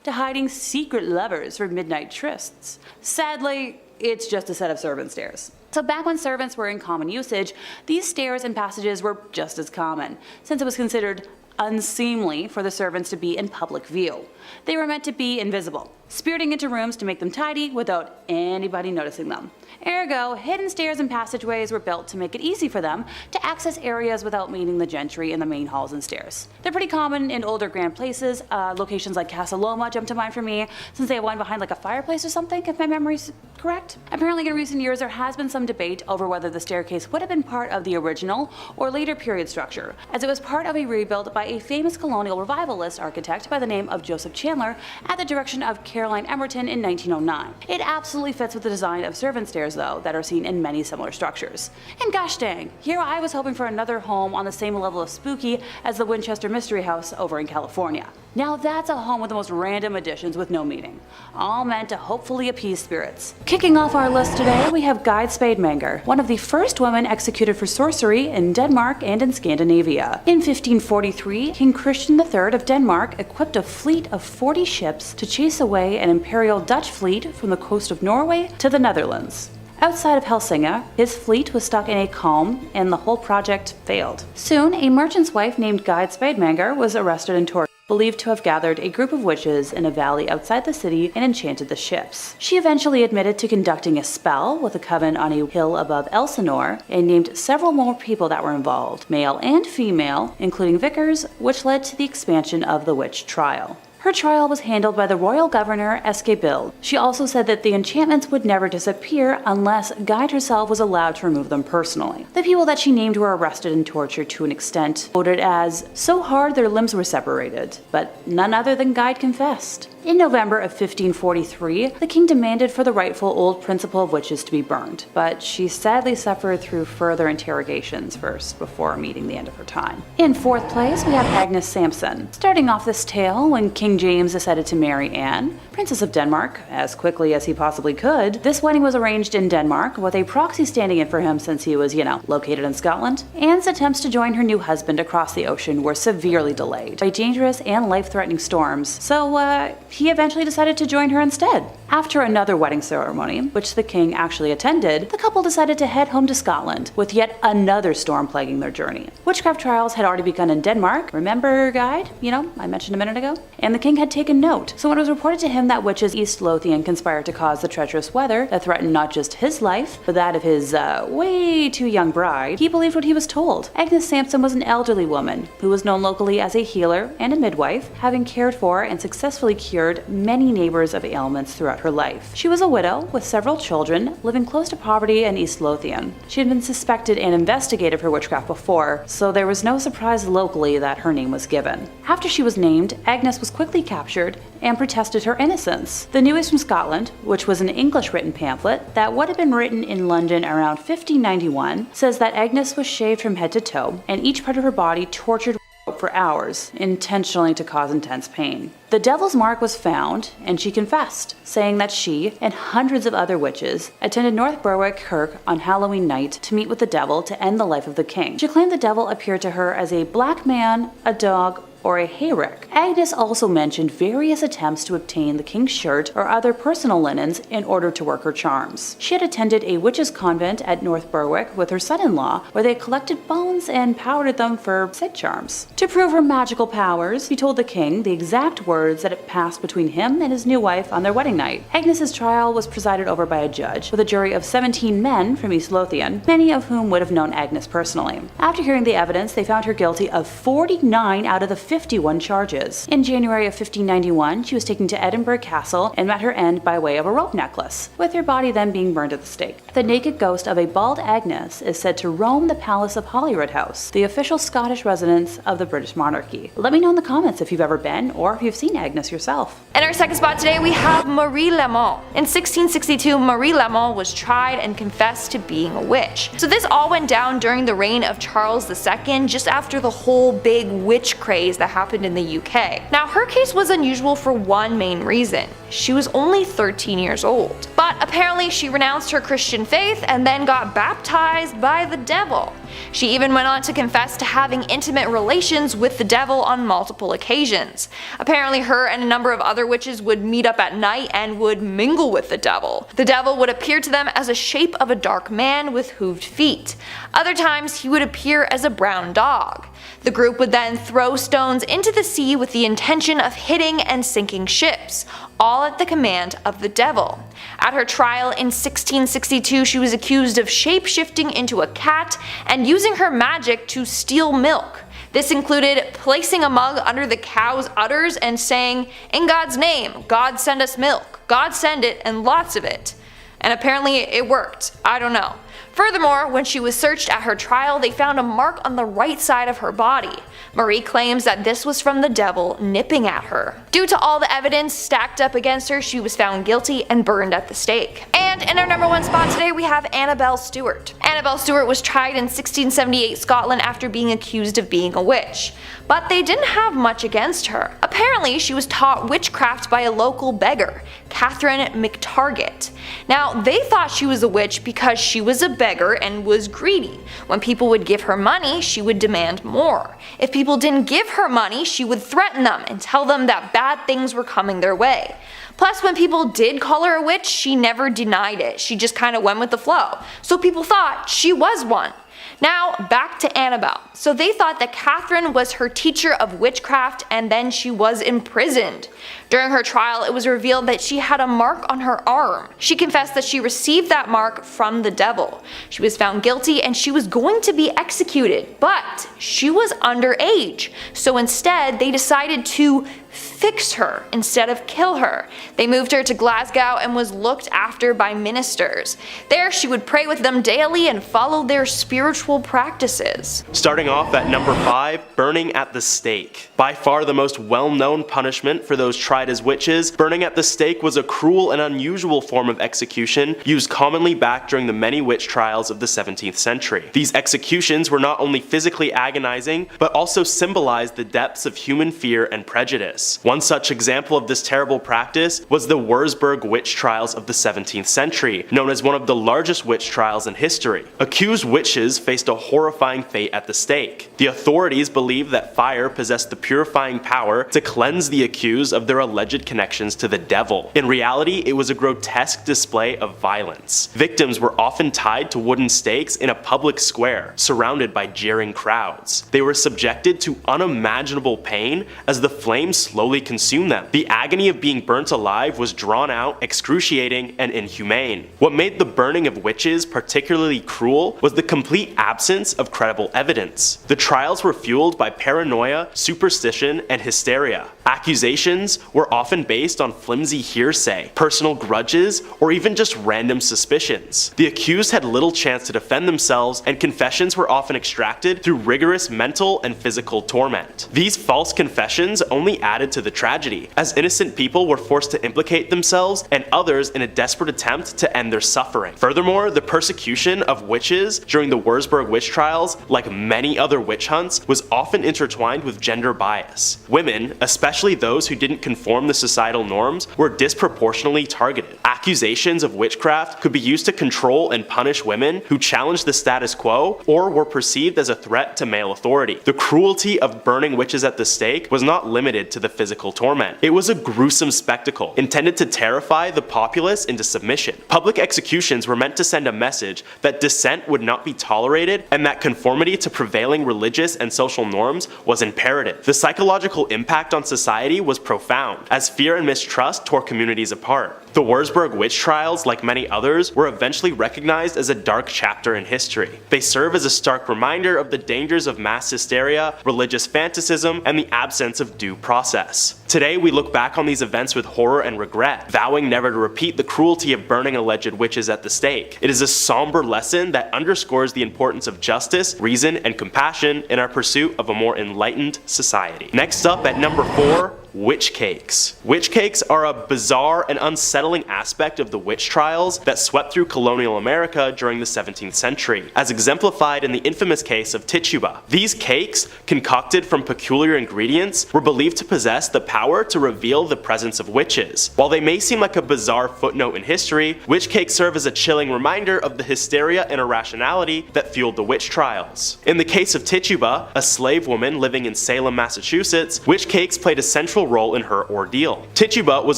to hiding secret lovers for midnight trysts. Sadly, it's just a set of servant stairs. So back when servants were in common usage, these stairs and passages were just as common, since it was considered unseemly for the servants to be in public view. They were meant to be invisible, spiriting into rooms to make them tidy without anybody noticing them. Ergo, hidden stairs and passageways were built to make it easy for them to access areas without meeting the gentry in the main halls and stairs. They're pretty common in older grand places. Locations like Casa Loma jump to mind for me, since they have one behind like a fireplace or something, if my memory's correct. Apparently in recent years there has been some debate over whether the staircase would have been part of the original or later period structure, as it was part of a rebuild by a famous colonial revivalist architect by the name of Joseph Chandler at the direction of Caroline Emerton in 1909. It absolutely fits with the design of servant stairs though, that are seen in many similar structures. And gosh dang, here I was hoping for another home on the same level of spooky as the Winchester Mystery House over in California. Now that's a home with the most random additions with no meaning, all meant to hopefully appease spirits. Kicking off our list today, we have Guide Spademanger, one of the first women executed for sorcery in Denmark and in Scandinavia. In 1543, King Christian III of Denmark equipped a fleet of 40 ships to chase away an imperial Dutch fleet from the coast of Norway to the Netherlands. Outside of Helsinki, his fleet was stuck in a calm and the whole project failed. Soon, a merchant's wife named Guide Spademanger was arrested and tortured, believed to have gathered a group of witches in a valley outside the city and enchanted the ships. She eventually admitted to conducting a spell with a coven on a hill above Elsinore and named several more people that were involved, male and female, including vicars, which led to the expansion of the witch trial. Her trial was handled by the royal governor Esquibald. She also said that the enchantments would never disappear unless Guide herself was allowed to remove them personally. The people that she named were arrested and tortured to an extent quoted as so hard their limbs were separated, but none other than Guide confessed. In November of 1543, the king demanded for the rightful old principle of witches to be burned, but she sadly suffered through further interrogations first before meeting the end of her time. In fourth place, we have Agnes Sampson. Starting off this tale, when King James decided to marry Anne, Princess of Denmark, as quickly as he possibly could, this wedding was arranged in Denmark with a proxy standing in for him since he was, located in Scotland. Anne's attempts to join her new husband across the ocean were severely delayed by dangerous and life-threatening storms, so he eventually decided to join her instead. After another wedding ceremony, which the king actually attended, the couple decided to head home to Scotland, with yet another storm plaguing their journey. Witchcraft trials had already begun in Denmark. Remember Guide? I mentioned a minute ago? And the king had taken note. So when it was reported to him that witches East Lothian conspired to cause the treacherous weather that threatened not just his life, but that of his way too young bride, he believed what he was told. Agnes Sampson was an elderly woman who was known locally as a healer and a midwife, having cared for and successfully cured many neighbors of ailments throughout her life. She was a widow with several children, living close to poverty in East Lothian. She had been suspected and investigated for witchcraft before, so there was no surprise locally that her name was given. After she was named, Agnes was quickly captured and protested her innocence. The News from Scotland, which was an English-written pamphlet that would have been written in London around 1591, says that Agnes was shaved from head to toe and each part of her body tortured for hours, intentionally to cause intense pain. The devil's mark was found, and she confessed, saying that she and hundreds of other witches attended North Berwick Kirk on Halloween night to meet with the devil to end the life of the king. She claimed the devil appeared to her as a black man, a dog, or a hayrick. Agnes also mentioned various attempts to obtain the king's shirt or other personal linens in order to work her charms. She had attended a witches' convent at North Berwick with her son-in-law, where they collected bones and powdered them for Sid charms. To prove her magical powers, she told the king the exact words that had passed between him and his new wife on their wedding night. Agnes's trial was presided over by a judge, with a jury of 17 men from East Lothian, many of whom would have known Agnes personally. After hearing the evidence, they found her guilty of 49 out of the 51 charges. In January of 1591, she was taken to Edinburgh Castle and met her end by way of a rope necklace, with her body then being burned at the stake. The naked ghost of a bald Agnes is said to roam the palace of Holyrood House, the official Scottish residence of the British monarchy. Let me know in the comments if you've ever been or if you've seen Agnes yourself. In our second spot today, we have Marie Lamont. In 1662, Marie Lamont was tried and confessed to being a witch. So this all went down during the reign of Charles II, just after the whole big witch craze that happened in the UK. Now, her case was unusual for one main reason. She was only 13 years old. But apparently she renounced her Christian faith and then got baptized by the devil. She even went on to confess to having intimate relations with the devil on multiple occasions. Apparently her and a number of other witches would meet up at night and would mingle with the devil. The devil would appear to them as a shape of a dark man with hooved feet. Other times he would appear as a brown dog. The group would then throw stones into the sea with the intention of hitting and sinking ships, all at the command of the devil. At her trial in 1662, she was accused of shape-shifting into a cat and using her magic to steal milk. This included placing a mug under the cow's udders and saying, "In God's name, God send us milk. God send it and lots of it." And apparently it worked. I don't know. Furthermore, when she was searched at her trial, they found a mark on the right side of her body. Marie claims that this was from the devil nipping at her. Due to all the evidence stacked up against her, she was found guilty and burned at the stake. And in our number one spot today, we have Annabel Stewart. Annabel Stewart was tried in 1678 Scotland after being accused of being a witch. But they didn't have much against her. Apparently, she was taught witchcraft by a local beggar, Catherine McTarget. Now, they thought she was a witch because she was a beggar and was greedy. When people would give her money, she would demand more. If people didn't give her money, she would threaten them and tell them that bad things were coming their way. Plus, when people did call her a witch, she never denied it. She just kind of went with the flow. So people thought she was one. Now, back to Annabel. So they thought that Catherine was her teacher of witchcraft and then she was imprisoned. During her trial, it was revealed that she had a mark on her arm. She confessed that she received that mark from the devil. She was found guilty and she was going to be executed, but she was underage. So instead, they decided to fix her instead of kill her. They moved her to Glasgow and was looked after by ministers. There she would pray with them daily and follow their spiritual practices. Starting off at number 5, burning at the stake. By far the most well-known punishment for those tried as witches, burning at the stake was a cruel and unusual form of execution used commonly back during the many witch trials of the 17th century. These executions were not only physically agonizing, but also symbolized the depths of human fear and prejudice. One such example of this terrible practice was the Wurzburg witch trials of the 17th century, known as one of the largest witch trials in history. Accused witches faced a horrifying fate at the stake. The authorities believed that fire possessed the purifying power to cleanse the accused of their alleged connections to the devil. In reality, it was a grotesque display of violence. Victims were often tied to wooden stakes in a public square, surrounded by jeering crowds. They were subjected to unimaginable pain as the flames slowly consumed them. The agony of being burnt alive was drawn out, excruciating, and inhumane. What made the burning of witches particularly cruel was the complete absence of credible evidence. The trials were fueled by paranoia, superstition, and hysteria. Accusations were often based on flimsy hearsay, personal grudges, or even just random suspicions. The accused had little chance to defend themselves, and confessions were often extracted through rigorous mental and physical torment. These false confessions only added to the tragedy, as innocent people were forced to implicate themselves and others in a desperate attempt to end their suffering. Furthermore, the persecution of witches during the Wurzburg witch trials, like many other witch hunts, was often intertwined with gender bias. Women, especially those who didn't conform to societal norms, were disproportionately targeted. Accusations of witchcraft could be used to control and punish women who challenged the status quo or were perceived as a threat to male authority. The cruelty of burning witches at the stake was not limited to the physical torment. It was a gruesome spectacle intended to terrify the populace into submission. Public executions were meant to send a message that dissent would not be tolerated and that conformity to prevailing religious and social norms was imperative. The psychological impact on society was profound, as fear and mistrust tore communities apart. The Wurzburg witch trials, like many others, were eventually recognized as a dark chapter in history. They serve as a stark reminder of the dangers of mass hysteria, religious fanaticism, and the absence of due process. Today, we look back on these events with horror and regret, vowing never to repeat the cruelty of burning alleged witches at the stake. It is a somber lesson that underscores the importance of justice, reason, and compassion in our pursuit of a more enlightened society. Next up at number 4, witch cakes. Witch cakes are a bizarre and unsettling aspect of the witch trials that swept through colonial America during the 17th century, as exemplified in the infamous case of Tituba. These cakes, concocted from peculiar ingredients, were believed to possess the power to reveal the presence of witches. While they may seem like a bizarre footnote in history, witch cakes serve as a chilling reminder of the hysteria and irrationality that fueled the witch trials. In the case of Tituba, a slave woman living in Salem, Massachusetts, witch cakes played a central role in her ordeal. Tituba was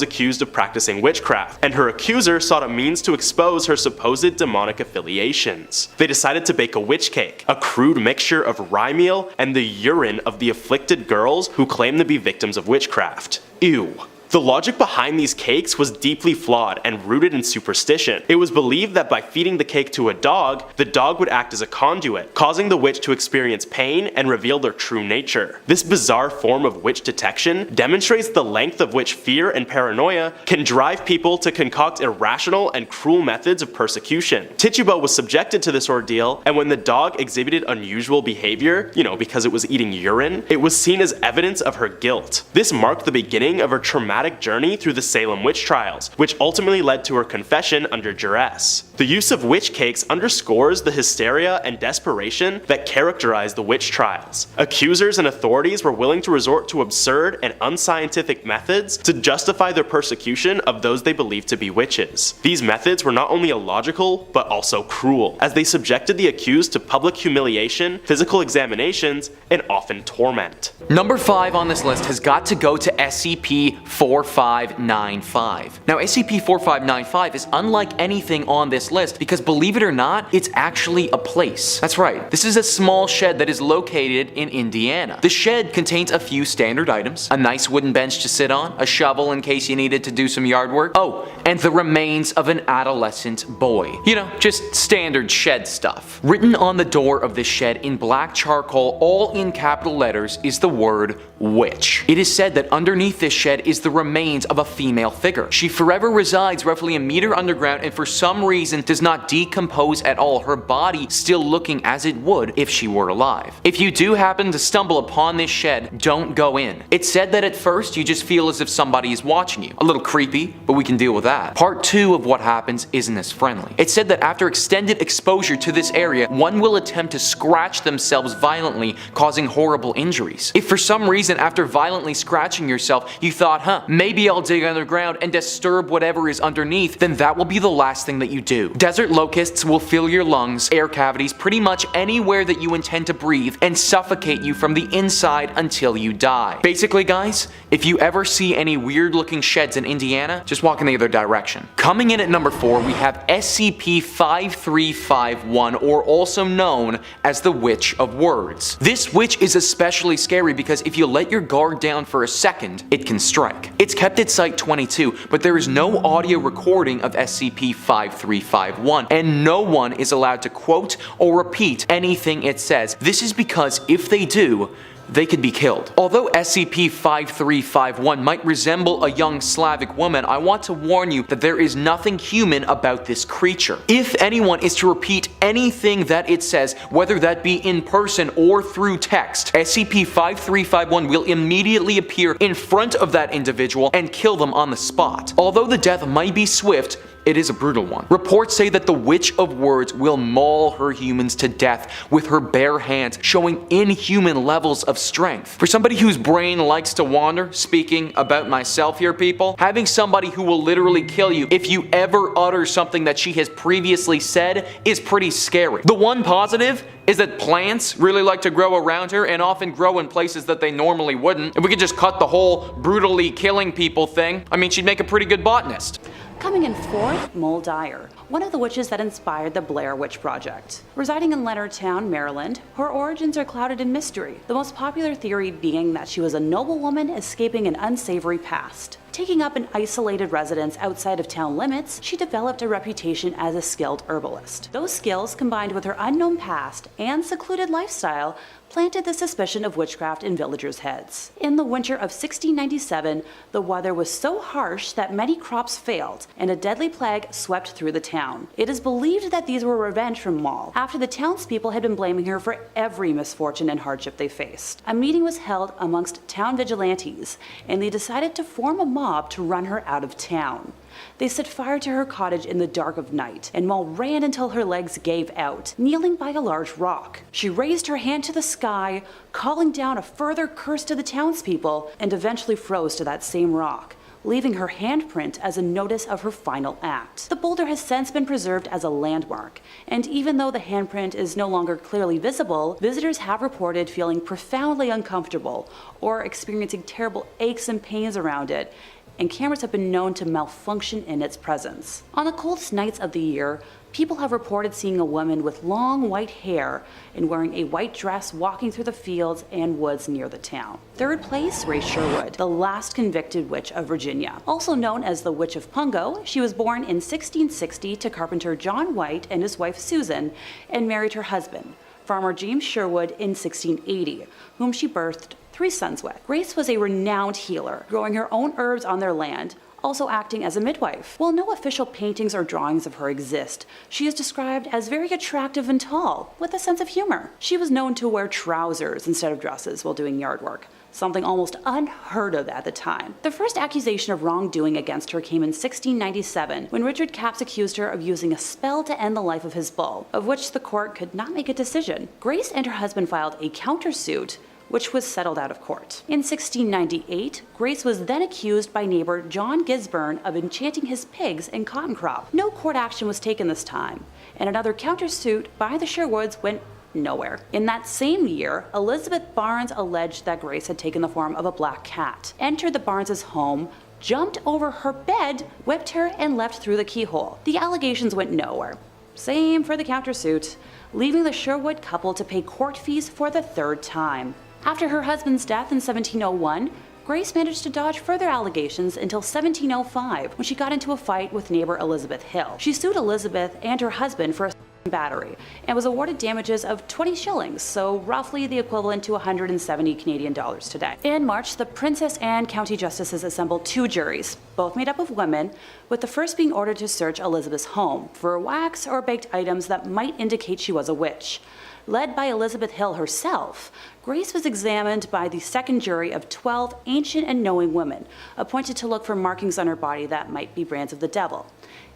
accused of practicing witchcraft, and her accuser sought a means to expose her supposed demonic affiliations. They decided to bake a witch cake, a crude mixture of rye meal and the urine of the afflicted girls who claimed to be victims of witchcraft. Ew. The logic behind these cakes was deeply flawed and rooted in superstition. It was believed that by feeding the cake to a dog, the dog would act as a conduit, causing the witch to experience pain and reveal their true nature. This bizarre form of witch detection demonstrates the length of which fear and paranoia can drive people to concoct irrational and cruel methods of persecution. Tituba was subjected to this ordeal, and when the dog exhibited unusual behavior, because it was eating urine, it was seen as evidence of her guilt. This marked the beginning of her traumatic journey through the Salem witch trials, which ultimately led to her confession under duress. The use of witch cakes underscores the hysteria and desperation that characterized the witch trials. Accusers and authorities were willing to resort to absurd and unscientific methods to justify their persecution of those they believed to be witches. These methods were not only illogical, but also cruel, as they subjected the accused to public humiliation, physical examinations, and often torment. Number 5 on this list has got to go to SCP-4595. Now, SCP-4595 is unlike anything on this list because, believe it or not, it's actually a place. That's right, this is a small shed that is located in Indiana. The shed contains a few standard items, a nice wooden bench to sit on, a shovel in case you needed to do some yard work, and the remains of an adolescent boy. Just standard shed stuff. Written on the door of this shed in black charcoal, all in capital letters, is the word witch. It is said that underneath this shed is the remains of a female figure. She forever resides roughly a meter underground and for some reason does not decompose at all, her body still looking as it would if she were alive. If you do happen to stumble upon this shed, don't go in. It's said that at first you just feel as if somebody is watching you. A little creepy, but we can deal with that. Part 2 of what happens isn't as friendly. It's said that after extended exposure to this area, one will attempt to scratch themselves violently, causing horrible injuries. If for some reason after violently scratching yourself you thought, maybe I'll dig underground and disturb whatever is underneath, then that will be the last thing that you do. Desert locusts will fill your lungs, air cavities, pretty much anywhere that you intend to breathe, and suffocate you from the inside until you die. Basically guys, if you ever see any weird looking sheds in Indiana, just walk in the other direction. Coming in at number 4, we have SCP-5351, or also known as the Witch of Words. This witch is especially scary because if you let your guard down for a second, it can strike. It's kept at Site-22, but there is no audio recording of SCP-5351, and no one is allowed to quote or repeat anything it says. This is because if they do, they could be killed. Although SCP-5351 might resemble a young Slavic woman, I want to warn you that there is nothing human about this creature. If anyone is to repeat anything that it says, whether that be in person or through text, SCP-5351 will immediately appear in front of that individual and kill them on the spot. Although the death might be swift, it is a brutal one. Reports say that the Witch of Words will maul her humans to death with her bare hands, showing inhuman levels of strength. For somebody whose brain likes to wander, speaking about myself here people, having somebody who will literally kill you if you ever utter something that she has previously said is pretty scary. The one positive is that plants really like to grow around her and often grow in places that they normally wouldn't. If we could just cut the whole brutally killing people thing, I mean, she'd make a pretty good botanist. Coming in 4th, Mole Dyer, one of the witches that inspired the Blair Witch Project. Residing in Leonardtown, Maryland, her origins are clouded in mystery, the most popular theory being that she was a noblewoman escaping an unsavory past. Taking up an isolated residence outside of town limits, she developed a reputation as a skilled herbalist. Those skills, combined with her unknown past and secluded lifestyle, planted the suspicion of witchcraft in villagers' heads. In the winter of 1697, the weather was so harsh that many crops failed, and a deadly plague swept through the town. It is believed that these were revenge from Moll, after the townspeople had been blaming her for every misfortune and hardship they faced. A meeting was held amongst town vigilantes, and they decided to form a mob to run her out of town. They set fire to her cottage in the dark of night, and Moll ran until her legs gave out, kneeling by a large rock. She raised her hand to the sky, calling down a further curse to the townspeople, and eventually froze to that same rock, leaving her handprint as a notice of her final act. The boulder has since been preserved as a landmark, and even though the handprint is no longer clearly visible, visitors have reported feeling profoundly uncomfortable or experiencing terrible aches and pains around it, and cameras have been known to malfunction in its presence. On the coldest nights of the year, people have reported seeing a woman with long white hair and wearing a white dress walking through the fields and woods near the town. 3rd place, Ray Sherwood, the last convicted witch of Virginia. Also known as the Witch of Pungo, she was born in 1660 to carpenter John White and his wife Susan, and married her husband, Farmer James Sherwood, in 1680, whom she birthed 3 sons with. Grace was a renowned healer, growing her own herbs on their land, also acting as a midwife. While no official paintings or drawings of her exist, she is described as very attractive and tall, with a sense of humor. She was known to wear trousers instead of dresses while doing yard work, something almost unheard of at the time. The first accusation of wrongdoing against her came in 1697, when Richard Capps accused her of using a spell to end the life of his bull, of which the court could not make a decision. Grace and her husband filed a countersuit, which was settled out of court. In 1698, Grace was then accused by neighbor John Gisborne of enchanting his pigs and cotton crop. No court action was taken this time, and another countersuit by the Sherwoods went nowhere. In that same year, Elizabeth Barnes alleged that Grace had taken the form of a black cat, entered the Barnes' home, jumped over her bed, whipped her, and left through the keyhole. The allegations went nowhere. Same for the countersuit, leaving the Sherwood couple to pay court fees for the 3rd time. After her husband's death in 1701, Grace managed to dodge further allegations until 1705, when she got into a fight with neighbor Elizabeth Hill. She sued Elizabeth and her husband for battery and was awarded damages of 20 shillings, so roughly the equivalent to 170 Canadian dollars today. In March, the Princess and County Justices assembled 2 juries, both made up of women, with the first being ordered to search Elizabeth's home for wax or baked items that might indicate she was a witch. Led by Elizabeth Hill herself, Grace was examined by the second jury of 12 ancient and knowing women, appointed to look for markings on her body that might be brands of the devil.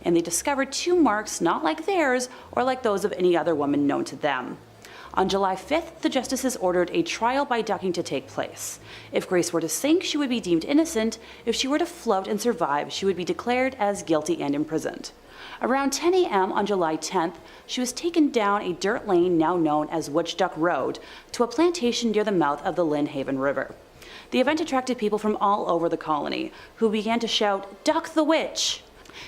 And they discovered 2 marks not like theirs or like those of any other woman known to them. On July 5th, the justices ordered a trial by ducking to take place. If Grace were to sink, she would be deemed innocent. If she were to float and survive, she would be declared as guilty and imprisoned. Around 10 a.m. on July 10th, she was taken down a dirt lane now known as Witch Duck Road to a plantation near the mouth of the Lynn Haven River. The event attracted people from all over the colony, who began to shout, "Duck the witch!"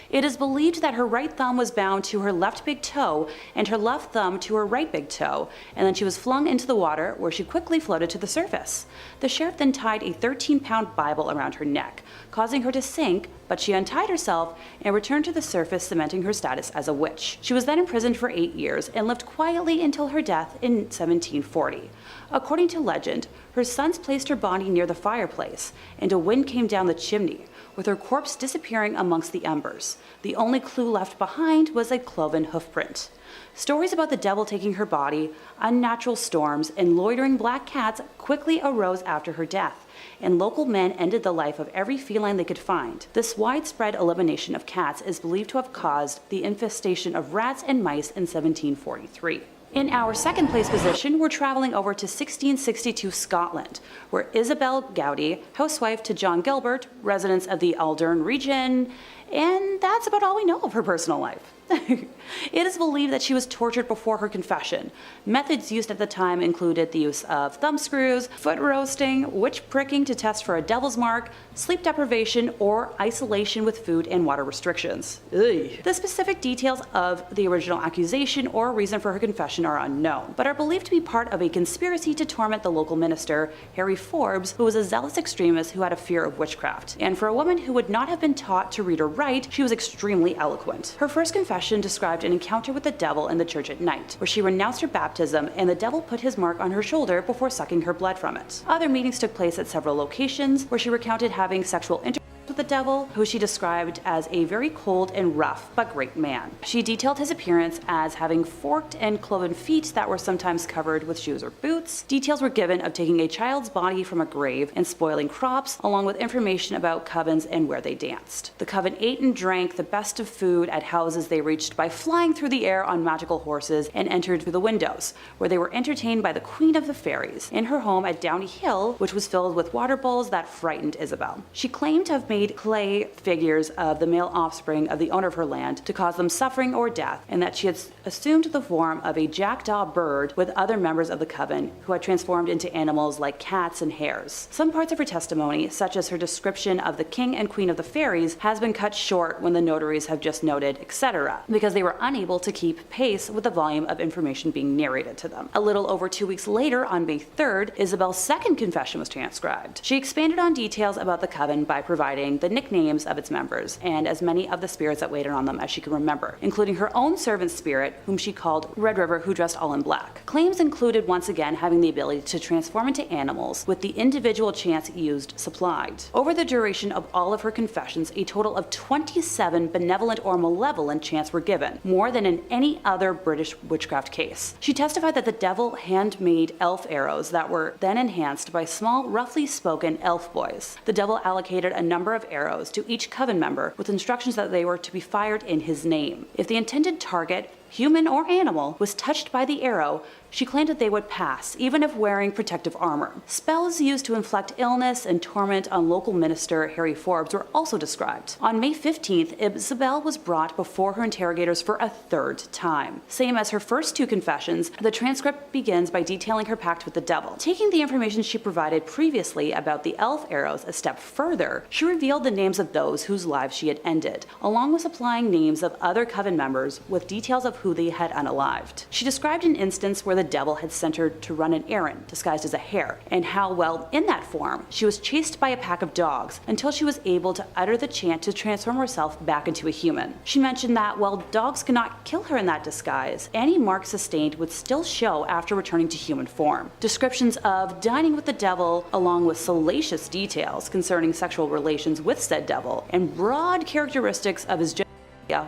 It is believed that her right thumb was bound to her left big toe and her left thumb to her right big toe, and then she was flung into the water, where she quickly floated to the surface. The sheriff then tied a 13-pound Bible around her neck, causing her to sink, but she untied herself and returned to the surface, cementing her status as a witch. She was then imprisoned for 8 years and lived quietly until her death in 1740. According to legend, her sons placed her body near the fireplace, and a wind came down the chimney, with her corpse disappearing amongst the embers. The only clue left behind was a cloven hoofprint. Stories about the devil taking her body, unnatural storms, and loitering black cats quickly arose after her death, and local men ended the life of every feline they could find. This widespread elimination of cats is believed to have caused the infestation of rats and mice in 1743. In our second place position, we're traveling over to 1662 Scotland, where Isabel Gowdy, housewife to John Gilbert, residents of the Aldern region, and that's about all we know of her personal life. It is believed that she was tortured before her confession. Methods used at the time included the use of thumb screws, foot roasting, witch pricking to test for a devil's mark, sleep deprivation, or isolation with food and water restrictions. Ugh. The specific details of the original accusation or reason for her confession are unknown, but are believed to be part of a conspiracy to torment the local minister, Harry Forbes, who was a zealous extremist who had a fear of witchcraft. And for a woman who would not have been taught to read or write, she was extremely eloquent. Her first confession described an encounter with the devil in the church at night, where she renounced her baptism and the devil put his mark on her shoulder before sucking her blood from it. Other meetings took place at several locations, where she recounted having sexual intercourse with the devil, who she described as a very cold and rough but great man. She detailed his appearance as having forked and cloven feet that were sometimes covered with shoes or boots. Details were given of taking a child's body from a grave and spoiling crops, along with information about covens and where they danced. The coven ate and drank the best of food at houses they reached by flying through the air on magical horses and entered through the windows, where they were entertained by the Queen of the Fairies in her home at Downey Hill, which was filled with water bowls that frightened Isabel. She claimed to have made clay figures of the male offspring of the owner of her land to cause them suffering or death, and that she had assumed the form of a jackdaw bird with other members of the coven who had transformed into animals like cats and hares. Some parts of her testimony, such as her description of the king and queen of the fairies, has been cut short when the notaries have just noted, etc., because they were unable to keep pace with the volume of information being narrated to them. A little over 2 weeks later, on May 3rd, Isabel's second confession was transcribed. She expanded on details about the coven by providing the nicknames of its members and as many of the spirits that waited on them as she could remember, including her own servant spirit, whom she called Red River, who dressed all in black. Claims included once again having the ability to transform into animals, with the individual chance used supplied. Over the duration of all of her confessions, a total of 27 benevolent or malevolent chants were given, more than in any other British witchcraft case. She testified that the devil handmade elf arrows that were then enhanced by small, roughly spoken elf boys. The devil allocated a number of arrows to each coven member with instructions that they were to be fired in his name. If the intended target, human or animal, was touched by the arrow, she claimed that they would pass, even if wearing protective armor. Spells used to inflict illness and torment on local minister Harry Forbes were also described. On May 15th, Isabel was brought before her interrogators for a third time. Same as her first 2 confessions, the transcript begins by detailing her pact with the devil. Taking the information she provided previously about the elf arrows a step further, she revealed the names of those whose lives she had ended, along with supplying names of other coven members with details of who they had unalived. She described an instance where the devil had sent her to run an errand disguised as a hare, and how, while in that form, she was chased by a pack of dogs until she was able to utter the chant to transform herself back into a human. She mentioned that while dogs could not kill her in that disguise, any marks sustained would still show after returning to human form. Descriptions of dining with the devil, along with salacious details concerning sexual relations with said devil, and broad characteristics of his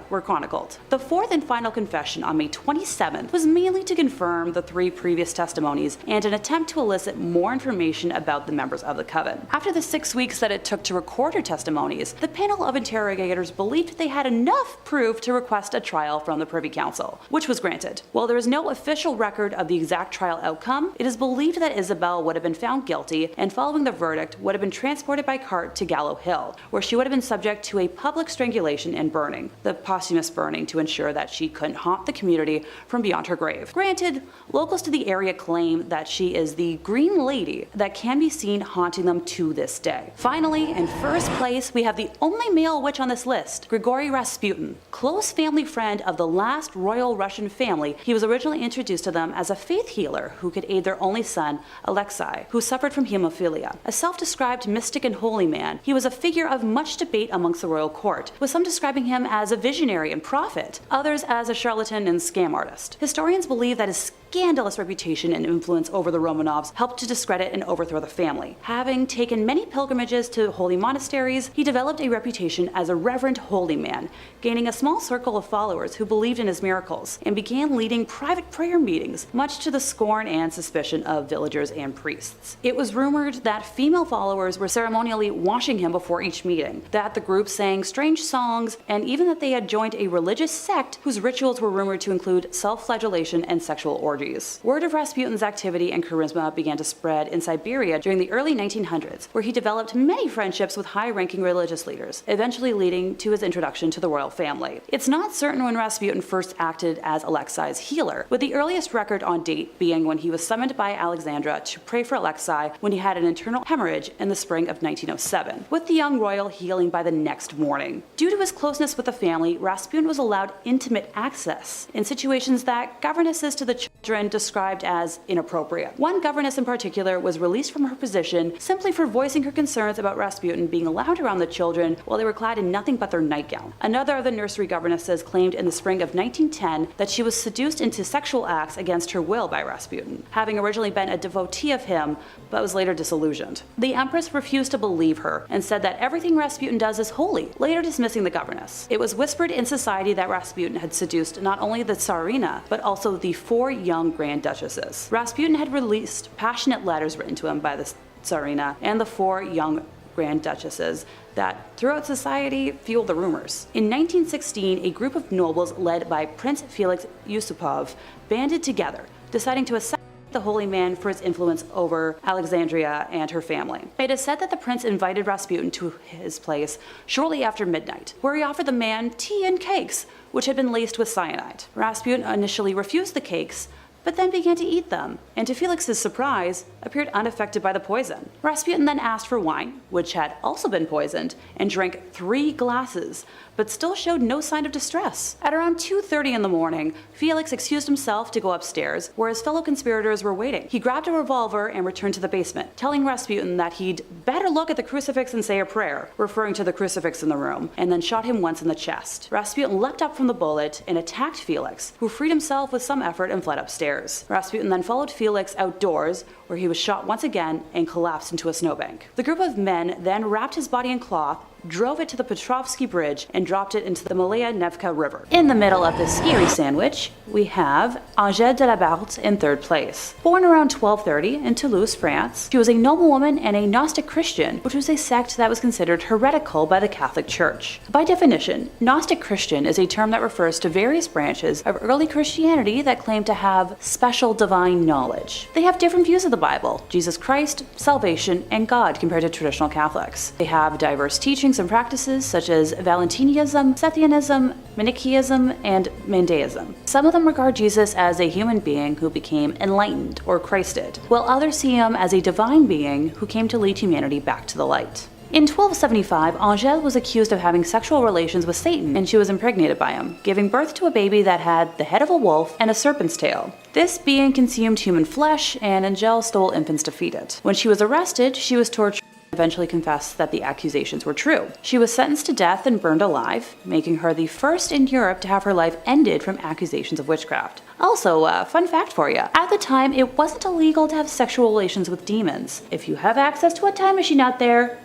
were chronicled. The fourth and final confession on May 27th was mainly to confirm the 3 previous testimonies and an attempt to elicit more information about the members of the coven. After the 6 weeks that it took to record her testimonies, the panel of interrogators believed they had enough proof to request a trial from the Privy Council, which was granted. While there is no official record of the exact trial outcome, it is believed that Isabel would have been found guilty and, following the verdict, would have been transported by cart to Gallow Hill, where she would have been subject to a public strangulation and burning. The posthumous burning to ensure that she couldn't haunt the community from beyond her grave. Granted, locals to the area claim that she is the Green Lady that can be seen haunting them to this day. Finally, in first place, we have the only male witch on this list, Grigory Rasputin. Close family friend of the last royal Russian family, he was originally introduced to them as a faith healer who could aid their only son, Alexei, who suffered from hemophilia. A self-described mystic and holy man, he was a figure of much debate amongst the royal court, with some describing him as a visionary and prophet, others as a charlatan and scam artist. Historians believe that his scandalous reputation and influence over the Romanovs helped to discredit and overthrow the family. Having taken many pilgrimages to holy monasteries, he developed a reputation as a reverent holy man, gaining a small circle of followers who believed in his miracles, and began leading private prayer meetings, much to the scorn and suspicion of villagers and priests. It was rumored that female followers were ceremonially washing him before each meeting, that the group sang strange songs, and even that they had joined a religious sect whose rituals were rumored to include self-flagellation and sexual orgies. Word of Rasputin's activity and charisma began to spread in Siberia during the early 1900s, where he developed many friendships with high-ranking religious leaders, eventually leading to his introduction to the royal family. It's not certain when Rasputin first acted as Alexei's healer, with the earliest record on date being when he was summoned by Alexandra to pray for Alexei when he had an internal hemorrhage in the spring of 1907, with the young royal healing by the next morning. Due to his closeness with the family, Rasputin was allowed intimate access in situations that governesses to the children described as inappropriate. One governess in particular was released from her position simply for voicing her concerns about Rasputin being allowed around the children while they were clad in nothing but their nightgown. Another of the nursery governesses claimed in the spring of 1910 that she was seduced into sexual acts against her will by Rasputin, having originally been a devotee of him but was later disillusioned. The empress refused to believe her and said that everything Rasputin does is holy, later dismissing the governess. It was whispered in society that Rasputin had seduced not only the Tsarina but also the 4 young Grand Duchesses. Rasputin had released passionate letters written to him by the Tsarina and the 4 young Grand Duchesses that, throughout society, fueled the rumors. In 1916, a group of nobles led by Prince Felix Yusupov banded together, deciding to assassinate the holy man for his influence over Alexandria and her family. It is said that the prince invited Rasputin to his place shortly after midnight, where he offered the man tea and cakes, which had been laced with cyanide. Rasputin initially refused the cakes, but then began to eat them, and to Felix's surprise, appeared unaffected by the poison. Rasputin then asked for wine, which had also been poisoned, and drank 3 glasses, but still showed no sign of distress. At around 2:30 in the morning, Felix excused himself to go upstairs, where his fellow conspirators were waiting. He grabbed a revolver and returned to the basement, telling Rasputin that he'd better look at the crucifix and say a prayer, referring to the crucifix in the room, and then shot him once in the chest. Rasputin leapt up from the bullet and attacked Felix, who freed himself with some effort and fled upstairs. Rasputin then followed Felix outdoors, where he was shot once again and collapsed into a snowbank. The group of men then wrapped his body in cloth, drove it to the Petrovsky Bridge, and dropped it into the Malaya Nevka River. In the middle of this scary sandwich, we have Angèle de la Barthe in 3rd place. Born around 1230 in Toulouse, France, she was a noblewoman and a Gnostic Christian, which was a sect that was considered heretical by the Catholic Church. By definition, Gnostic Christian is a term that refers to various branches of early Christianity that claim to have special divine knowledge. They have different views of the Bible, Jesus Christ, salvation, and God compared to traditional Catholics. They have diverse teachings and practices such as Valentinianism, Sethianism, Manichaeism, and Mandaeism. Some of them regard Jesus as a human being who became enlightened or Christed, while others see him as a divine being who came to lead humanity back to the light. In 1275, Angèle was accused of having sexual relations with Satan, and she was impregnated by him, giving birth to a baby that had the head of a wolf and a serpent's tail. This being consumed human flesh, and Angèle stole infants to feed it. When she was arrested, she was tortured and eventually confessed that the accusations were true. She was sentenced to death and burned alive, making her the first in Europe to have her life ended from accusations of witchcraft. Also, fun fact for you. At the time, it wasn't illegal to have sexual relations with demons. If you have access to a time machine out there,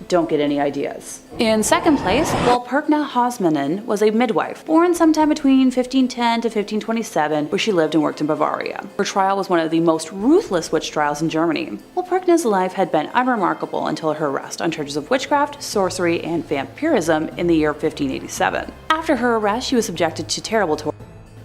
don't get any ideas. In second place, Walpurga Hosmanen was a midwife, born sometime between 1510 to 1527, where she lived and worked in Bavaria. Her trial was one of the most ruthless witch trials in Germany. Walpurga's life had been unremarkable until her arrest on charges of witchcraft, sorcery, and vampirism in the year 1587. After her arrest, she was subjected to terrible torture.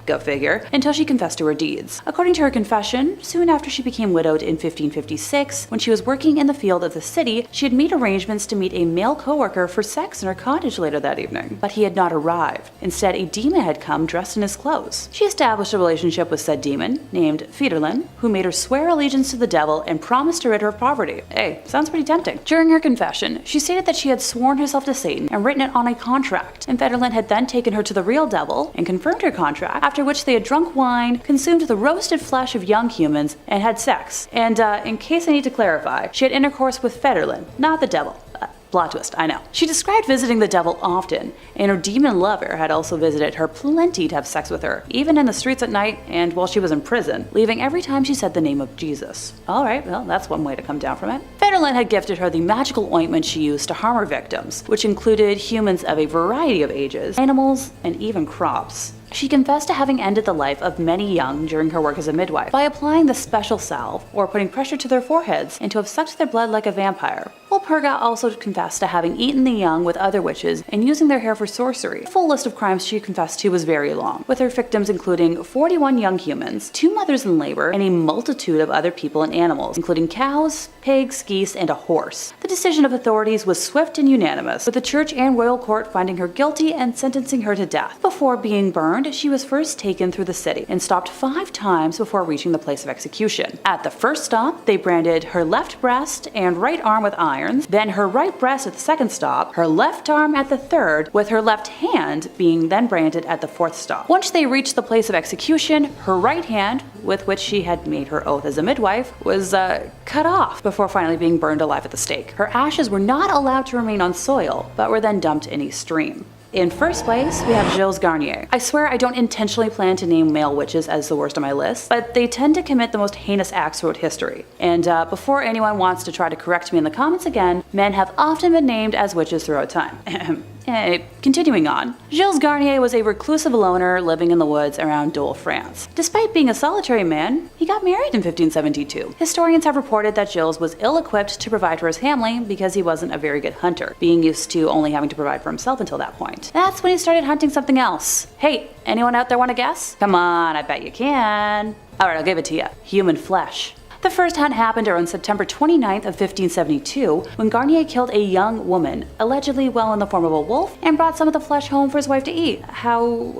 Go figure, until she confessed to her deeds. According to her confession, soon after she became widowed in 1556, when she was working in the field of the city, she had made arrangements to meet a male co-worker for sex in her cottage later that evening. But he had not arrived. Instead, a demon had come dressed in his clothes. She established a relationship with said demon, named Federlin, who made her swear allegiance to the devil and promised to rid her of poverty. Hey, sounds pretty tempting. During her confession, she stated that she had sworn herself to Satan and written it on a contract, and Federlin had then taken her to the real devil and confirmed her contract, after which they had drunk wine, consumed the roasted flesh of young humans, and had sex. And in case I need to clarify, she had intercourse with Federlin, not the devil. Plot twist, I know. She described visiting the devil often, and her demon lover had also visited her plenty to have sex with her, even in the streets at night and while she was in prison, leaving every time she said the name of Jesus. Alright, well, that's one way to come down from it. Federlin had gifted her the magical ointment she used to harm her victims, which included humans of a variety of ages, animals, and even crops. She confessed to having ended the life of many young during her work as a midwife by applying the special salve or putting pressure to their foreheads and to have sucked their blood like a vampire. Walpurga also confessed to having eaten the young with other witches and using their hair for sorcery. The full list of crimes she confessed to was very long, with her victims including 41 young humans, 2 mothers in labor, and a multitude of other people and animals, including cows, pigs, geese, and a horse. The decision of authorities was swift and unanimous, with the church and royal court finding her guilty and sentencing her to death. Before being burned, she was first taken through the city and stopped 5 times before reaching the place of execution. At the first stop, they branded her left breast and right arm with irons, then her right breast at the second stop, her left arm at the third, with her left hand being then branded at the 4th stop. Once they reached the place of execution, her right hand, with which she had made her oath as a midwife, was cut off before finally being burned alive at the stake. Her ashes were not allowed to remain on soil, but were then dumped in a stream. In first place, we have Gilles Garnier. I swear I don't intentionally plan to name male witches as the worst on my list, but they tend to commit the most heinous acts throughout history. And before anyone wants to try to correct me in the comments again, men have often been named as witches throughout time. Continuing on, Gilles Garnier was a reclusive loner living in the woods around Dole, France. Despite being a solitary man, he got married in 1572. Historians have reported that Gilles was ill-equipped to provide for his family because he wasn't a very good hunter, being used to only having to provide for himself until that point. That's when he started hunting something else. Hey, anyone out there want to guess? Come on, I bet you can. Alright, I'll give it to you. Human flesh. The first hunt happened around September 29th of 1572 when Garnier killed a young woman, allegedly well in the form of a wolf, and brought some of the flesh home for his wife to eat. How,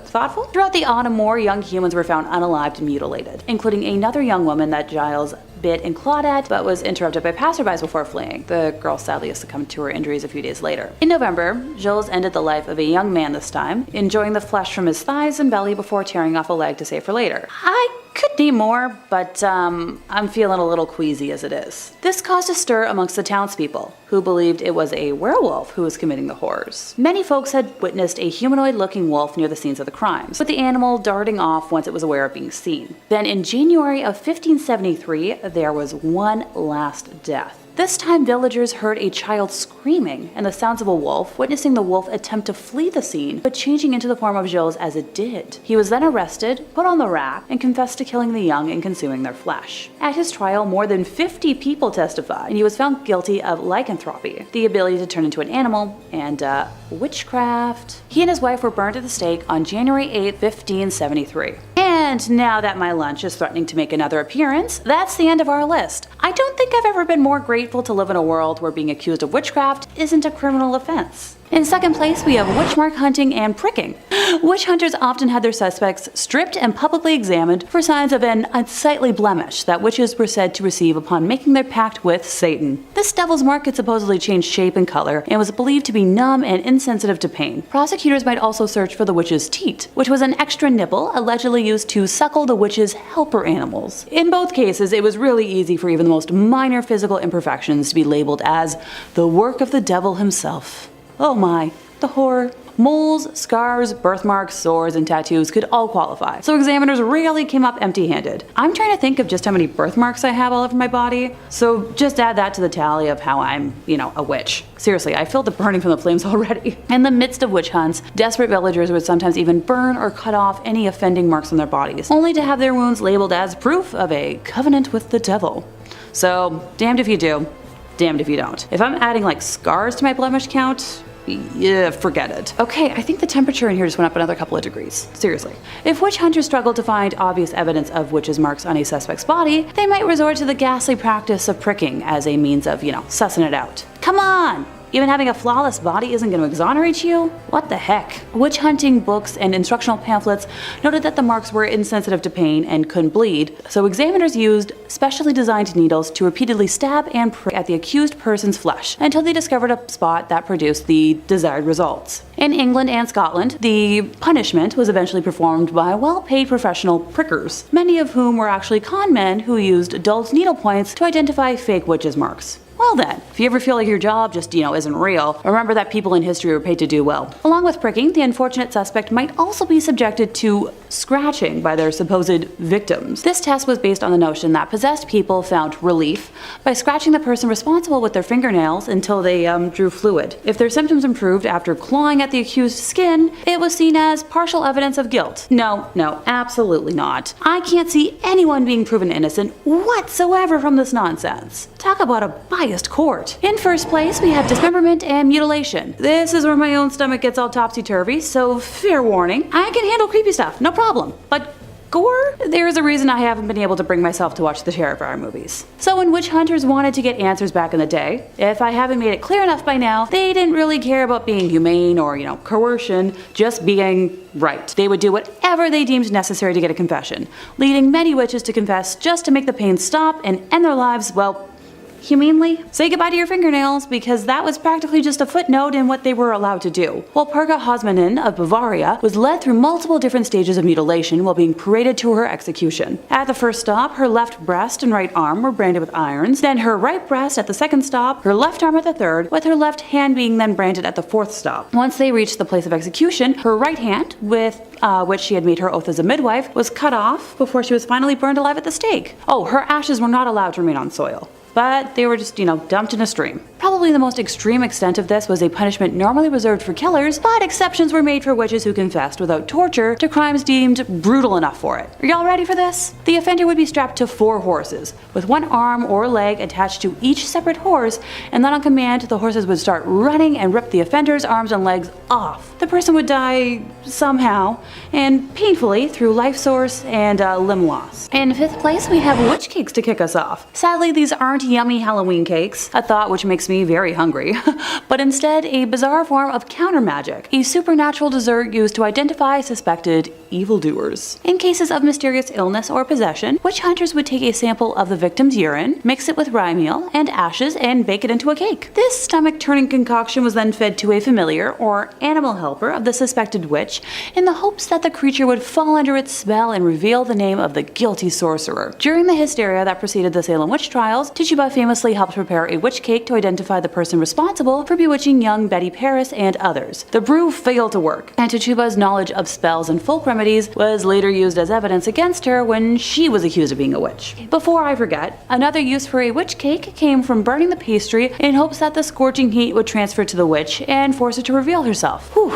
thoughtful? Throughout the autumn, more young humans were found unalived and mutilated, including another young woman that Giles bit and clawed at, but was interrupted by passerbys before fleeing. The girl sadly succumbed to her injuries a few days later. In November, Gilles ended the life of a young man this time, enjoying the flesh from his thighs and belly before tearing off a leg to save for later. I could name more, but I'm feeling a little queasy as it is. This caused a stir amongst the townspeople, who believed it was a werewolf who was committing the horrors. Many folks had witnessed a humanoid-looking wolf near the scenes of the crimes, with the animal darting off once it was aware of being seen. Then in January of 1573, there was one last death. This time, villagers heard a child screaming and the sounds of a wolf, witnessing the wolf attempt to flee the scene, but changing into the form of Gilles as it did. He was then arrested, put on the rack, and confessed to killing the young and consuming their flesh. At his trial, more than 50 people testified, and he was found guilty of lycanthropy, the ability to turn into an animal, and witchcraft. He and his wife were burned at the stake on January 8, 1573. And now that my lunch is threatening to make another appearance, that's the end of our list. I don't think I've ever been more grateful to live in a world where being accused of witchcraft isn't a criminal offense. In second place, we have witch mark hunting and pricking. Witch hunters often had their suspects stripped and publicly examined for signs of an unsightly blemish that witches were said to receive upon making their pact with Satan. This devil's mark could supposedly change shape and color and was believed to be numb and insensitive to pain. Prosecutors might also search for the witch's teat, which was an extra nipple allegedly used to suckle the witch's helper animals. In both cases, it was really easy for even the most minor physical imperfections to be labeled as the work of the devil himself. Oh my, the horror. Moles, scars, birthmarks, sores, and tattoos could all qualify, so examiners rarely came up empty-handed. I'm trying to think of just how many birthmarks I have all over my body, so just add that to the tally of how I'm, a witch. Seriously, I feel the burning from the flames already. In the midst of witch hunts, desperate villagers would sometimes even burn or cut off any offending marks on their bodies, only to have their wounds labeled as proof of a covenant with the devil. So, damned if you do, damned if you don't. If I'm adding scars to my blemish count, yeah, forget it. Okay, I think the temperature in here just went up another couple of degrees. Seriously. If witch hunters struggle to find obvious evidence of witches' marks on a suspect's body, they might resort to the ghastly practice of pricking as a means of, sussing it out. Come on! Even having a flawless body isn't going to exonerate you? What the heck? Witch hunting books and instructional pamphlets noted that the marks were insensitive to pain and couldn't bleed, so examiners used specially designed needles to repeatedly stab and prick at the accused person's flesh until they discovered a spot that produced the desired results. In England and Scotland, the punishment was eventually performed by well-paid professional prickers, many of whom were actually con men who used dull needle points to identify fake witches' marks. Well then, if you ever feel like your job just, isn't real, remember that people in history were paid to do well. Along with pricking, the unfortunate suspect might also be subjected to scratching by their supposed victims. This test was based on the notion that possessed people found relief by scratching the person responsible with their fingernails until they drew fluid. If their symptoms improved after clawing at the accused's skin, it was seen as partial evidence of guilt. No, absolutely not. I can't see anyone being proven innocent whatsoever from this nonsense. Talk about a biased court. In first place, we have dismemberment and mutilation. This is where my own stomach gets all topsy-turvy, so fair warning, I can handle creepy stuff, no problem. But gore? There's a reason I haven't been able to bring myself to watch the Terrifier movies. So when witch hunters wanted to get answers back in the day, if I haven't made it clear enough by now, they didn't really care about being humane or, coercion, just being right. They would do whatever they deemed necessary to get a confession, leading many witches to confess just to make the pain stop and end their lives, humanely. Say goodbye to your fingernails, because that was practically just a footnote in what they were allowed to do. Walpurga Hosmanen of Bavaria was led through multiple different stages of mutilation while being paraded to her execution. At the first stop, her left breast and right arm were branded with irons, then her right breast at the second stop, her left arm at the third, with her left hand being then branded at the fourth stop. Once they reached the place of execution, her right hand, with which she had made her oath as a midwife, was cut off before she was finally burned alive at the stake. Oh, her ashes were not allowed to remain on soil, but they were just, dumped in a stream. Probably the most extreme extent of this was a punishment normally reserved for killers, but exceptions were made for witches who confessed without torture to crimes deemed brutal enough for it. Are y'all ready for this? The offender would be strapped to 4 horses, with one arm or leg attached to each separate horse, and then on command, the horses would start running and rip the offender's arms and legs off. The person would die somehow, and painfully through life source and limb loss. In 5th place, we have witch cakes to kick us off. Sadly, these aren't yummy Halloween cakes, a thought which makes me very hungry, but instead a bizarre form of counter magic, a supernatural dessert used to identify suspected evildoers. In cases of mysterious illness or possession, witch hunters would take a sample of the victim's urine, mix it with rye meal and ashes, and bake it into a cake. This stomach-turning concoction was then fed to a familiar or animal helper of the suspected witch in the hopes that the creature would fall under its spell and reveal the name of the guilty sorcerer. During the hysteria that preceded the Salem witch trials, Tituba famously helped prepare a witch cake to identify the person responsible for bewitching young Betty Paris and others. The brew failed to work, and Tituba's knowledge of spells and folk remedies was later used as evidence against her when she was accused of being a witch. Before I forget, another use for a witch cake came from burning the pastry in hopes that the scorching heat would transfer to the witch and force her to reveal herself. Whew.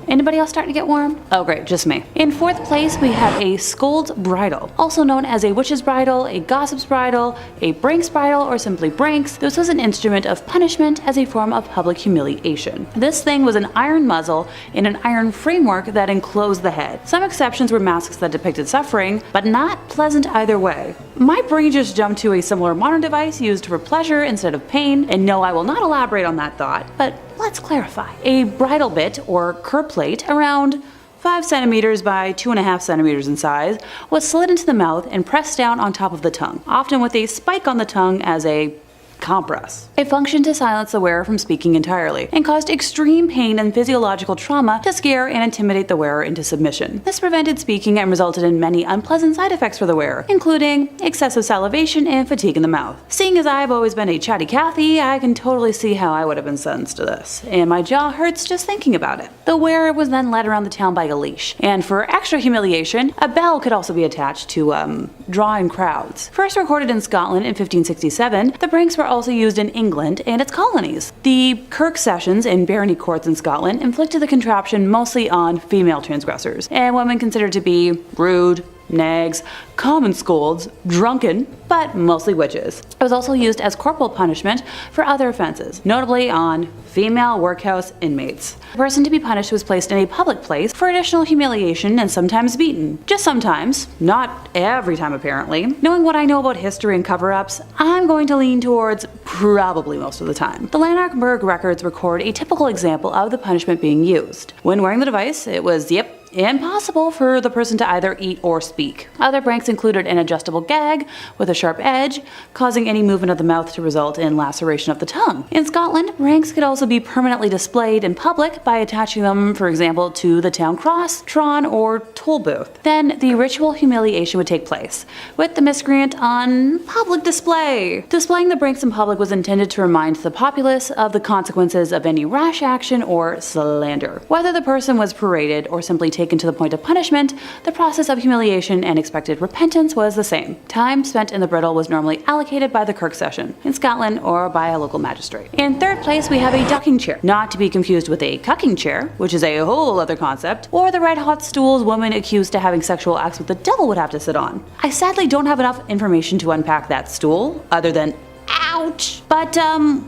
Anybody else starting to get warm? Oh great, just me. In 4th place, we have a scold's bridle. Also known as a witch's bridle, a gossip's bridle, a brink's bridle, or simply brinks, this was an instrument of punishment as a form of public humiliation. This thing was an iron muzzle in an iron framework that enclosed the head. Some exceptions were masks that depicted suffering, but not pleasant either way. My brain just jumped to a similar modern device used for pleasure instead of pain, and no, I will not elaborate on that thought, but Let's clarify. A bridle bit, or curb plate, around 5 centimeters by 2.5 centimeters in size, was slid into the mouth and pressed down on top of the tongue, often with a spike on the tongue as a compress. It functioned to silence the wearer from speaking entirely, and caused extreme pain and physiological trauma to scare and intimidate the wearer into submission. This prevented speaking and resulted in many unpleasant side effects for the wearer, including excessive salivation and fatigue in the mouth. Seeing as I've always been a chatty Cathy, I can totally see how I would have been sentenced to this, and my jaw hurts just thinking about it. The wearer was then led around the town by a leash, and for extra humiliation, a bell could also be attached to, draw in crowds. First recorded in Scotland in 1567, the pranks were also used in England and its colonies. The Kirk Sessions and Barony courts in Scotland inflicted the contraption mostly on female transgressors, and women considered to be rude, nags, common scolds, drunken, but mostly witches. It was also used as corporal punishment for other offenses, notably on female workhouse inmates. The person to be punished was placed in a public place for additional humiliation and sometimes beaten. Just sometimes, not every time apparently. Knowing what I know about history and cover-ups, I'm going to lean towards probably most of the time. The Lanarkburg records record a typical example of the punishment being used. When wearing the device, it was, impossible for the person to either eat or speak. Other pranks included an adjustable gag with a sharp edge, causing any movement of the mouth to result in laceration of the tongue. In Scotland, pranks could also be permanently displayed in public by attaching them, for example, to the town cross, tron, or toll booth. Then the ritual humiliation would take place, with the miscreant on public display. Displaying the pranks in public was intended to remind the populace of the consequences of any rash action or slander. Whether the person was paraded or simply taken to the point of punishment, the process of humiliation and expected repentance was the same. Time spent in the bridle was normally allocated by the Kirk Session in Scotland or by a local magistrate. In third place, we have a ducking chair, not to be confused with a cucking chair, which is a whole other concept, or the red hot stools women accused of having sexual acts with the devil would have to sit on. I sadly don't have enough information to unpack that stool, other than ouch. But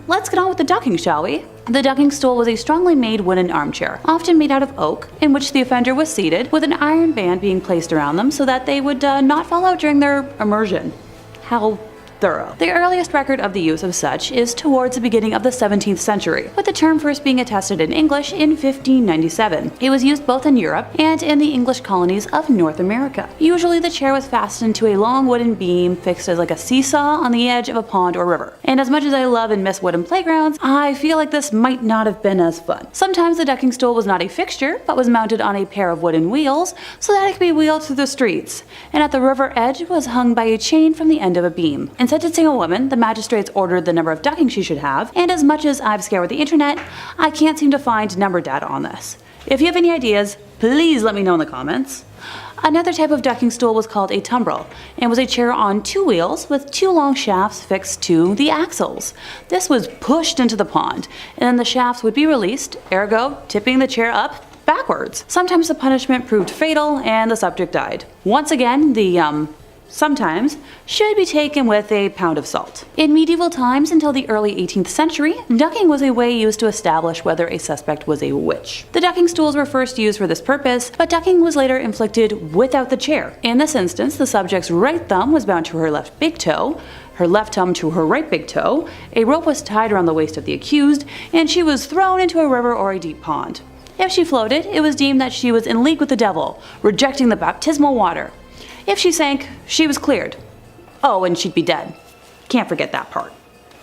let's get on with the ducking, shall we? The ducking stool was a strongly made wooden armchair, often made out of oak, in which the offender was seated, with an iron band being placed around them so that they would not fall out during their immersion. How thorough. The earliest record of the use of such is towards the beginning of the 17th century, with the term first being attested in English in 1597. It was used both in Europe and in the English colonies of North America. Usually the chair was fastened to a long wooden beam fixed as like a seesaw on the edge of a pond or river. And as much as I love and miss wooden playgrounds, I feel like this might not have been as fun. Sometimes the ducking stool was not a fixture, but was mounted on a pair of wooden wheels so that it could be wheeled through the streets, and at the river edge was hung by a chain from the end of a beam. In sentencing a woman, the magistrates ordered the number of duckings she should have, and as much as I've scoured the internet, I can't seem to find number data on this. If you have any ideas, please let me know in the comments. Another type of ducking stool was called a tumbrel, and was a chair on 2 wheels with 2 long shafts fixed to the axles. This was pushed into the pond, and then the shafts would be released, ergo tipping the chair up backwards. Sometimes the punishment proved fatal and the subject died. Once again, the sometimes should be taken with a pound of salt. In medieval times until the early 18th century, ducking was a way used to establish whether a suspect was a witch. The ducking stools were first used for this purpose, but ducking was later inflicted without the chair. In this instance, the subject's right thumb was bound to her left big toe, her left thumb to her right big toe, a rope was tied around the waist of the accused, and she was thrown into a river or a deep pond. If she floated, it was deemed that she was in league with the devil, rejecting the baptismal water. If she sank, she was cleared. Oh, and she'd be dead. Can't forget that part.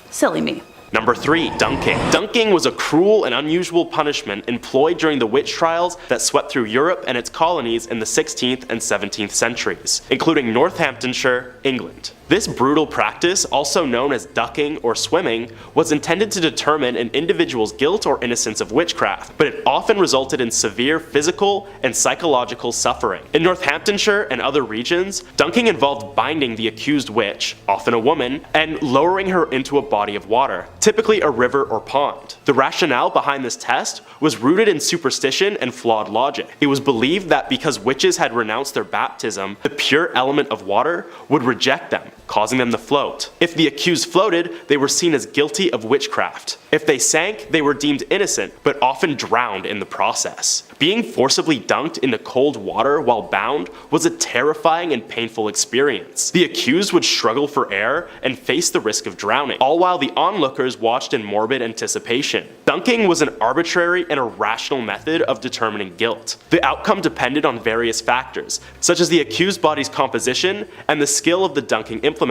Silly me. Number 3, dunking. Dunking was a cruel and unusual punishment employed during the witch trials that swept through Europe and its colonies in the 16th and 17th centuries, including Northamptonshire, England. This brutal practice, also known as ducking or swimming, was intended to determine an individual's guilt or innocence of witchcraft, but it often resulted in severe physical and psychological suffering. In Northamptonshire and other regions, dunking involved binding the accused witch, often a woman, and lowering her into a body of water, typically a river or pond. The rationale behind this test was rooted in superstition and flawed logic. It was believed that because witches had renounced their baptism, the pure element of water would reject them, causing them to float. If the accused floated, they were seen as guilty of witchcraft. If they sank, they were deemed innocent, but often drowned in the process. Being forcibly dunked into cold water while bound was a terrifying and painful experience. The accused would struggle for air and face the risk of drowning, all while the onlookers watched in morbid anticipation. Dunking was an arbitrary and irrational method of determining guilt. The outcome depended on various factors, such as the accused body's composition and the skill of the dunking implementers.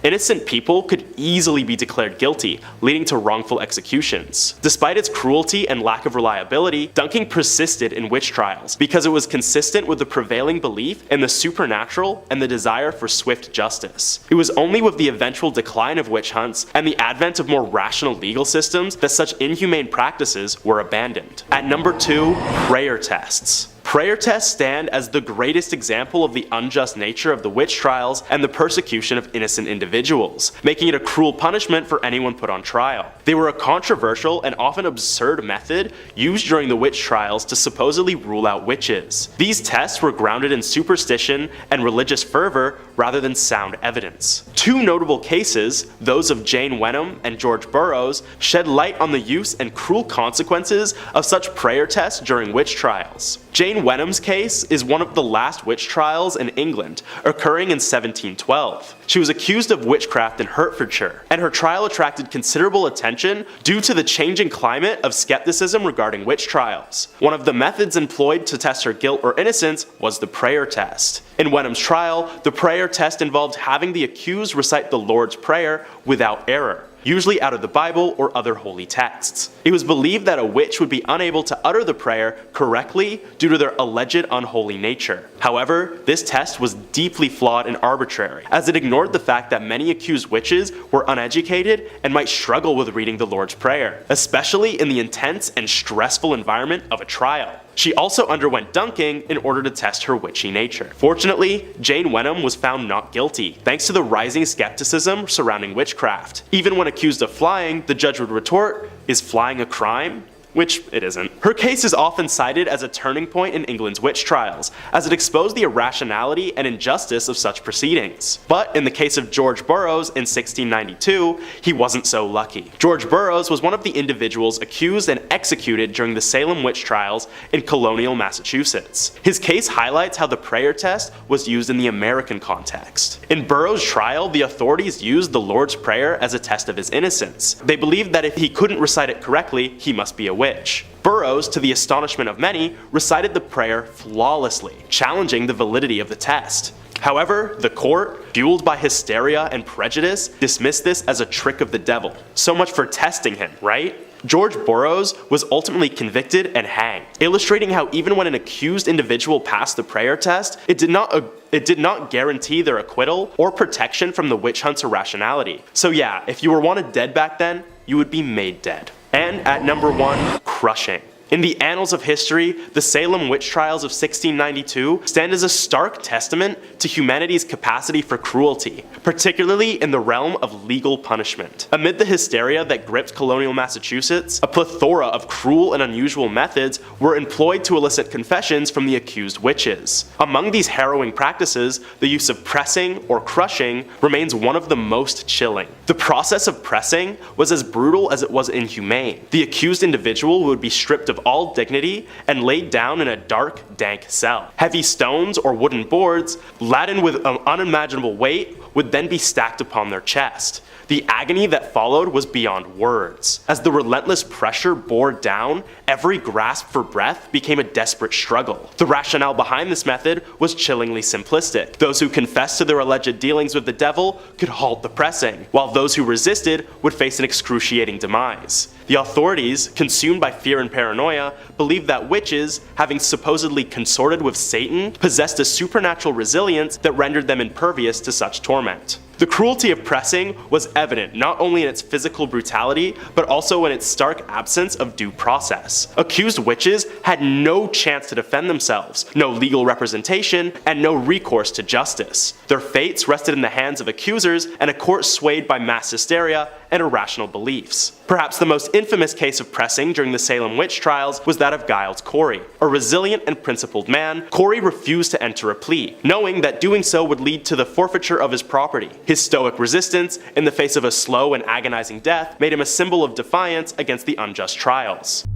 Innocent people could easily be declared guilty, leading to wrongful executions. Despite its cruelty and lack of reliability, dunking persisted in witch trials because it was consistent with the prevailing belief in the supernatural and the desire for swift justice. It was only with the eventual decline of witch hunts and the advent of more rational legal systems that such inhumane practices were abandoned. At number 2, prayer tests. Prayer tests stand as the greatest example of the unjust nature of the witch trials and the persecution of innocent individuals, making it a cruel punishment for anyone put on trial. They were a controversial and often absurd method used during the witch trials to supposedly rule out witches. These tests were grounded in superstition and religious fervor rather than sound evidence. Two notable cases, those of Jane Wenham and George Burroughs, shed light on the use and cruel consequences of such prayer tests during witch trials. Jane Wenham's case is one of the last witch trials in England, occurring in 1712. She was accused of witchcraft in Hertfordshire, and her trial attracted considerable attention due to the changing climate of skepticism regarding witch trials. One of the methods employed to test her guilt or innocence was the prayer test. In Wenham's trial, the prayer test involved having the accused recite the Lord's Prayer without error, usually out of the Bible or other holy texts. It was believed that a witch would be unable to utter the prayer correctly due to their alleged unholy nature. However, this test was deeply flawed and arbitrary, as it ignored the fact that many accused witches were uneducated and might struggle with reading the Lord's Prayer, especially in the intense and stressful environment of a trial. She also underwent dunking in order to test her witchy nature. Fortunately, Jane Wenham was found not guilty, thanks to the rising skepticism surrounding witchcraft. Even when accused of flying, the judge would retort, "Is flying a crime?" Which it isn't. Her case is often cited as a turning point in England's witch trials, as it exposed the irrationality and injustice of such proceedings. But in the case of George Burroughs in 1692, he wasn't so lucky. George Burroughs was one of the individuals accused and executed during the Salem witch trials in colonial Massachusetts. His case highlights how the prayer test was used in the American context. In Burroughs' trial, the authorities used the Lord's Prayer as a test of his innocence. They believed that if he couldn't recite it correctly, he must be a witch. Burroughs, to the astonishment of many, recited the prayer flawlessly, challenging the validity of the test. However, the court, fueled by hysteria and prejudice, dismissed this as a trick of the devil. So much for testing him, right? George Burroughs was ultimately convicted and hanged, illustrating how even when an accused individual passed the prayer test, it did not guarantee their acquittal or protection from the witch hunt's irrationality. So yeah, if you were wanted dead back then, you would be made dead. And at number 1, crushing. In the annals of history, the Salem witch trials of 1692 stand as a stark testament to humanity's capacity for cruelty, particularly in the realm of legal punishment. Amid the hysteria that gripped colonial Massachusetts, a plethora of cruel and unusual methods were employed to elicit confessions from the accused witches. Among these harrowing practices, the use of pressing or crushing remains one of the most chilling. The process of pressing was as brutal as it was inhumane. The accused individual would be stripped of all dignity and laid down in a dark, dank cell. Heavy stones or wooden boards, laden with an unimaginable weight, would then be stacked upon their chest. The agony that followed was beyond words. As the relentless pressure bore down, every grasp for breath became a desperate struggle. The rationale behind this method was chillingly simplistic. Those who confessed to their alleged dealings with the devil could halt the pressing, while those who resisted would face an excruciating demise. The authorities, consumed by fear and paranoia, believed that witches, having supposedly consorted with Satan, possessed a supernatural resilience that rendered them impervious to such torment. The cruelty of pressing was evident not only in its physical brutality, but also in its stark absence of due process. Accused witches had no chance to defend themselves, no legal representation, and no recourse to justice. Their fates rested in the hands of accusers and a court swayed by mass hysteria and irrational beliefs. Perhaps the most infamous case of pressing during the Salem witch trials was that of Giles Corey. A resilient and principled man, Corey refused to enter a plea, knowing that doing so would lead to the forfeiture of his property. His stoic resistance, in the face of a slow and agonizing death, made him a symbol of defiance against the unjust trials.